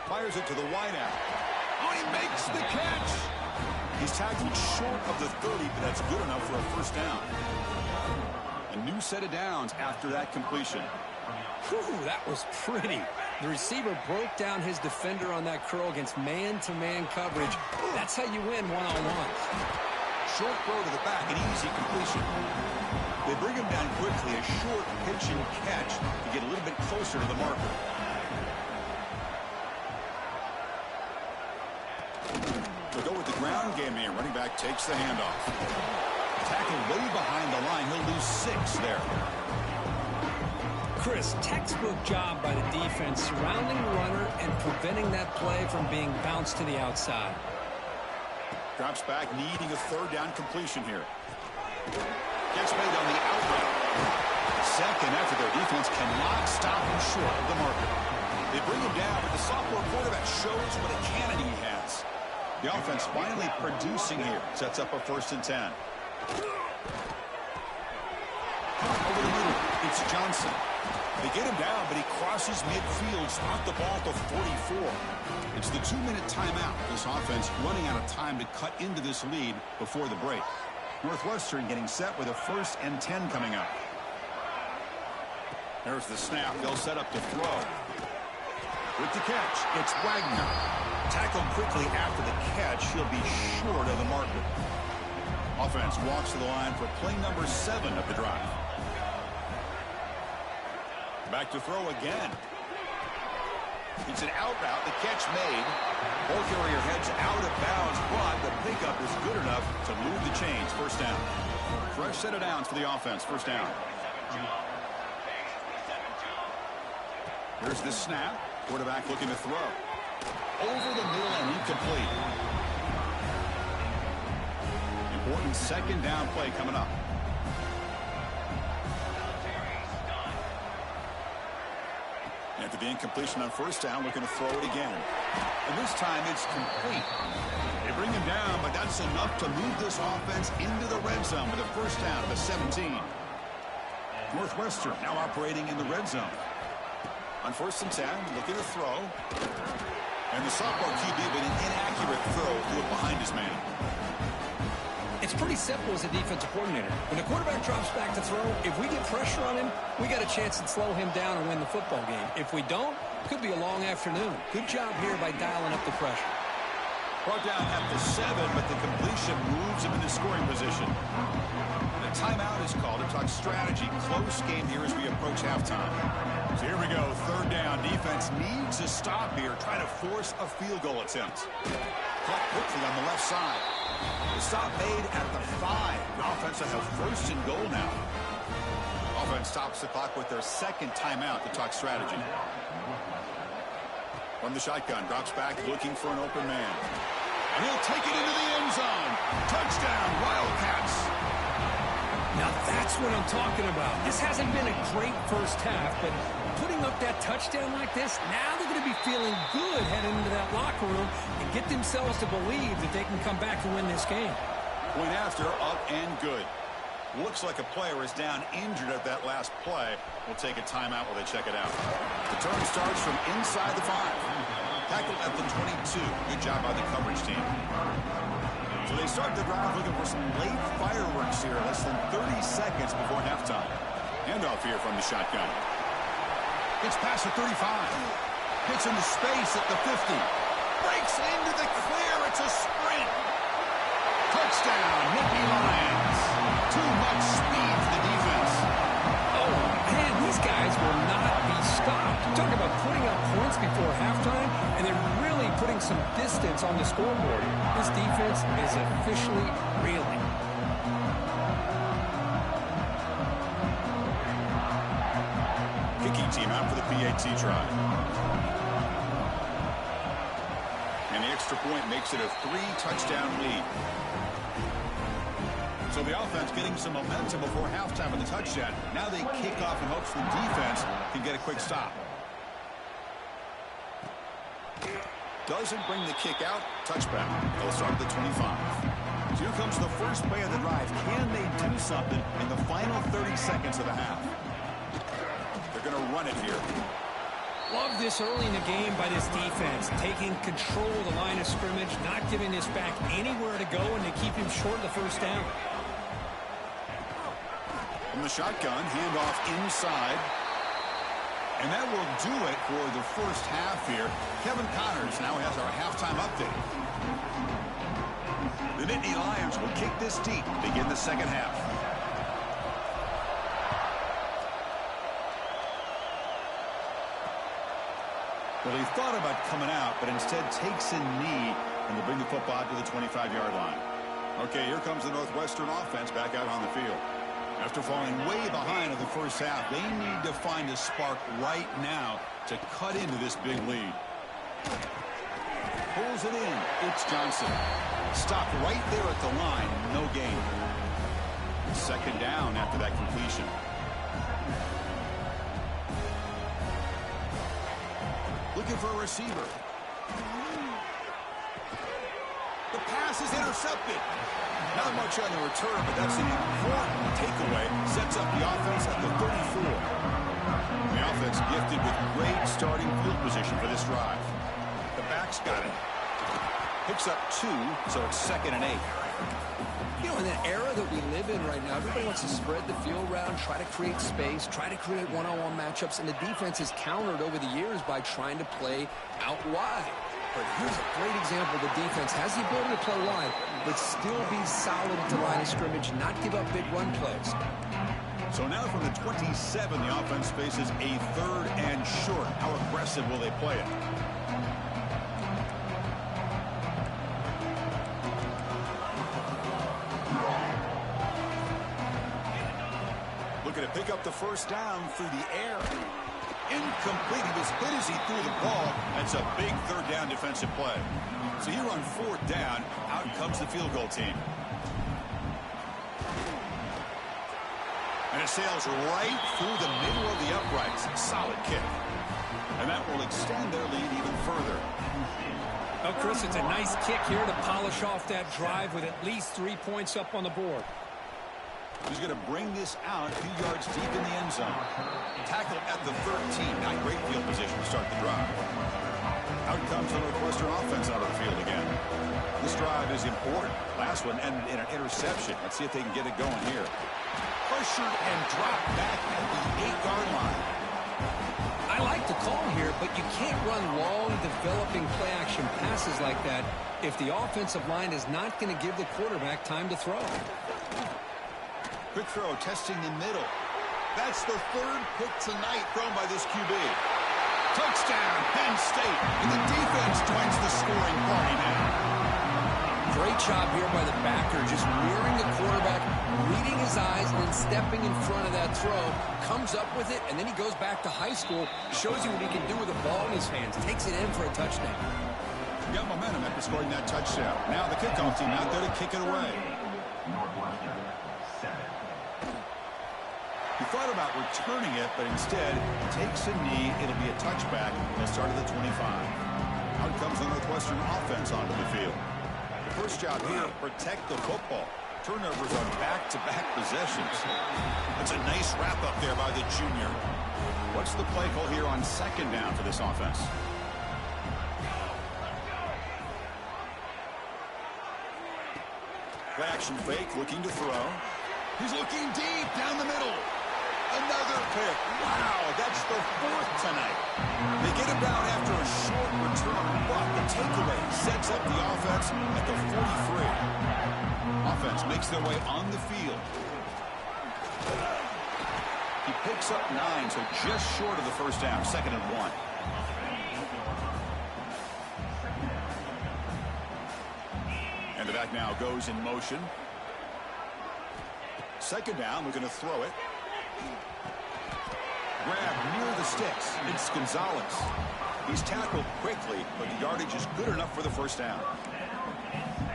Fires it to the wideout. Oh, he makes the catch. He's tackled short of the 30, but that's good enough for a first down. A new set of downs after that completion. Whew, that was pretty. The receiver broke down his defender on that curl against man-to-man coverage. That's how you win one-on-one. Short throw to the back, an easy completion. They bring him down quickly, a short pitch and catch to get a little bit closer to the marker. They'll go with the ground game here. Running back takes the handoff. Tackle way behind the line. He'll lose 6 there. Chris, textbook job by the defense surrounding the runner and preventing that play from being bounced to the outside. Drops back, needing a third down completion here. Gets made on the out route. Second effort, their defense cannot stop him short of the marker. They bring him down, but the sophomore quarterback shows what a cannon he has. The offense finally producing here. Sets up a 1st and 10. Over the middle, it's Johnson. They get him down, but he crosses midfield, spot the ball to 44. It's the 2-minute timeout. This offense running out of time to cut into this lead before the break. Northwestern getting set with a 1st and 10 coming up. There's the snap. They'll set up to throw. With the catch, it's Wagner. Tackled quickly after the catch. He'll be short of the marker. Offense walks to the line for play number 7 of the drive. Back to throw again. It's an out route. The catch made. Ball carrier heads out of bounds, but the pickup is good enough to move the chains. 1st down. Fresh set of downs for the offense. 1st down. Here's the snap. Quarterback looking to throw. Over the middle and incomplete. Important 2nd down play coming up. After the incompletion on 1st down, looking to throw it again. And this time it's complete. They bring him down, but that's enough to move this offense into the red zone with a 1st down to 17. Northwestern now operating in the red zone. On 1st and 10, looking to throw. And the sophomore QB with an inaccurate throw threw it behind his man. It's pretty simple as a defensive coordinator. When the quarterback drops back to throw, if we get pressure on him, we got a chance to slow him down and win the football game. If we don't, it could be a long afternoon. Good job here by dialing up the pressure. Brought down at the 7, but the completion moves him into scoring position. The timeout is called to talk strategy. Close game here as we approach halftime. So here we go, 3rd down. Defense needs a stop here. Trying to force a field goal attempt. Caught quickly on the left side. The stop made at the 5. The offense will have 1st and goal now. Offense stops the clock with their 2nd timeout to talk strategy. From the shotgun, drops back looking for an open man. And he'll take it into the end zone. Touchdown, Wildcats. Now that's what I'm talking about. This hasn't been a great 1st half, but putting up that touchdown like this, now they're going to be feeling good heading into that locker room and get themselves to believe that they can come back and win this game. Point after, up and good. Looks like a player is down injured at that last play. We'll take a timeout while they check it out. The turn starts from inside the 5. Tackled at the 22. Good job by the coverage team. So they start the drive looking for some late fireworks here, less than 30 seconds before halftime. Handoff here from the shotgun. It's past the 35. Hits into space at the 50. Breaks into the clear. It's a sprint. Touchdown, Nittany Lions. Too much speed for the defense. Oh, man, these guys will not be stopped. Talk about putting up points before halftime, and then really putting some distance on the scoreboard. This defense is officially reeling. Kicking team out for the PAT try. And the extra point makes it a 3-touchdown lead. So the offense getting some momentum before halftime with the touchdown. Now they kick off in hopes the defense can get a quick stop. Doesn't bring the kick out. Touchback. They'll start at the 25. So here comes the first play of the drive. Can they do something in the final 30 seconds of the half? They're going to run it here. Love this early in the game by this defense, taking control of the line of scrimmage, not giving this back anywhere to go, and they keep him short of the 1st down. From the shotgun, handoff inside. And that will do it for the 1st half here. Kevin Connors now has our halftime update. The Nittany Lions will kick this deep to begin the 2nd half. Well, he thought about coming out, but instead takes a knee, and will bring the football to the 25-yard line. Okay, here comes the Northwestern offense back out on the field. After falling way behind in the 1st half, they need to find a spark right now to cut into this big lead. Pulls it in. It's Johnson. Stopped right there at the line. No gain. 2nd down after that completion. looking for a receiver. The pass is intercepted. Not much on the return, but that's an important takeaway. Sets up the offense at the 34. The offense gifted with great starting field position for this drive. The back's got it. Picks up 2, so it's 2nd and 8. You know, in the era that we live in right now, everybody wants to spread the field around, try to create space, try to create one-on-one matchups, and the defense is countered over the years by trying to play out wide. But here's a great example. The defense has the ability to play wide, but still be solid at the line of scrimmage, not give up big run plays. So now from the 27, the offense faces a 3rd and short. How aggressive will they play it? Looking to pick up the first down through the air. Incomplete. He was hit as he threw the ball. That's a big 3rd down defensive play. So here on 4th down, out comes the field goal team. And it sails right through the middle of the uprights. Solid kick. And that will extend their lead even further. Well, Chris, it's a nice kick here to polish off that drive with at least 3 points up on the board. He's going to bring this out a few yards deep in the end zone. Tackle at the 13. Not great field position to start the drive. Out comes the Northwestern offense out of the field again. This drive is important. Last one ended in an interception. Let's see if they can get it going here. Pressured and dropped back at the 8-yard line. I like the call here, but you can't run long, developing play-action passes like that if the offensive line is not going to give the quarterback time to throw. Quick throw, testing the middle. That's the 3rd pick tonight thrown by this QB. Touchdown, Penn State. And the defense joins the scoring party now. Great job here by the backer, just mirroring the quarterback, reading his eyes, and then stepping in front of that throw. Comes up with it, and then he goes back to high school, shows you what he can do with the ball in his hands, takes it in for a touchdown. Got momentum after scoring that touchdown. Now the kickoff team out there to kick it away. He thought about returning it, but instead takes a knee. It'll be a touchback. They'll start at the 25. Out comes the Northwestern offense onto the field. The first job here, protect the football. Turnovers on back-to-back possessions. That's a nice wrap-up there by the junior. What's the play call here on 2nd down for this offense? Play action fake, looking to throw. He's looking deep down the middle. Another pick. Wow, that's the 4th tonight. They get it down after a short return, but the takeaway sets up the offense at the 43. Offense makes their way on the field. He picks up 9, so just short of the first down, 2nd and 1. And the back now goes in motion. 2nd down, looking to throw it. Grab near the sticks. It's Gonzalez. He's tackled quickly, but the yardage is good enough for the first down.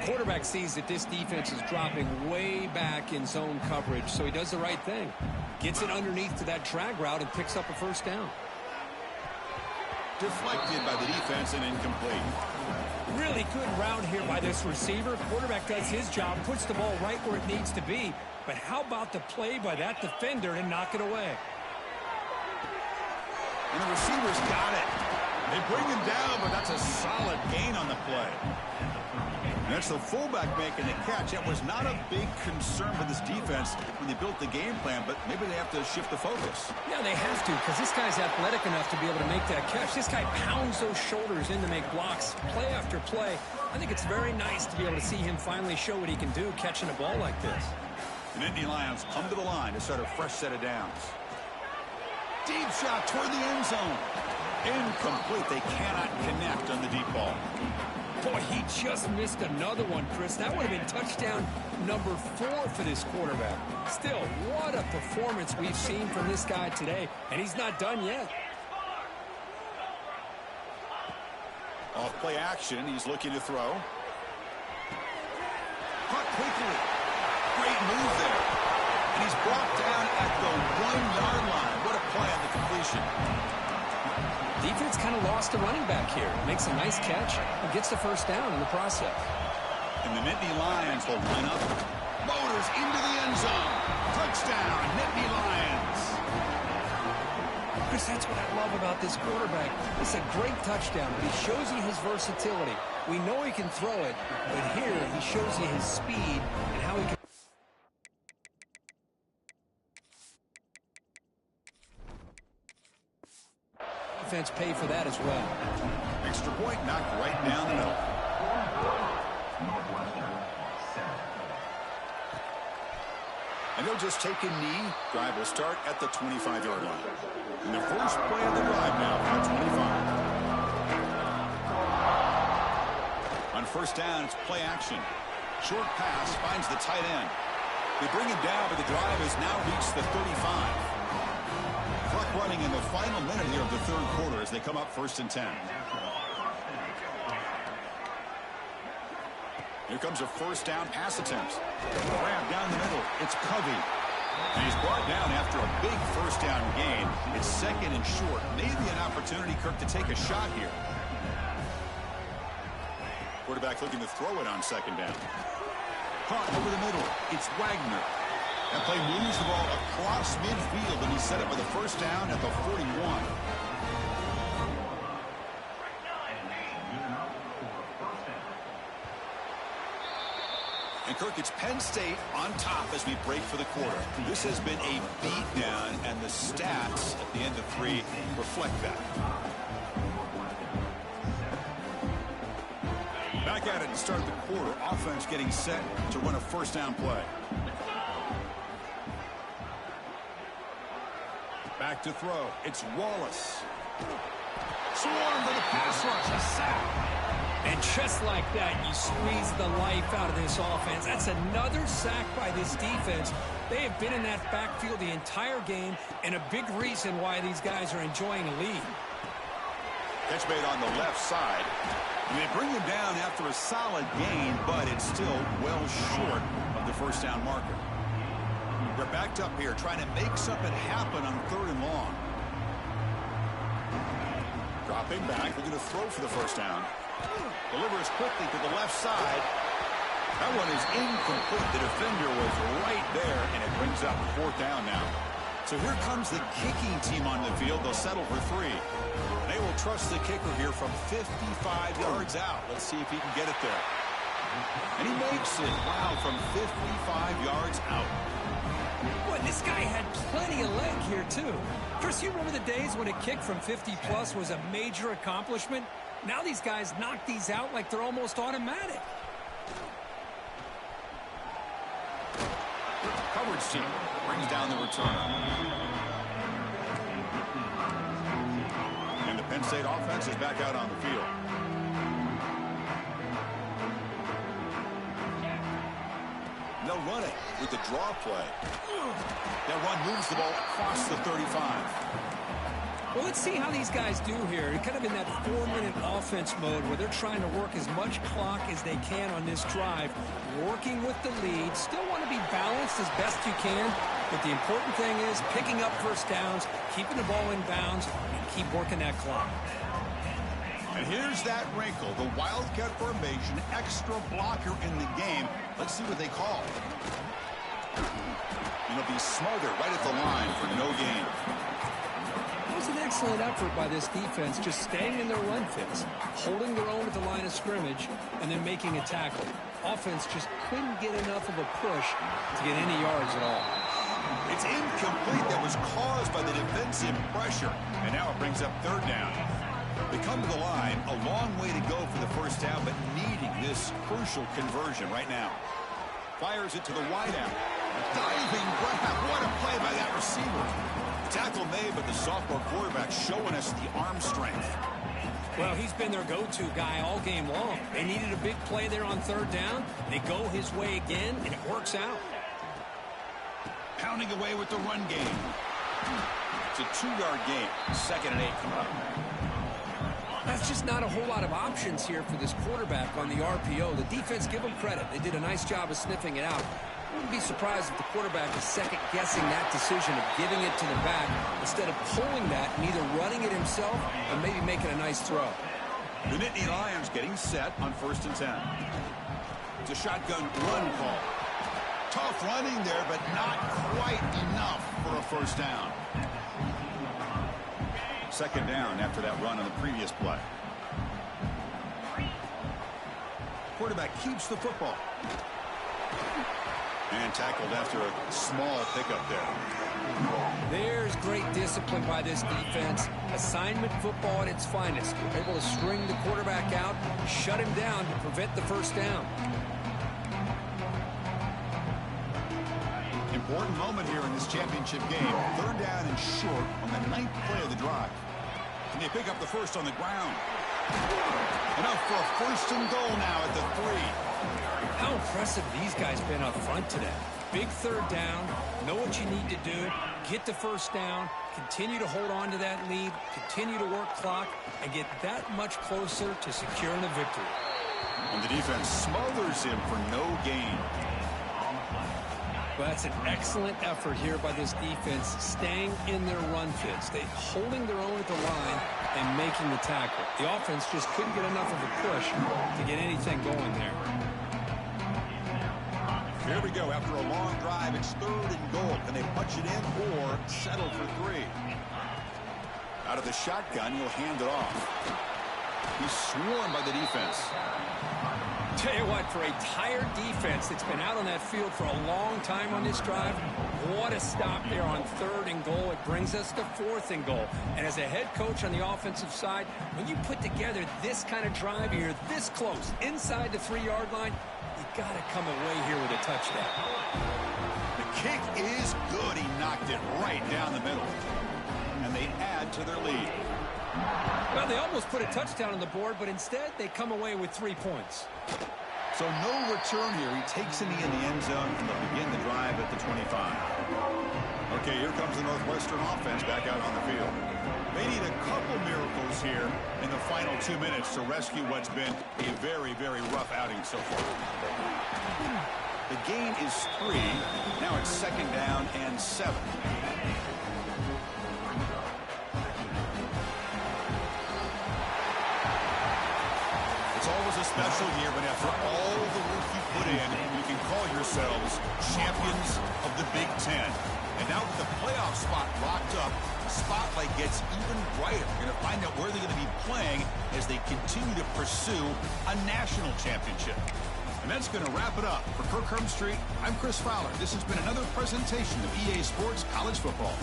Quarterback sees that this defense is dropping way back in zone coverage, so he does the right thing. Gets it underneath to that drag route and picks up a first down. Deflected by the defense and incomplete. Really good route here by this receiver. Quarterback does his job, puts the ball right where it needs to be. But how about the play by that defender to knock it away? And the receivers got it. They bring him down, but that's a solid gain on the play. And that's the fullback making the catch. That was not a big concern for this defense when they built the game plan, but maybe they have to shift the focus. Yeah, they have to, because this guy's athletic enough to be able to make that catch. This guy pounds those shoulders in to make blocks play after play. I think it's very nice to be able to see him finally show what he can do catching a ball like this. The Nittany Lions come to the line to start a fresh set of downs. Deep shot toward the end zone. Incomplete. They cannot connect on the deep ball. Boy, he just missed another one, Chris. That would have been touchdown number 4 for this quarterback. Still, what a performance we've seen from this guy today, and he's not done yet. Off play action, he's looking to throw. Caught quickly. Great move there. And he's brought down at the 1-yard line. What a play on the completion. Defense kind of lost a running back here. Makes a nice catch and gets the first down in the process. And the Nittany Lions will line up. Motors into the end zone. Touchdown, Nittany Lions. Chris, that's what I love about this quarterback. It's a great touchdown, but he shows you his versatility. We know he can throw it, but here he shows you his speed and how he can... Defense pay for that as well. Extra point knocked right down the middle. And they'll just take a knee. Drive will start at the 25-yard line. And the first play of the drive now from the 25. On first down, it's play action. Short pass finds the tight end. They bring him down, but the drive has now reached the 35. Clock running in the final minute here of the third quarter as they come up 1st and 10. Here comes a first down pass attempt. Grab down the middle. It's Covey. And he's brought down after a big first down gain. It's 2nd and short. Maybe an opportunity, Kirk, to take a shot here. Quarterback looking to throw it on 2nd down. Caught over the middle. It's Wagner. That play moves the ball across midfield, and he set it with a first down at the 41. And Kirk, it's Penn State on top as we break for the quarter. This has been a beatdown, and the stats at the end of 3 reflect that. Back at it to start the quarter. Offense getting set to run a first down play. Back to throw. It's Wallace. Swarm to the pass rush. A sack. And just like that, you squeeze the life out of this offense. That's another sack by this defense. They have been in that backfield the entire game, and a big reason why these guys are enjoying a lead. Catch made on the left side. And they bring him down after a solid gain, but it's still well short of the first down marker. We're backed up here trying to make something happen on 3rd and long. Dropping back, looking to throw for the first down. Delivers quickly to the left side. That one is incomplete. The defender was right there, and it brings up 4th down now. So here comes the kicking team on the field. They'll settle for 3. They will trust the kicker here from 55 yards out. Let's see if he can get it there. And he makes it. Wow, from 55 yards out. Boy, this guy had plenty of leg here, too. Chris, you remember the days when a kick from 50-plus was a major accomplishment? Now these guys knock these out like they're almost automatic. Coverage team brings down the return. And the Penn State offense is back out on the field. And they'll run it with the draw play. That run moves the ball across the 35. Well, let's see how these guys do here. They're kind of in that 4-minute offense mode where they're trying to work as much clock as they can on this drive, working with the lead. Still want to be balanced as best you can, but the important thing is picking up first downs, keeping the ball in bounds, and keep working that clock. And here's that wrinkle, the Wildcat formation, extra blocker in the game. Let's see what they call. It'll be Smolder right at the line for no gain. It was an excellent effort by this defense, just staying in their run fits, holding their own at the line of scrimmage, and then making a tackle. Offense just couldn't get enough of a push to get any yards at all. It's incomplete. That was caused by the defensive pressure. And now it brings up 3rd down. They come to the line, a long way to go for the first down, but needing this crucial conversion right now. Fires it to the wideout. Diving grab. What a play by that receiver. Tackle made, but the sophomore quarterback showing us the arm strength. Well, he's been their go-to guy all game long. They needed a big play there on 3rd down. They go his way again, and it works out. Pounding away with the run game. It's a 2-yard gain. 2nd and 8 coming up. That's just not a whole lot of options here for this quarterback on the RPO. The defense, give them credit. They did a nice job of sniffing it out. wouldn't be surprised if the quarterback is second-guessing that decision of giving it to the back instead of pulling that and either running it himself or maybe making a nice throw. The Nittany Lions getting set on 1st and 10. It's a shotgun run call. Tough running there, but not quite enough for a first down. 2nd down after that run on the previous play. Quarterback keeps the football. And tackled after a small pickup there. There's great discipline by this defense. Assignment football at its finest. They're able to string the quarterback out, shut him down to prevent the first down. Important moment here in this championship game. 3rd down and short on the 9th play of the drive. Can they pick up the first on the ground? Enough for a 1st and goal now at the 3. How impressive these guys been up front today. Big 3rd down, know what you need to do, get the first down, continue to hold on to that lead, continue to work clock, and get that much closer to securing a victory. And the defense smothers him for no gain. Well, that's an excellent effort here by this defense, staying in their run fits. They holding their own at the line and making the tackle. The offense just couldn't get enough of a push to get anything going there. Here we go. After a long drive, it's 3rd and goal. Can they punch it in or settle for 3? Out of the shotgun, he'll hand it off. He's swarmed by the defense. Tell you what, for a tired defense that's been out on that field for a long time on this drive, what a stop there on 3rd and goal. It brings us to 4th and goal. And as a head coach on the offensive side, when you put together this kind of drive, you're this close, inside the 3-yard line, you got to come away here with a touchdown. The kick is good. He knocked it right down the middle. And they add to their lead. Well, they almost put a touchdown on the board, but instead they come away with 3 points. So no return here. He takes a knee in the end zone, and they'll begin the drive at the 25. Okay, here comes the Northwestern offense back out on the field. They need a couple miracles here in the final 2 minutes to rescue what's been a very, very rough outing so far. The gain is 3. Now it's 2nd down and 7. It's always a special year when after all the work you put in, you can call yourselves champions of the Big Ten. And now with the playoff spot locked up, the spotlight gets even brighter. We're going to find out where they're going to be playing as they continue to pursue a national championship. And that's going to wrap it up. For Kirk Herbstreit, I'm Chris Fowler. This has been another presentation of EA Sports College Football.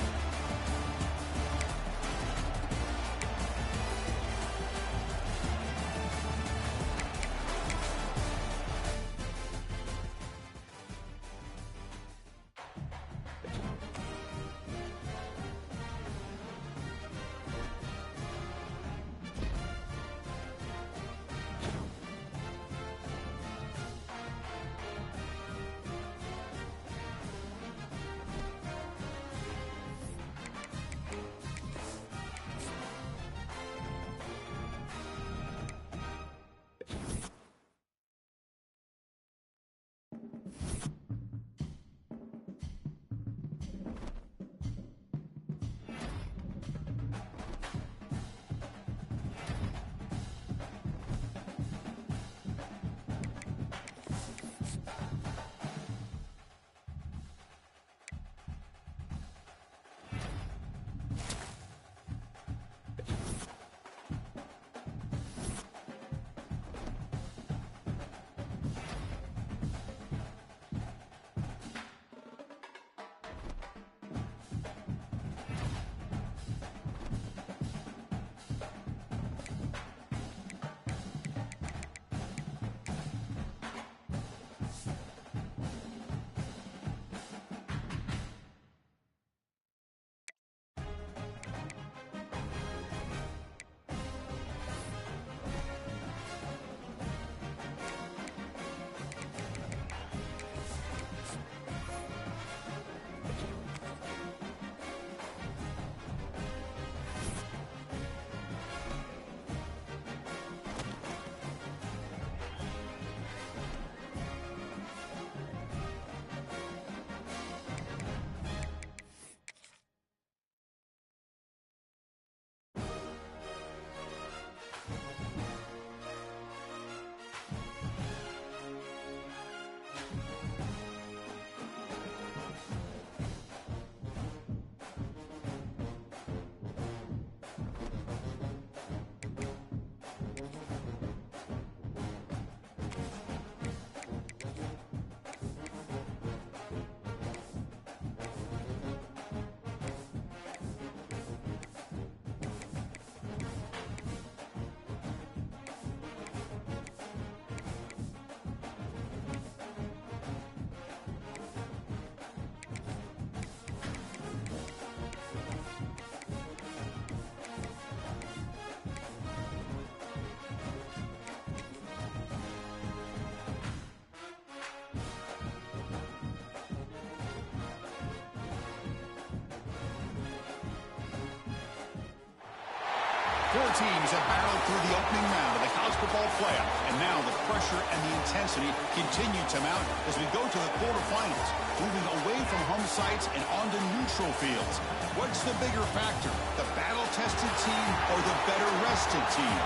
Four teams have battled through the opening round of the college football playoff, and now the pressure and the intensity continue to mount as we go to the quarterfinals, moving away from home sites and onto neutral fields. What's the bigger factor, the battle-tested team or the better-rested team?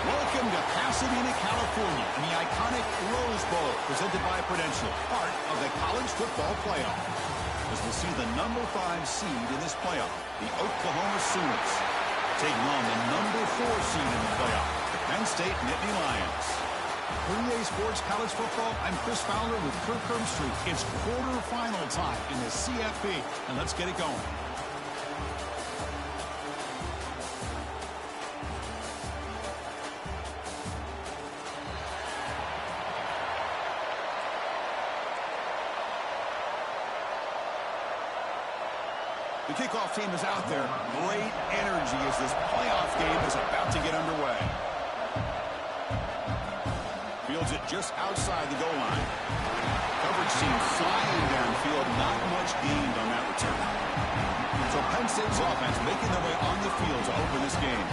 Welcome to Pasadena, California, in the iconic Rose Bowl, presented by Prudential, part of the college football playoff. As we'll see the number 5 seed in this playoff, the Oklahoma Sooners, taking on the number 4 seed in the playoff, the Penn State Nittany Lions. For EA Sports College Football, I'm Chris Fowler with Kirk Herbstreit. It's quarterfinal time in the CFP, and let's get it going. The kickoff team is out there. Great energy as this playoff game is about to get underway. Fields it just outside the goal line. Coverage team flying downfield. Not much gained on that return. So Penn State's offense making their way on the field to open this game.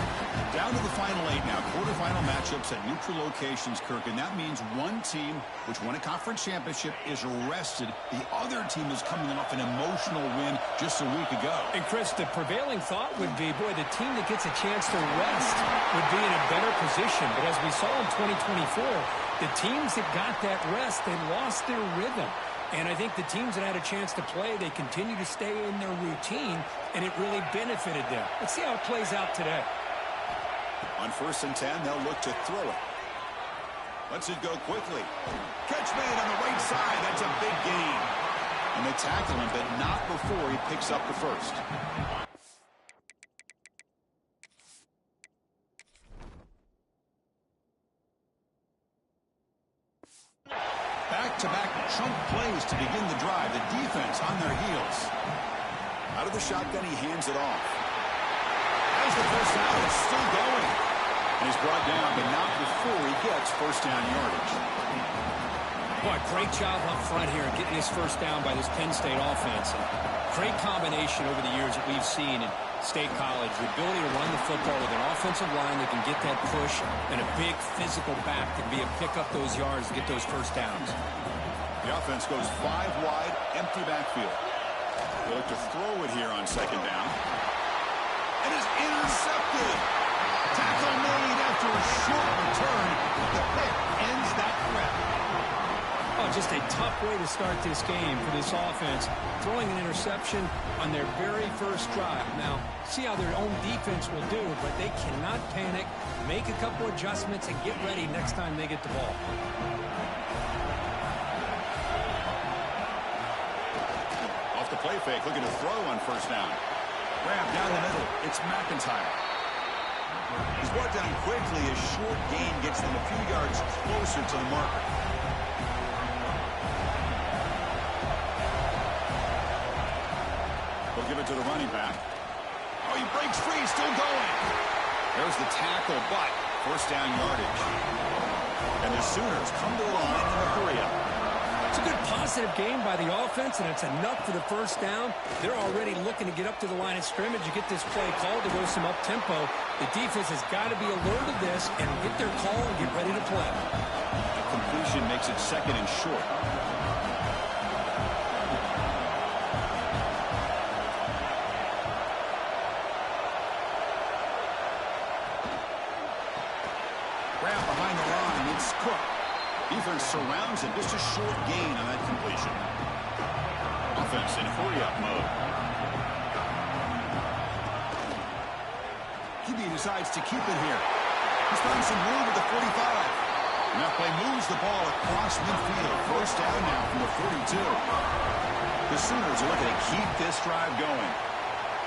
Down to the final 8 now. Quarterfinal matchups at neutral locations, Kirk. And that means one team, which won a conference championship, is rested. The other team is coming off an emotional win just a week ago. And, Chris, the prevailing thought would be, boy, the team that gets a chance to rest would be in a better position. But as we saw in 2024, the teams that got that rest, they lost their rhythm. And I think the teams that had a chance to play, they continue to stay in their routine, and it really benefited them. Let's see how it plays out today. On 1st and 10, they'll look to throw it. Lets it go quickly. Catch made on the right side. That's a big gain. And they tackle him, but not before he picks up the first. Back-to-back chunk plays to begin the drive. The defense on their heels. Out of the shotgun, he hands it off. Has the first down. It's still going. And he's brought down, but not before he gets first down yardage. Boy, great job up front here getting this first down by this Penn State offense. And great combination over the years that we've seen in State College. The ability to run the football with an offensive line that can get that push and a big physical back that can be able to pick up those yards to get those first downs. The offense goes 5 wide, empty backfield. They look to throw it here on 2nd down. And is intercepted. Tackle made after a short return. The pick ends that threat. Oh, just a tough way to start this game for this offense. Throwing an interception on their very first drive. Now, see how their own defense will do, but they cannot panic, make a couple adjustments, and get ready next time they get the ball. Off the play fake, looking to throw on 1st down. Grab down the middle. It's McIntyre. He's brought down quickly. A short gain gets them a few yards closer to the marker. They'll give it to the running back. Oh, he breaks free. Still going. There's the tackle, but first down yardage. And the Sooners come to the line in a hurry-up. It's a good positive game by the offense, and it's enough for the first down. They're already looking to get up to the line of scrimmage. You get this play called to go some up-tempo. The defense has got to be alert of this and get their call and get ready to play. The completion makes it 2nd and short. Grab behind the line. It's Cook. Defense surrounds him. Just a short gain on that completion. Offense in hurry-up mode. QB decides to keep it here. He's found some room at the 45. And that play moves the ball across midfield. First down now from the 42. The Sooners are looking to keep this drive going.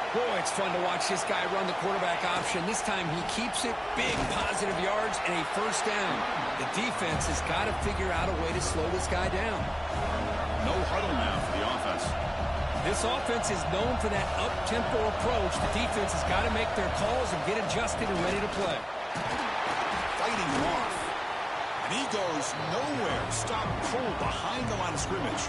Boy, it's fun to watch this guy run the quarterback option. This time he keeps it. Big positive yards and a first down. The defense has got to figure out a way to slow this guy down. No huddle now for the offense. This offense is known for that up-tempo approach. The defense has got to make their calls and get adjusted and ready to play. Fighting him off. And he goes nowhere. Stop cold behind the line of scrimmage.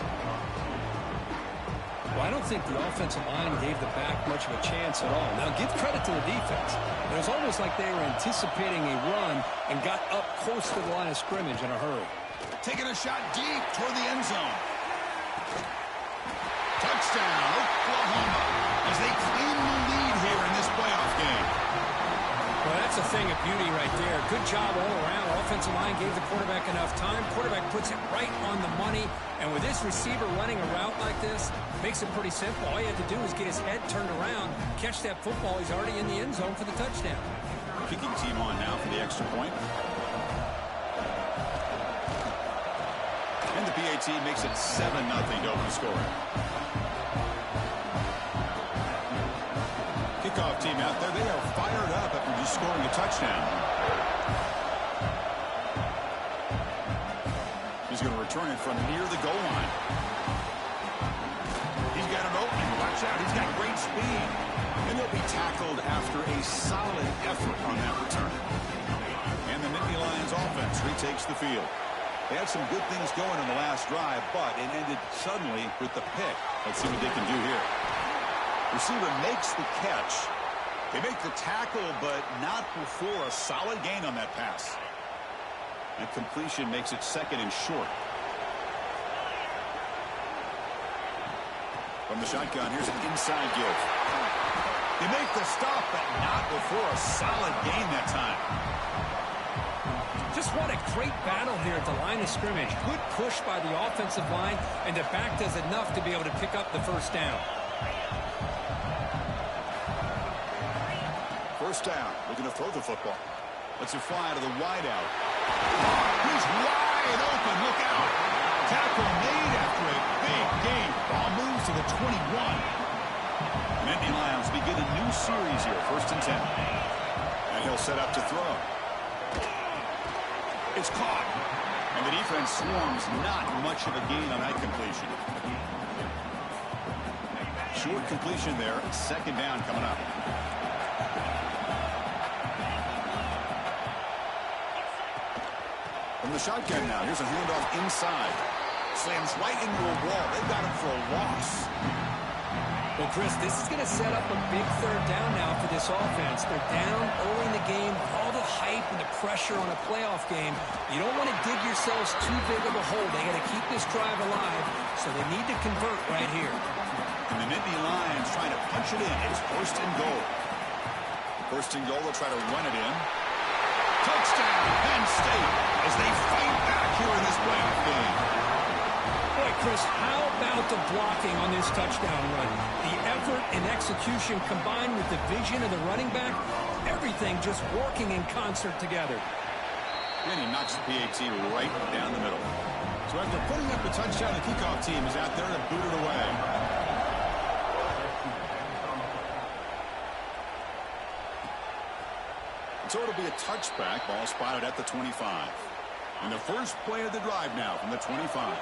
Well, I don't think the offensive line gave the back much of a chance at all. Now, give credit to the defense. It was almost like they were anticipating a run and got up close to the line of scrimmage in a hurry. Taking a shot deep toward the end zone. Touchdown, Oklahoma, as they claim the lead here in this playoff game. Well, that's a thing of beauty right there. Good job all around. Offensive line gave the quarterback enough time. Quarterback puts it right on the money. And with this receiver running a route like this, makes it pretty simple. All you have to do is get his head turned around, catch that football. He's already in the end zone for the touchdown. Kicking team on now for the extra point. And the PAT makes it 7-0 to open the scoring. Kickoff team out there. They are fired up after just scoring a touchdown. He's going to return it from near the goal line. He's got an opening. Watch out. He's got great speed. And he'll be tackled after a solid effort on that return. And the Nittany Lions offense retakes the field. They had some good things going on the last drive, but it ended suddenly with the pick. Let's see what they can do here. Receiver makes the catch. They make the tackle, but not before a solid gain on that pass. And completion makes it second and short. From the shotgun, here's an inside give. They make the stop, but not before a solid gain that time. Just what a great battle here at the line of scrimmage. Good push by the offensive line, and the back does enough to be able to pick up the first down. First down, looking to throw the football. Lets it fly to the wideout. He's wide open, look out. Tackle made after a big gain. Ball moves to the 21. Nittany Lions begin a new series here, 1st and 10. And he'll set up to throw. It's caught. And the defense swarms, not much of a gain on that completion. Short completion there, 2nd down coming up. From the shotgun now, here's a handoff inside. Slams right into a wall. They've got him for a loss. Well, Chris, this is going to set up a big 3rd down now for this offense. They're down early in the game. All the hype and the pressure on a playoff game. You don't want to dig yourselves too big of a hole. They got to keep this drive alive, so they need to convert right here. And the Nittany Lions trying to punch it in. It's 1st and goal. 1st and goal, they'll try to run it in. Touchdown, Penn State, as they fight back here in this playoff game. Boy, Chris, how about the blocking on this touchdown run? The effort and execution combined with the vision of the running back, everything just working in concert together. And he knocks the PAT right down the middle. So after putting up a touchdown, the kickoff team is out there to boot it away. So it'll be a touchback. Ball spotted at the 25. And the first play of the drive now from the 25.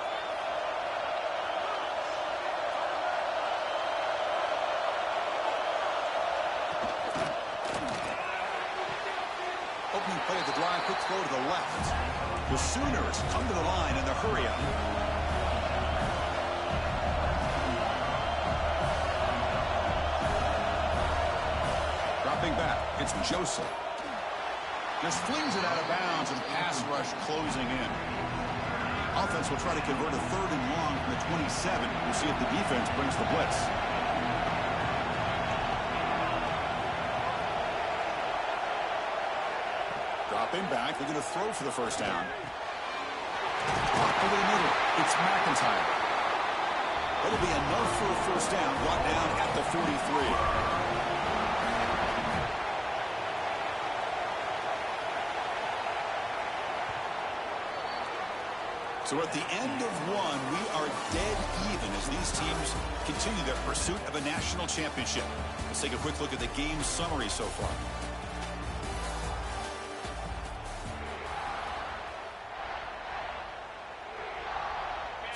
Opening play of the drive, quick throw to the left. The Sooners come to the line in the hurry-up. Dropping back, it's Joseph. Just flings it out of bounds and pass rush closing in. Offense will try to convert a 3rd and long from the 27. We'll see if the defense brings the blitz. Dropping back, they're going to throw for the 1st down. Over the middle, it's McIntyre. It'll be enough for a 1st down, brought down at the 43. So at the end of one, we are dead even as these teams continue their pursuit of a national championship. Let's take a quick look at the game summary so far.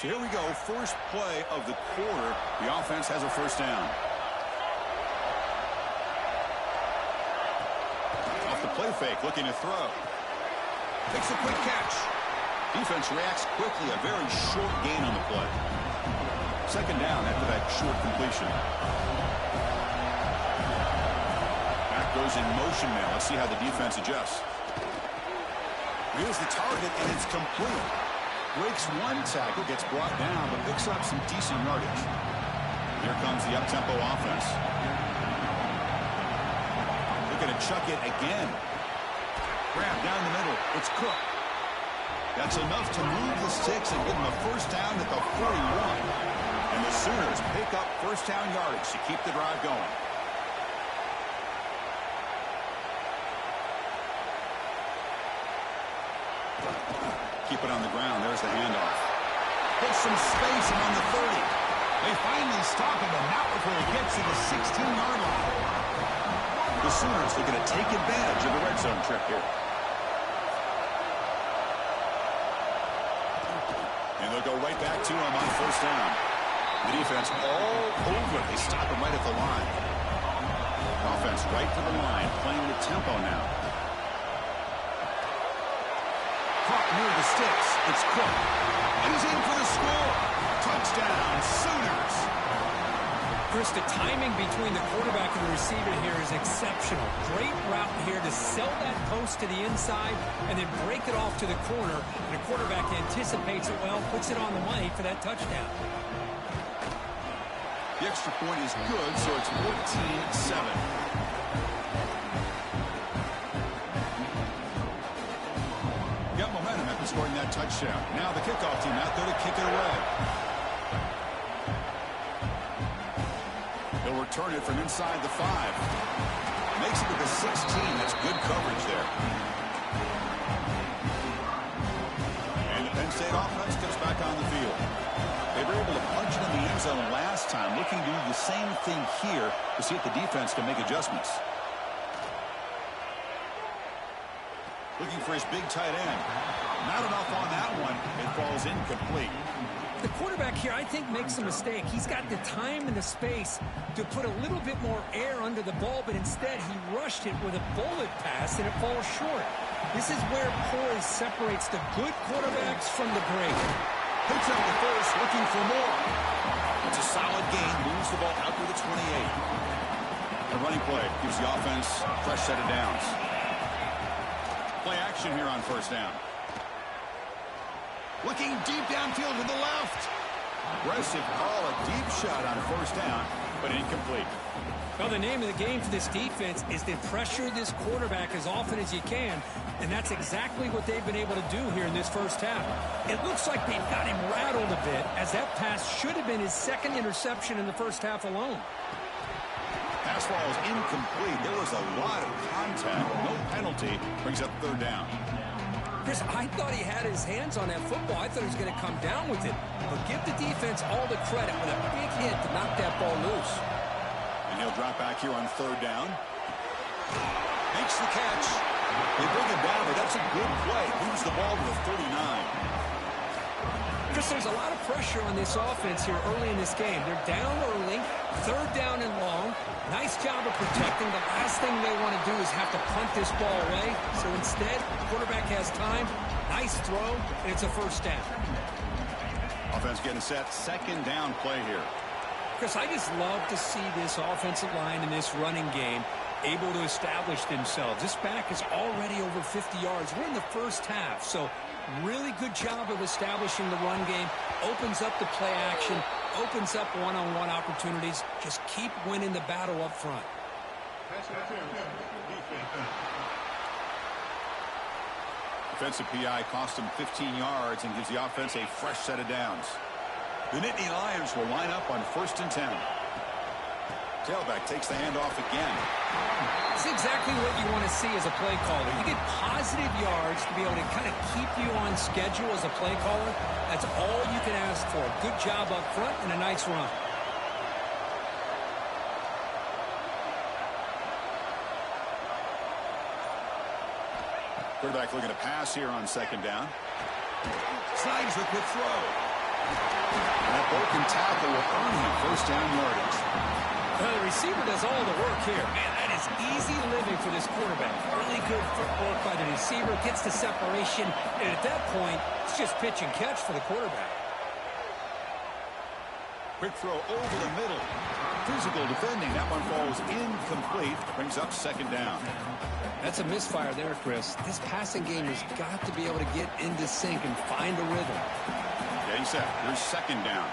So here we go, first play of the quarter. The offense has a 1st down. Off the play fake, looking to throw. Makes a quick catch. Defense reacts quickly, a very short gain on the play. Second down after that short completion. Back goes in motion now. Let's see how the defense adjusts. Here's the target, and it's complete. Breaks one tackle, gets brought down, but picks up some decent yardage. Here comes the up-tempo offense. They're going to chuck it again. Grab down the middle. It's Cook. That's enough to move the sticks and give them a first down at the 41. And the Sooners pick up first down yardage to keep the drive going. Keep it on the ground. There's the handoff. Put some space on the 30. They finally stop him, and now before he gets to the 16-yard line. The Sooners are going to take advantage of the red zone trip here. And they'll go right back to him on first down. The defense all over. They stop him right at the line. Offense right to the line, playing with tempo now. Caught near the sticks. It's Cook. And he's in for the score. Touchdown, Sooners. Chris, the timing between the quarterback and the receiver here is exceptional. Great route here to sell that post to the inside and then break it off to the corner. And the quarterback anticipates it well, puts it on the money for that touchdown. The extra point is good, so it's 14-7. Got momentum after scoring that touchdown. Now the kickoff team out there to kick it away. They'll return it from inside the 5. Makes it to the 16. That's good coverage there. And the Penn State offense comes back on the field. They were able to punch it in the end zone last time, looking to do the same thing here to see if the defense can make adjustments. Looking for his big tight end. Not enough on that one. It falls incomplete. The quarterback here, I think, makes a mistake. He's got the time and the space to put a little bit more air under the ball, but instead he rushed it with a bullet pass, and it falls short. This is where poise separates the good quarterbacks from the great. Picks up the first, looking for more. It's a solid gain. Moves the ball out to the 28. The running play gives the offense a fresh set of downs. Play action here on first down. Looking deep downfield to the left. Aggressive call, a deep shot on first down, but incomplete. Well, the name of the game for this defense is to pressure this quarterback as often as you can, and that's exactly what they've been able to do here in this first half. It looks like they've got him rattled a bit, as that pass should have been his second interception in the first half alone. Pass ball is incomplete. There was a lot of contact. No penalty. Brings up third down. Chris, I thought he had his hands on that football. I thought he was going to come down with it. But give the defense all the credit with a big hit to knock that ball loose. And he'll drop back here on third down. Makes the catch. They bring him down, but that's a good play. Moves the ball to the 39. Chris, there's a lot of pressure on this offense here early in this game. They're down early, third down and long. Nice job of protecting. The last thing they want to do is have to punt this ball away. So instead, the quarterback has time. Nice throw, and it's a first down. Offense getting set. Second down play here. Chris, I just love to see this offensive line in this running game able to establish themselves. This back is already over 50 yards. We're in the first half, so really good job of establishing the run game. Opens up the play action, opens up one-on-one opportunities. Just keep winning the battle up front. Defensive PI cost him 15 yards and gives the offense a fresh set of downs. The Nittany Lions will line up on 1st and 10. Tailback takes the handoff again. It's exactly what you want to see as a play caller. You get positive yards to be able to kind of keep you on schedule as a play caller. That's all you can ask for. Good job up front and a nice run. Quarterback looking to pass here on second down. Snides the quick throw. And that broken tackle will earn him first down yardage. Well, the receiver does all the work here. Man, that is easy living for this quarterback. Really good footwork by the receiver. Gets the separation. And at that point, it's just pitch and catch for the quarterback. Quick throw over the middle. Physical defending. That one falls incomplete. Brings up second down. That's a misfire there, Chris. This passing game has got to be able to get into sync and find a rhythm. Getting set. Here's second down.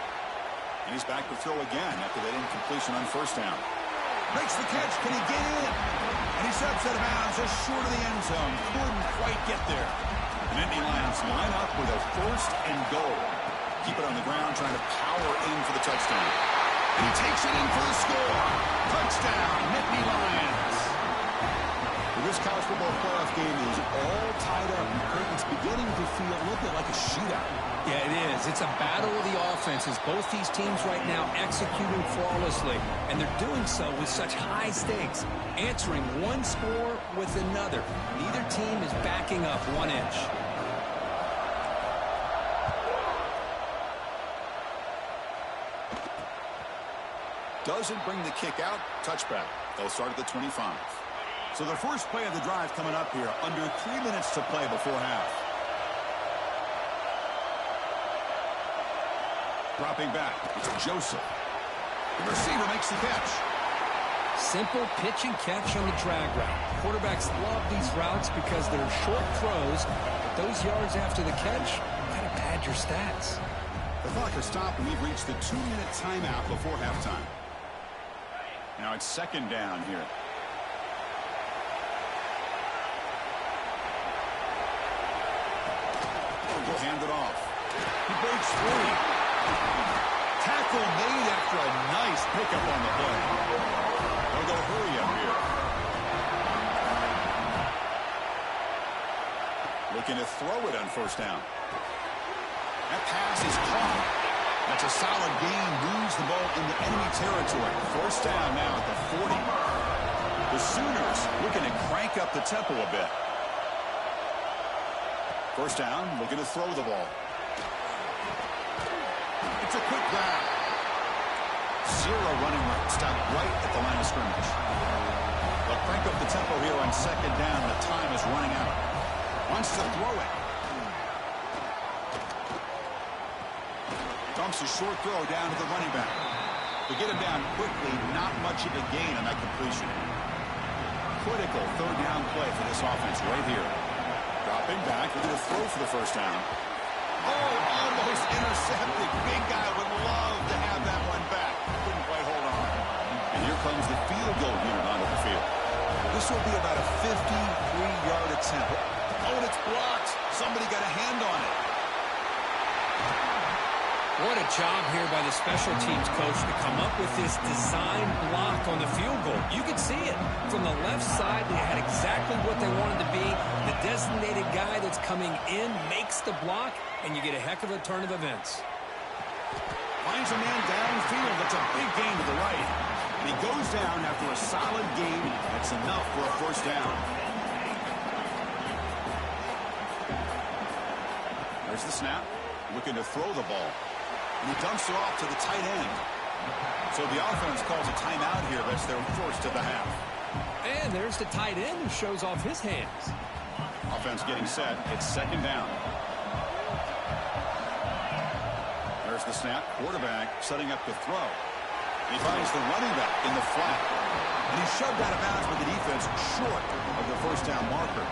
And he's back to throw again after that incompletion on first down. Makes the catch. Can he get in? And he steps out of bounds just short of the end zone. Couldn't quite get there. And Indy Lions line up with a first and goal. Keep it on the ground, trying to power in for the touchdown. And he takes it in for the score. Touchdown, Nittany Lions. Well, this college football playoff game is all tied up. It's beginning to feel a little bit like a shootout. Yeah, it is. It's a battle of the offenses. Both these teams right now executing flawlessly, and they're doing so with such high stakes, answering one score with another. Neither team is backing up 1 inch. Doesn't bring the kick out. Touchback. They'll start at the 25. So the first play of the drive coming up here. Under 3 minutes to play before half. Dropping back. It's Joseph. The receiver makes the catch. Simple pitch and catch on the drag route. Quarterbacks love these routes because they're short throws. But those yards after the catch kind of pad your stats. The clock has stopped, and we've reached the 2-minute timeout before halftime. Now it's second down here. He'll hand it off. He breaks free. Tackle made after a nice pickup on the play. They'll go hurry up here. Looking to throw it on first down. That pass is caught. That's a solid gain. Moves the ball into enemy territory. First down now at the 40. The Sooners looking to crank up the tempo a bit. First down, looking to throw the ball. It's a quick grab. Zero running route. Stopped right at the line of scrimmage. They'll crank up the tempo here on second down. The time is running out. Wants to throw it. Dumps a short throw down to the running back. They get him down quickly. Not much of a gain on that completion. Critical third down play for this offense right here. Dropping back. We're going to throw for the first down. Oh, almost intercepted. Big guy would love to have that one back. Couldn't quite hold on. And here comes the field goal unit onto the field. This will be about a 53-yard attempt. Oh, and it's blocked. Somebody got a hand on it. What a job here by the special teams coach to come up with this design block on the field goal. You could see it. From the left side, they had exactly what they wanted to be. The designated guy that's coming in makes the block, and you get a heck of a turn of events. Finds a man downfield. That's a big gain to the right. And he goes down after a solid gain. That's enough for a first down. There's the snap. Looking to throw the ball. And he dumps it off to the tight end. So the offense calls a timeout here. That's their first of the half. And there's the tight end who shows off his hands. Offense getting set. It's second down. There's the snap. Quarterback setting up to throw. He finds the running back in the flat. And he's shoved out of bounds with the defense short of the first down marker.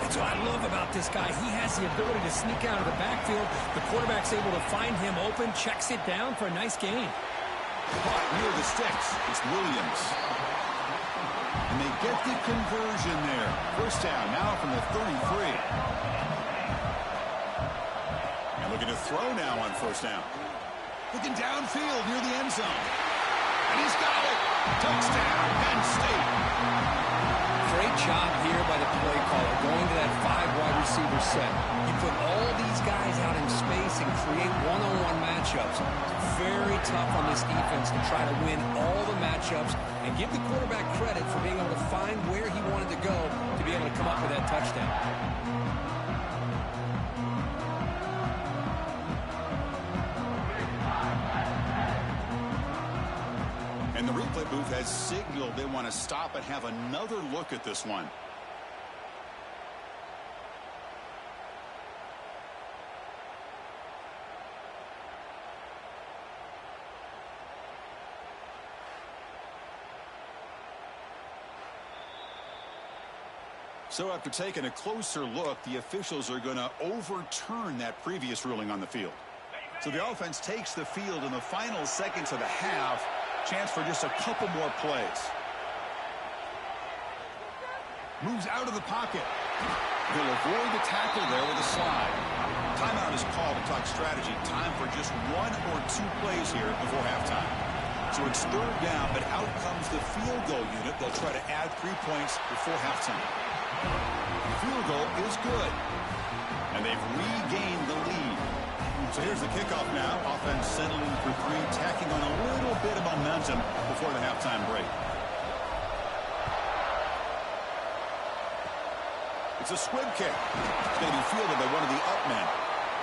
That's what I love about this guy. He has the ability to sneak out of the backfield. The quarterback's able to find him open, checks it down for a nice gain. Caught near the sticks. It's Williams. And they get the conversion there. First down now from the 33. And looking to throw now on first down. Looking downfield near the end zone. And he's got it. Touchdown, Penn State. Great job here by the play caller, going to that 5 wide receiver set. You put all these guys out in space and create one-on-one matchups. Very tough on this defense to try to win all the matchups and give the quarterback credit for being able to find where he wanted to go to be able to come up with that touchdown. And the replay booth has signaled they want to stop and have another look at this one. So after taking a closer look, the officials are going to overturn that previous ruling on the field. So the offense takes the field in the final seconds of the half. Chance for just a couple more plays. Moves out of the pocket. He'll avoid the tackle there with a slide. Timeout is called to talk strategy. Time for just 1 or 2 plays here before halftime. So it's third down, but out comes the field goal unit. They'll try to add 3 points before halftime. The field goal is good. And they've regained the lead. So here's the kickoff now. Offense settling for 3, tacking on a little bit of momentum before the halftime break. It's a squib kick. It's going to be fielded by one of the up men.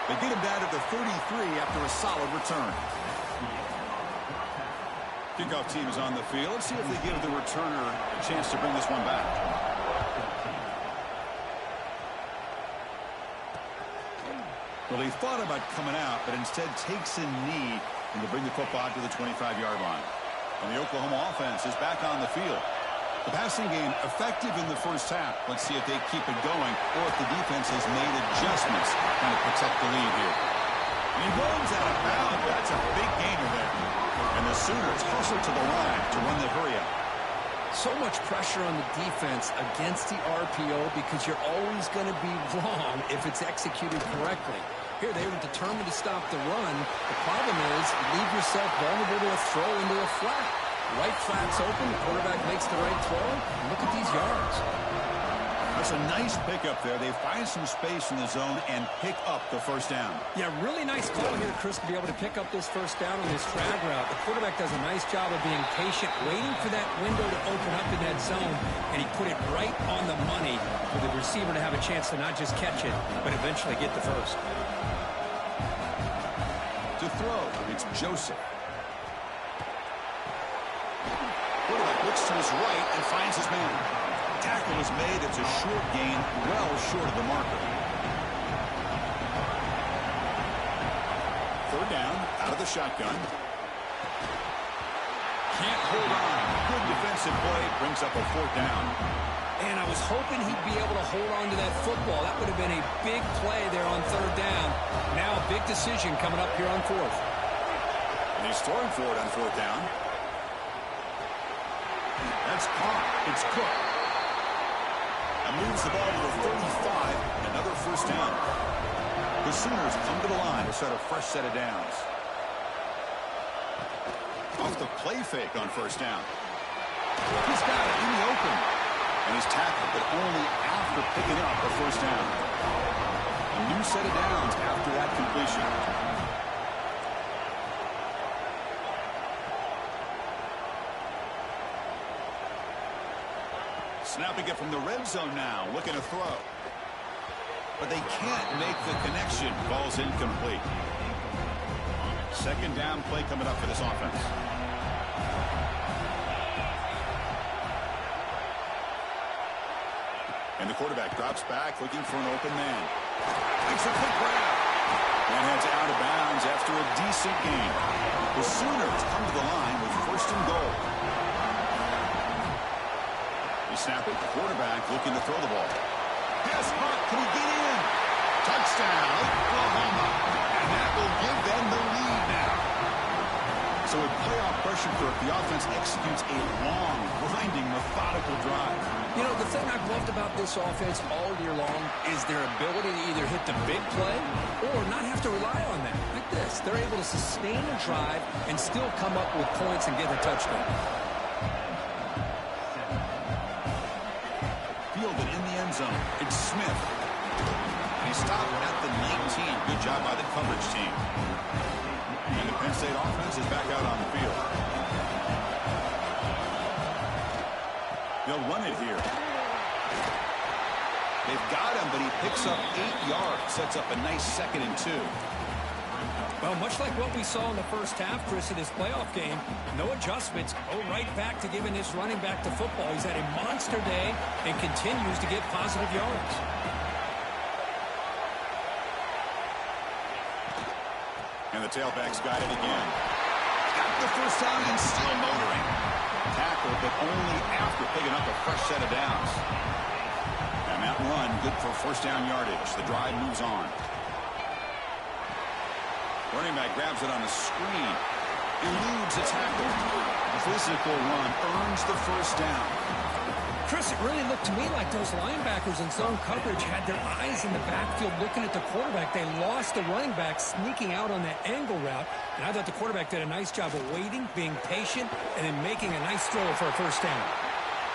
They get him down to the 33 after a solid return. Kickoff team is on the field. Let's see if they give the returner a chance to bring this one back. Well, he thought about coming out, but instead takes a knee and will bring the football to the 25-yard line. And the Oklahoma offense is back on the field. The passing game effective in the first half. Let's see if they keep it going or if the defense has made adjustments trying to protect the lead here. And he runs out of bounds. That's a big gainer there. And the Sooners hustle to the line to run the hurry up. So much pressure on the defense against the RPO because you're always going to be wrong if it's executed correctly. Here, they were determined to stop the run. The problem is you leave yourself vulnerable to a throw into a flat. Right flat's open. The quarterback makes the right throw. And look at these yards. That's a nice pickup there. They find some space in the zone and pick up the first down. Yeah, really nice call here, Chris, to be able to pick up this first down on this drag route. The quarterback does a nice job of being patient, waiting for that window to open up in that zone, and he put it right on the money for the receiver to have a chance to not just catch it, but eventually get the first. To throw, it's Joseph. Quarterback looks to his right and finds his man. Tackle is made. It's a short gain, well short of the marker. Third down, out of the shotgun. Can't hold on. Good defensive play. Brings up a 4th down. And I was hoping he'd be able to hold on to that football. That would have been a big play there on 3rd down. Now a big decision coming up here on 4th. And he's throwing for it on 4th down. That's caught. It's Cook. And moves the ball to the 35. Another first down. The Sooners come to the line to start a fresh set of downs. Off the play fake on first down. He's got it in the open. And he's tackled, but only after picking up the first down. A new set of downs after that completion. Snapping it from the red zone now, looking to throw. But they can't make the connection. Ball's incomplete. Second down play coming up for this offense. And the quarterback drops back, looking for an open man. Makes a quick grab. And heads out of bounds after a decent gain. The Sooners come to the line with 1st and goal. Snap it. The quarterback looking to throw the ball. Pass caught. Can he get in? Touchdown, Oklahoma. And that will give them the lead now. So with playoff pressure for the offense executes a long, grinding, methodical drive. You know, the thing I've loved about this offense all year long is their ability to either hit the big play or not have to rely on that. Like this. They're able to sustain a drive and still come up with points and get a touchdown. Fielded in the end zone. It's Smith. He stopped at the 19. Good job by the coverage team. And the Penn State offense is back out on the field. They'll run it here. They've got him, but he picks up 8 yards. Sets up a nice 2nd and 2. Well, much like what we saw in the first half, Chris, in this playoff game, no adjustments. Go right back to giving this running back to football. He's had a monster day and continues to get positive yards. And the tailback's got it again. Got the first down and still motoring. Tackle, but only after picking up a fresh set of downs. And run, good for first down yardage. The drive moves on. Running back grabs it on a screen. Eludes a tackle. Physical run earns the first down. Chris, it really looked to me like those linebackers in zone coverage had their eyes in the backfield looking at the quarterback. They lost the running back sneaking out on that angle route. And I thought the quarterback did a nice job of waiting, being patient, and then making a nice throw for a first down.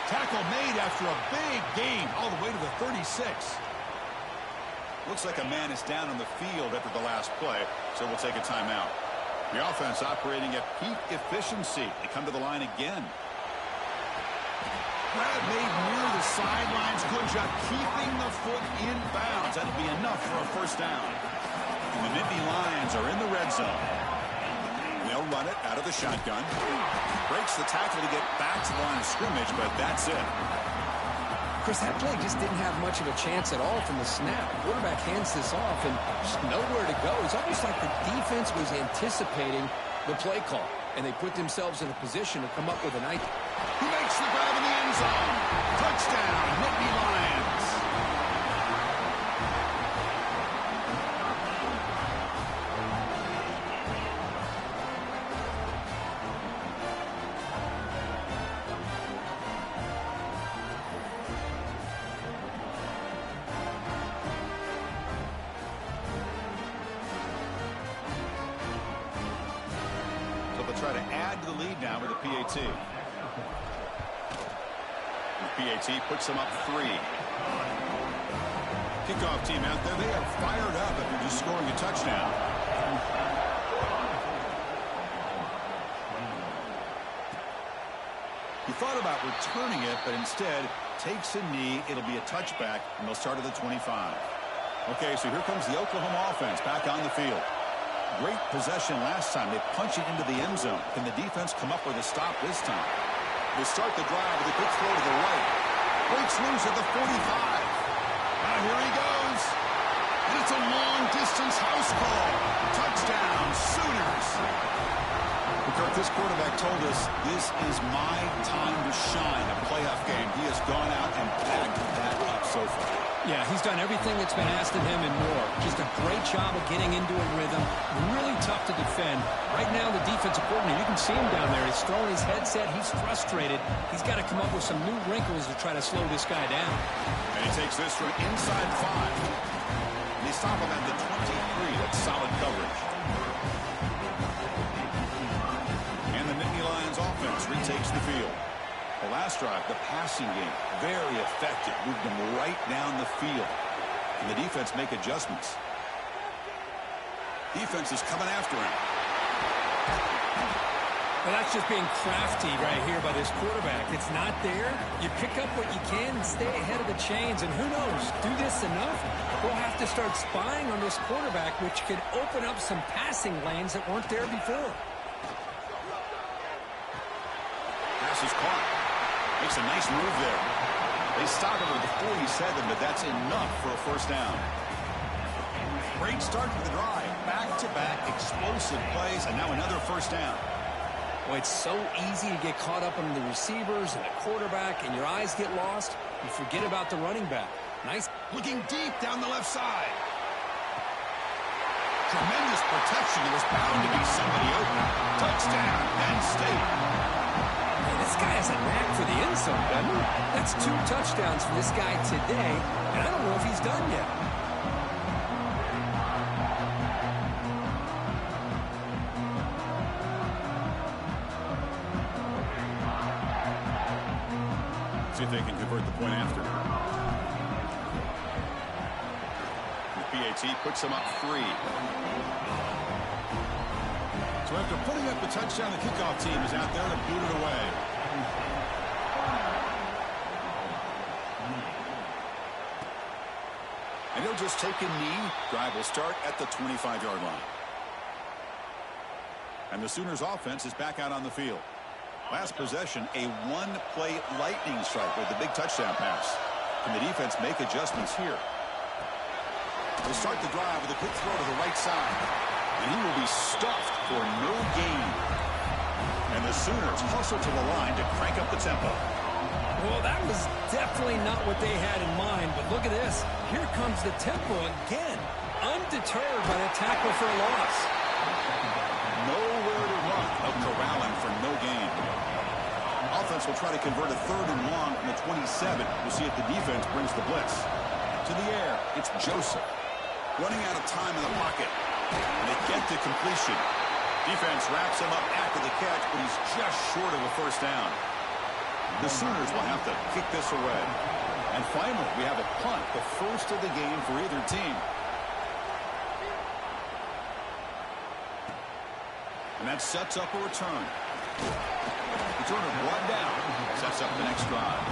Tackle made after a big gain all the way to the 36. Looks like a man is down on the field after the last play, so we'll take a timeout. The offense operating at peak efficiency. They come to the line again. Grab made near the sidelines. Good job keeping the foot in bounds. That'll be enough for a first down. And the Nittany Lions are in the red zone. They'll run it out of the shotgun. Breaks the tackle to get back to the line of scrimmage, but that's it. Chris, that play just didn't have much of a chance at all from the snap. The quarterback hands this off and just nowhere to go. It's almost like the defense was anticipating the play call, and they put themselves in a position to come up with a nice... He makes the grab in the end zone. Touchdown, Nittany Lions. So they'll try to add to the lead now with a PAT. PAT puts them up 3. Kickoff team out there. They are fired up after just scoring a touchdown. He thought about returning it, but instead takes a knee. It'll be a touchback, and they'll start at the 25. Okay, so here comes the Oklahoma offense back on the field. Great possession last time. They punch it into the end zone. Can the defense come up with a stop this time? They start the drive with a quick throw to the right. Breaks loose at the 45. Now here he goes. And it's a long-distance house call. Touchdown, Sooners. Because this quarterback told us this is my time to shine, a playoff game. He has gone out and packed that up so far. Yeah, he's done everything that's been asked of him and more. Just a great job of getting into a rhythm. Really tough to defend. Right now, the defensive coordinator, you can see him down there. He's throwing his headset. He's frustrated. He's got to come up with some new wrinkles to try to slow this guy down. And he takes this from inside 5. And they stop him at the 23. That's solid coverage. And the Nittany Lions offense retakes the field. The last drive, the passing game, very effective. Moved them right down the field. And the defense make adjustments. Defense is coming after him. Well, that's just being crafty right here by this quarterback. It's not there. You pick up what you can and stay ahead of the chains. And who knows, do this enough, we'll have to start spying on this quarterback, which could open up some passing lanes that weren't there before. Pass is caught. Makes a nice move there. They stop him at the 47, but that's enough for a first down. Great start to the drive. Back-to-back explosive plays, and now another first down. Well, it's so easy to get caught up on the receivers and the quarterback, and your eyes get lost. You forget about the running back. Nice. Looking deep down the left side. Tremendous protection. There was bound to be somebody open. Touchdown, Penn State. This guy has a knack for the end zone, doesn't he? That's 2 touchdowns for this guy today, and I don't know if he's done yet. See if they can convert the point after. The PAT puts them up 3. So after putting up the touchdown, the kickoff team is out there to boot it away. And he'll just take a knee. Drive will start at the 25-yard line. And the Sooners offense is back out on the field. Last possession, a one-play lightning strike with the big touchdown pass. Can the defense make adjustments here? They'll start the drive with a quick throw to the right side. And he will be stuffed for no gain. And the Sooners hustle to the line to crank up the tempo. Well, that was definitely not what they had in mind, but look at this. Here comes the tempo again. Undeterred by the tackle for a loss. Nowhere to run. Out corralling for no gain. Offense will try to convert a 3rd and long from the 27. We'll see if the defense brings the blitz. To the air, it's Joseph. Running out of time in the pocket. And they get to completion. Defense wraps him up after the catch, but he's just short of a 1st down. The Sooners will have to kick this away. And finally, we have a punt, the first of the game for either team. And that sets up a return. Returner brought down. Sets up the next drive.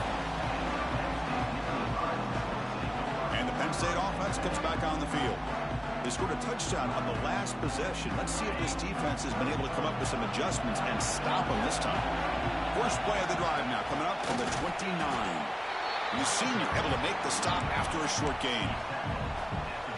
And the Penn State offense comes back on the field. They scored a touchdown on the last possession. Let's see if this defense has been able to come up with some adjustments and stop them this time. First play of the drive now coming up from the 29. The senior able to make the stop after a short gain.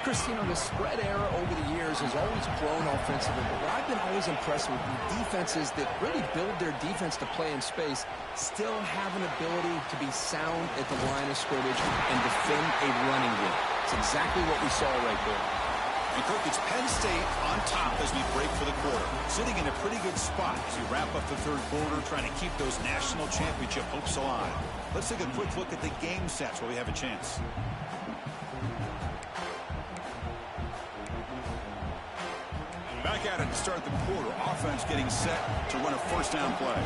Chris, you know, the spread era over the years has always grown offensively, but what I've been always impressed with defenses that really build their defense to play in space still have an ability to be sound at the line of scrimmage and defend a running game. It's exactly what we saw right there. And Kirk, it's Penn State on top as we break for the quarter. Sitting in a pretty good spot as we wrap up the 3rd quarter, trying to keep those national championship hopes alive. Let's take a quick look at the game sets where we have a chance. Back at it to start the quarter. Offense getting set to run a 1st down play.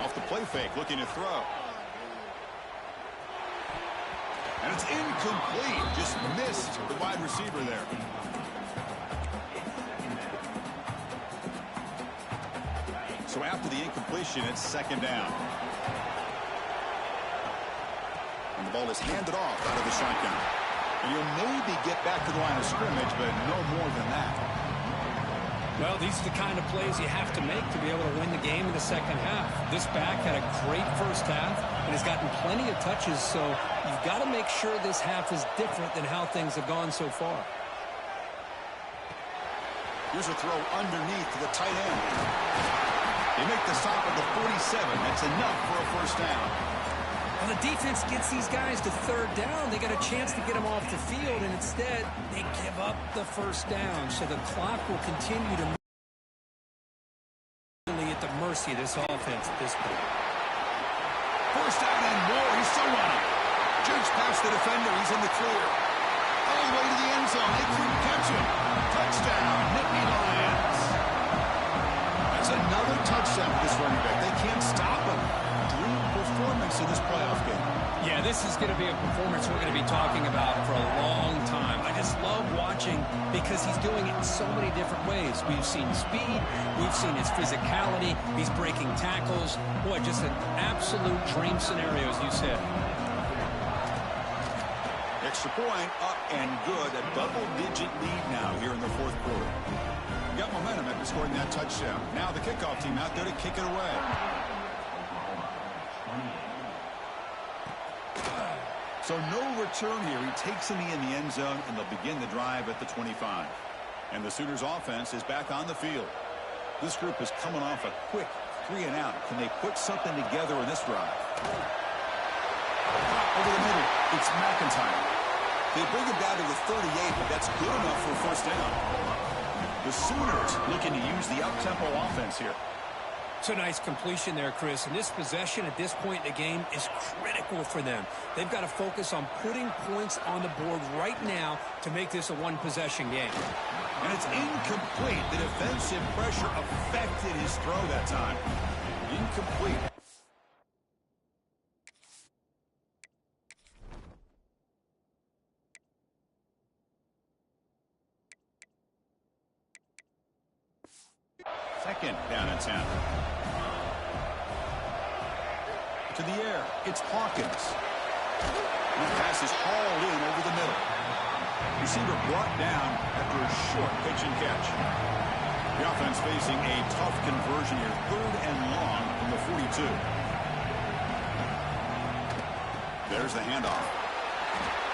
Off the play fake, looking to throw. And it's incomplete. Just missed the wide receiver there. So after the incompletion, it's 2nd down. And the ball is handed off out of the shotgun. And you'll maybe get back to the line of scrimmage, but no more than that. Well, these are the kind of plays you have to make to be able to win the game in the 2nd half. This back had a great 1st half and has gotten plenty of touches, so you've got to make sure this half is different than how things have gone so far. Here's a throw underneath to the tight end. They make the stop at the 47. That's enough for a 1st down. Well, the defense gets these guys to 3rd down. They got a chance to get them off the field, and instead they give up the 1st down. So the clock will continue to move at the mercy of this offense at this point. 1st down and more. He's still running. Jukes past the defender. He's in the clear. All the way to the end zone. They couldn't catch him. Touchdown, Nittany Lions. That's another touchdown for this running back. They can't stop him. Dream performance in this playoff game. Yeah, this is going to be a performance we're going to be talking about for a long time. I just love watching because he's doing it in so many different ways. We've seen speed. We've seen his physicality. He's breaking tackles. Boy, just an absolute dream scenario, as you said. Extra point, up and good. A double-digit lead now here in the 4th quarter. Got momentum after scoring that touchdown. Now the kickoff team out there to kick it away. So no return here. He takes him in the end zone, and they'll begin the drive at the 25. And the Sooners offense is back on the field. This group is coming off a quick 3-and-out. Can they put something together in this drive? Over the middle, it's McIntyre. They bring him down to the 38, but that's good enough for a 1st down. The Sooners looking to use the up-tempo offense here. It's a nice completion there, Chris. And this possession at this point in the game is critical for them. They've got to focus on putting points on the board right now to make this a 1-possession game. And it's incomplete. The defensive pressure affected his throw that time. Incomplete. Second down and 10. To the air, it's Hawkins. And the pass is hauled in over the middle. Receiver brought down after a short pitch and catch. The offense facing a tough conversion here. 3rd and long from the 42. There's the handoff.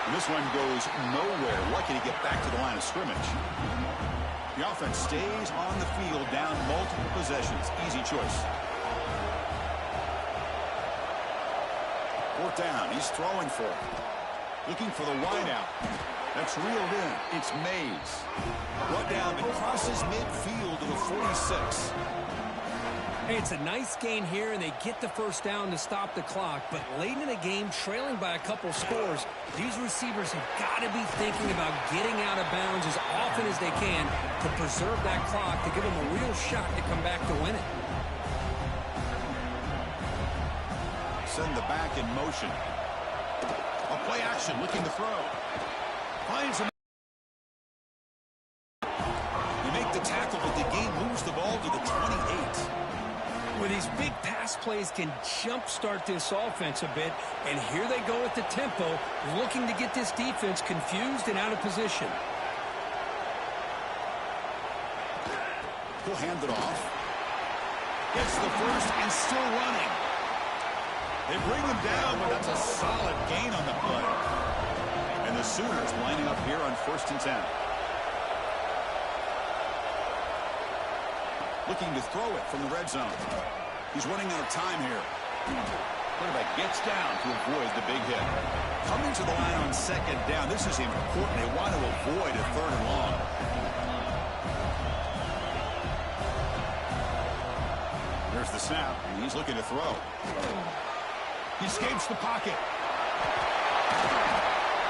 And this one goes nowhere. Lucky to get back to the line of scrimmage. The The offense stays on the field, down multiple possessions. Easy choice. Fourth down. He's throwing for it. Looking for the wideout. That's reeled in. It's Mays. Brought down and crosses midfield to the 46. Hey, it's a nice gain here, and they get the first down to stop the clock. But late in the game, trailing by a couple scores, these receivers have got to be thinking about getting out of bounds as often as they can to preserve that clock, to give them a real shot to come back to win it. Send the back in motion. A play action, looking to throw. Finds him. They make the tackle, but the game moves the ball to the 28. Well, these big pass plays can jumpstart this offense a bit, and here they go at the tempo, looking to get this defense confused and out of position. He'll hand it off. Gets the first and still running. They bring him down, but that's a solid gain on the play. And the Sooners lining up here on 1st and 10. Looking to throw it from the red zone. He's running out of time here. Quarterback gets down to avoid the big hit. Coming to the line on 2nd down. This is important. They want to avoid a 3rd and long. There's the snap, and he's looking to throw. He escapes the pocket.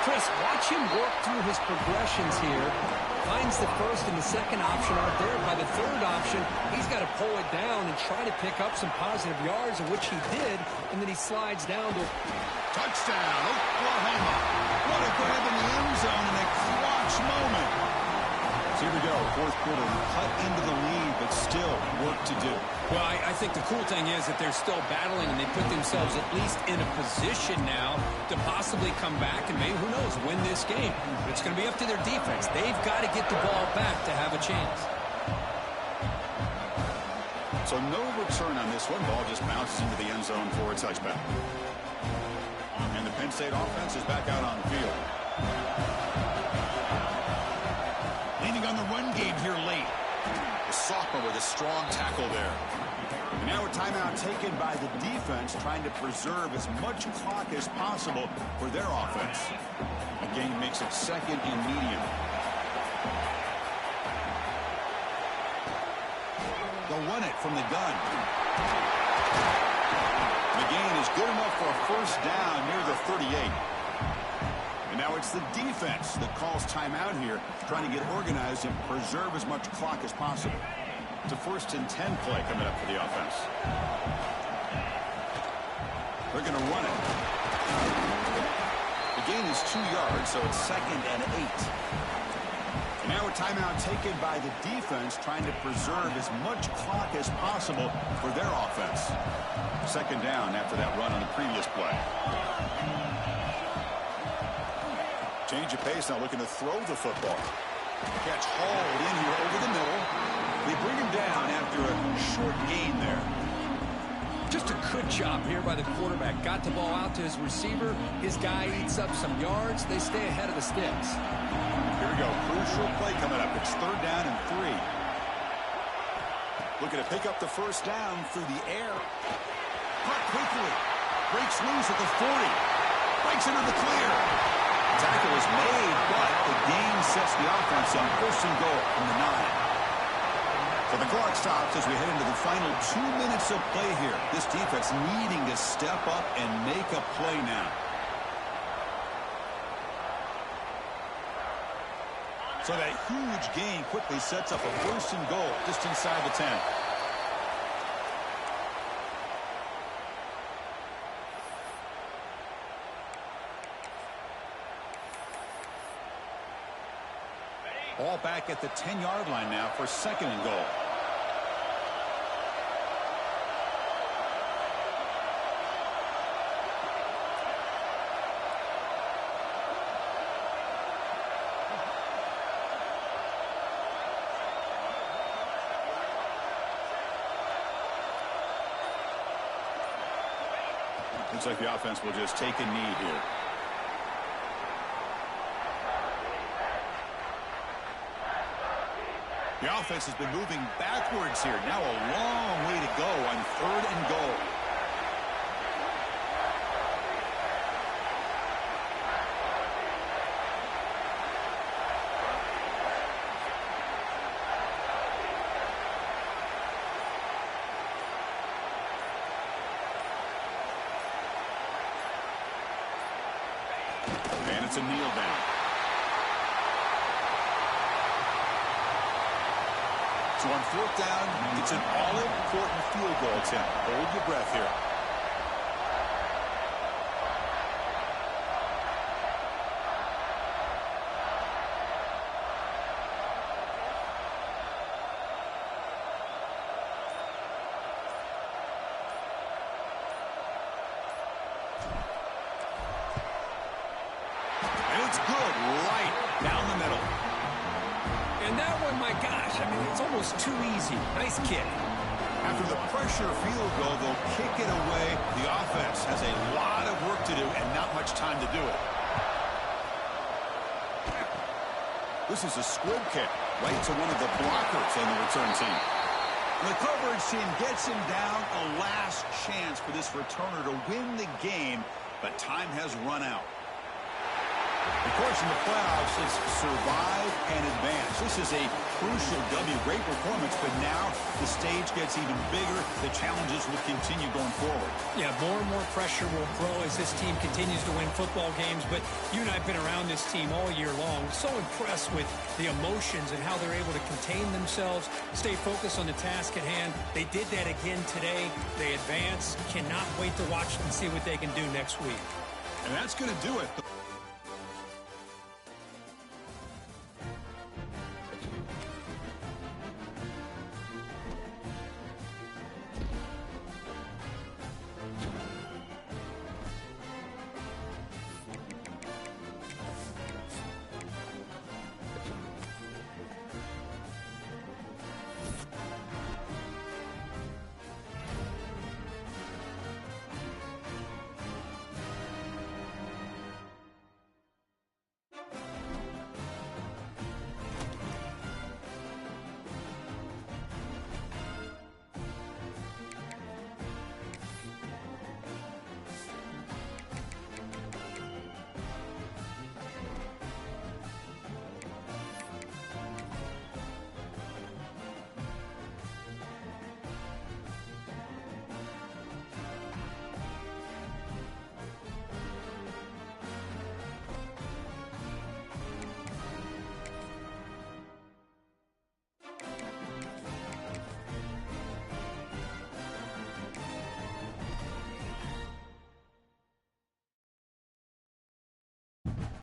Chris, watch him work through his progressions here. Finds the first and the second option aren't there. By the 3rd option, he's got to pull it down and try to pick up some positive yards, of which he did, and then he slides down to... Touchdown, Oklahoma. What a grab in the end zone in a clutch moment. So here we go, 4th quarter. Cut into the lead, but still work to do. Well, I think the cool thing is that they're still battling, and they put themselves at least in a position now to possibly come back and maybe, who knows, win this game. But it's going to be up to their defense. They've got to get the ball back to have a chance. So no return on this one. Ball just bounces into the end zone for a touchback. And the Penn State offense is back out on the field. Leaning on the run game here late. The sophomore with a strong tackle there. And now a timeout taken by the defense, trying to preserve as much clock as possible for their offense. Again, makes it 2nd and medium. They'll run it from the gun. The gain is good enough for a 1st down near the 38. And now it's the defense that calls timeout here, trying to get organized and preserve as much clock as possible. It's a 1st and 10 play coming up for the offense. They're going to run it. The gain is 2 yards, so it's 2nd and 8. And now a timeout taken by the defense, trying to preserve as much clock as possible for their offense. 2nd down after that run on the previous play. Change of pace, now looking to throw the football. Catch hauled in here over the middle. They bring him down after a short gain there. Just a good job here by the quarterback. Got the ball out to his receiver. His guy eats up some yards. They stay ahead of the sticks. Here we go. Crucial play coming up. It's 3rd down and 3. Looking to pick up the 1st down through the air. Caught quickly. Breaks loose at the 40. Breaks into the clear. Tackle is made, but the gain sets the offense on 1st and goal from the 9. So the clock stops as we head into the final 2 minutes of play here. This defense needing to step up and make a play now. So that huge gain quickly sets up a 1st and goal just inside the 10. Ball back at the 10-yard line now for 2nd and goal. Looks like the offense will just take a knee here. The offense has been moving backwards here. Now a long way to go on 3rd and goal. And it's a kneel down. So on 4th down, it's an all-important field goal attempt. Hold your breath here. And it's good right down the middle. And that one, my gosh, I mean, it's almost too easy. Nice kick. After the pressure field goal, they'll kick it away. The offense has a lot of work to do and not much time to do it. This is a squib kick right to one of the blockers on the return team. The coverage team gets him down. A last chance for this returner to win the game, but time has run out. Of course, in the playoffs, it's survive and advance. This is a crucial W. Great performance, but now the stage gets even bigger. The challenges will continue going forward. Yeah, more and more pressure will grow as this team continues to win football games. But you and I have been around this team all year long. So impressed with the emotions and how they're able to contain themselves, stay focused on the task at hand. They did that again today. They advance. Cannot wait to watch and see what they can do next week. And that's going to do it.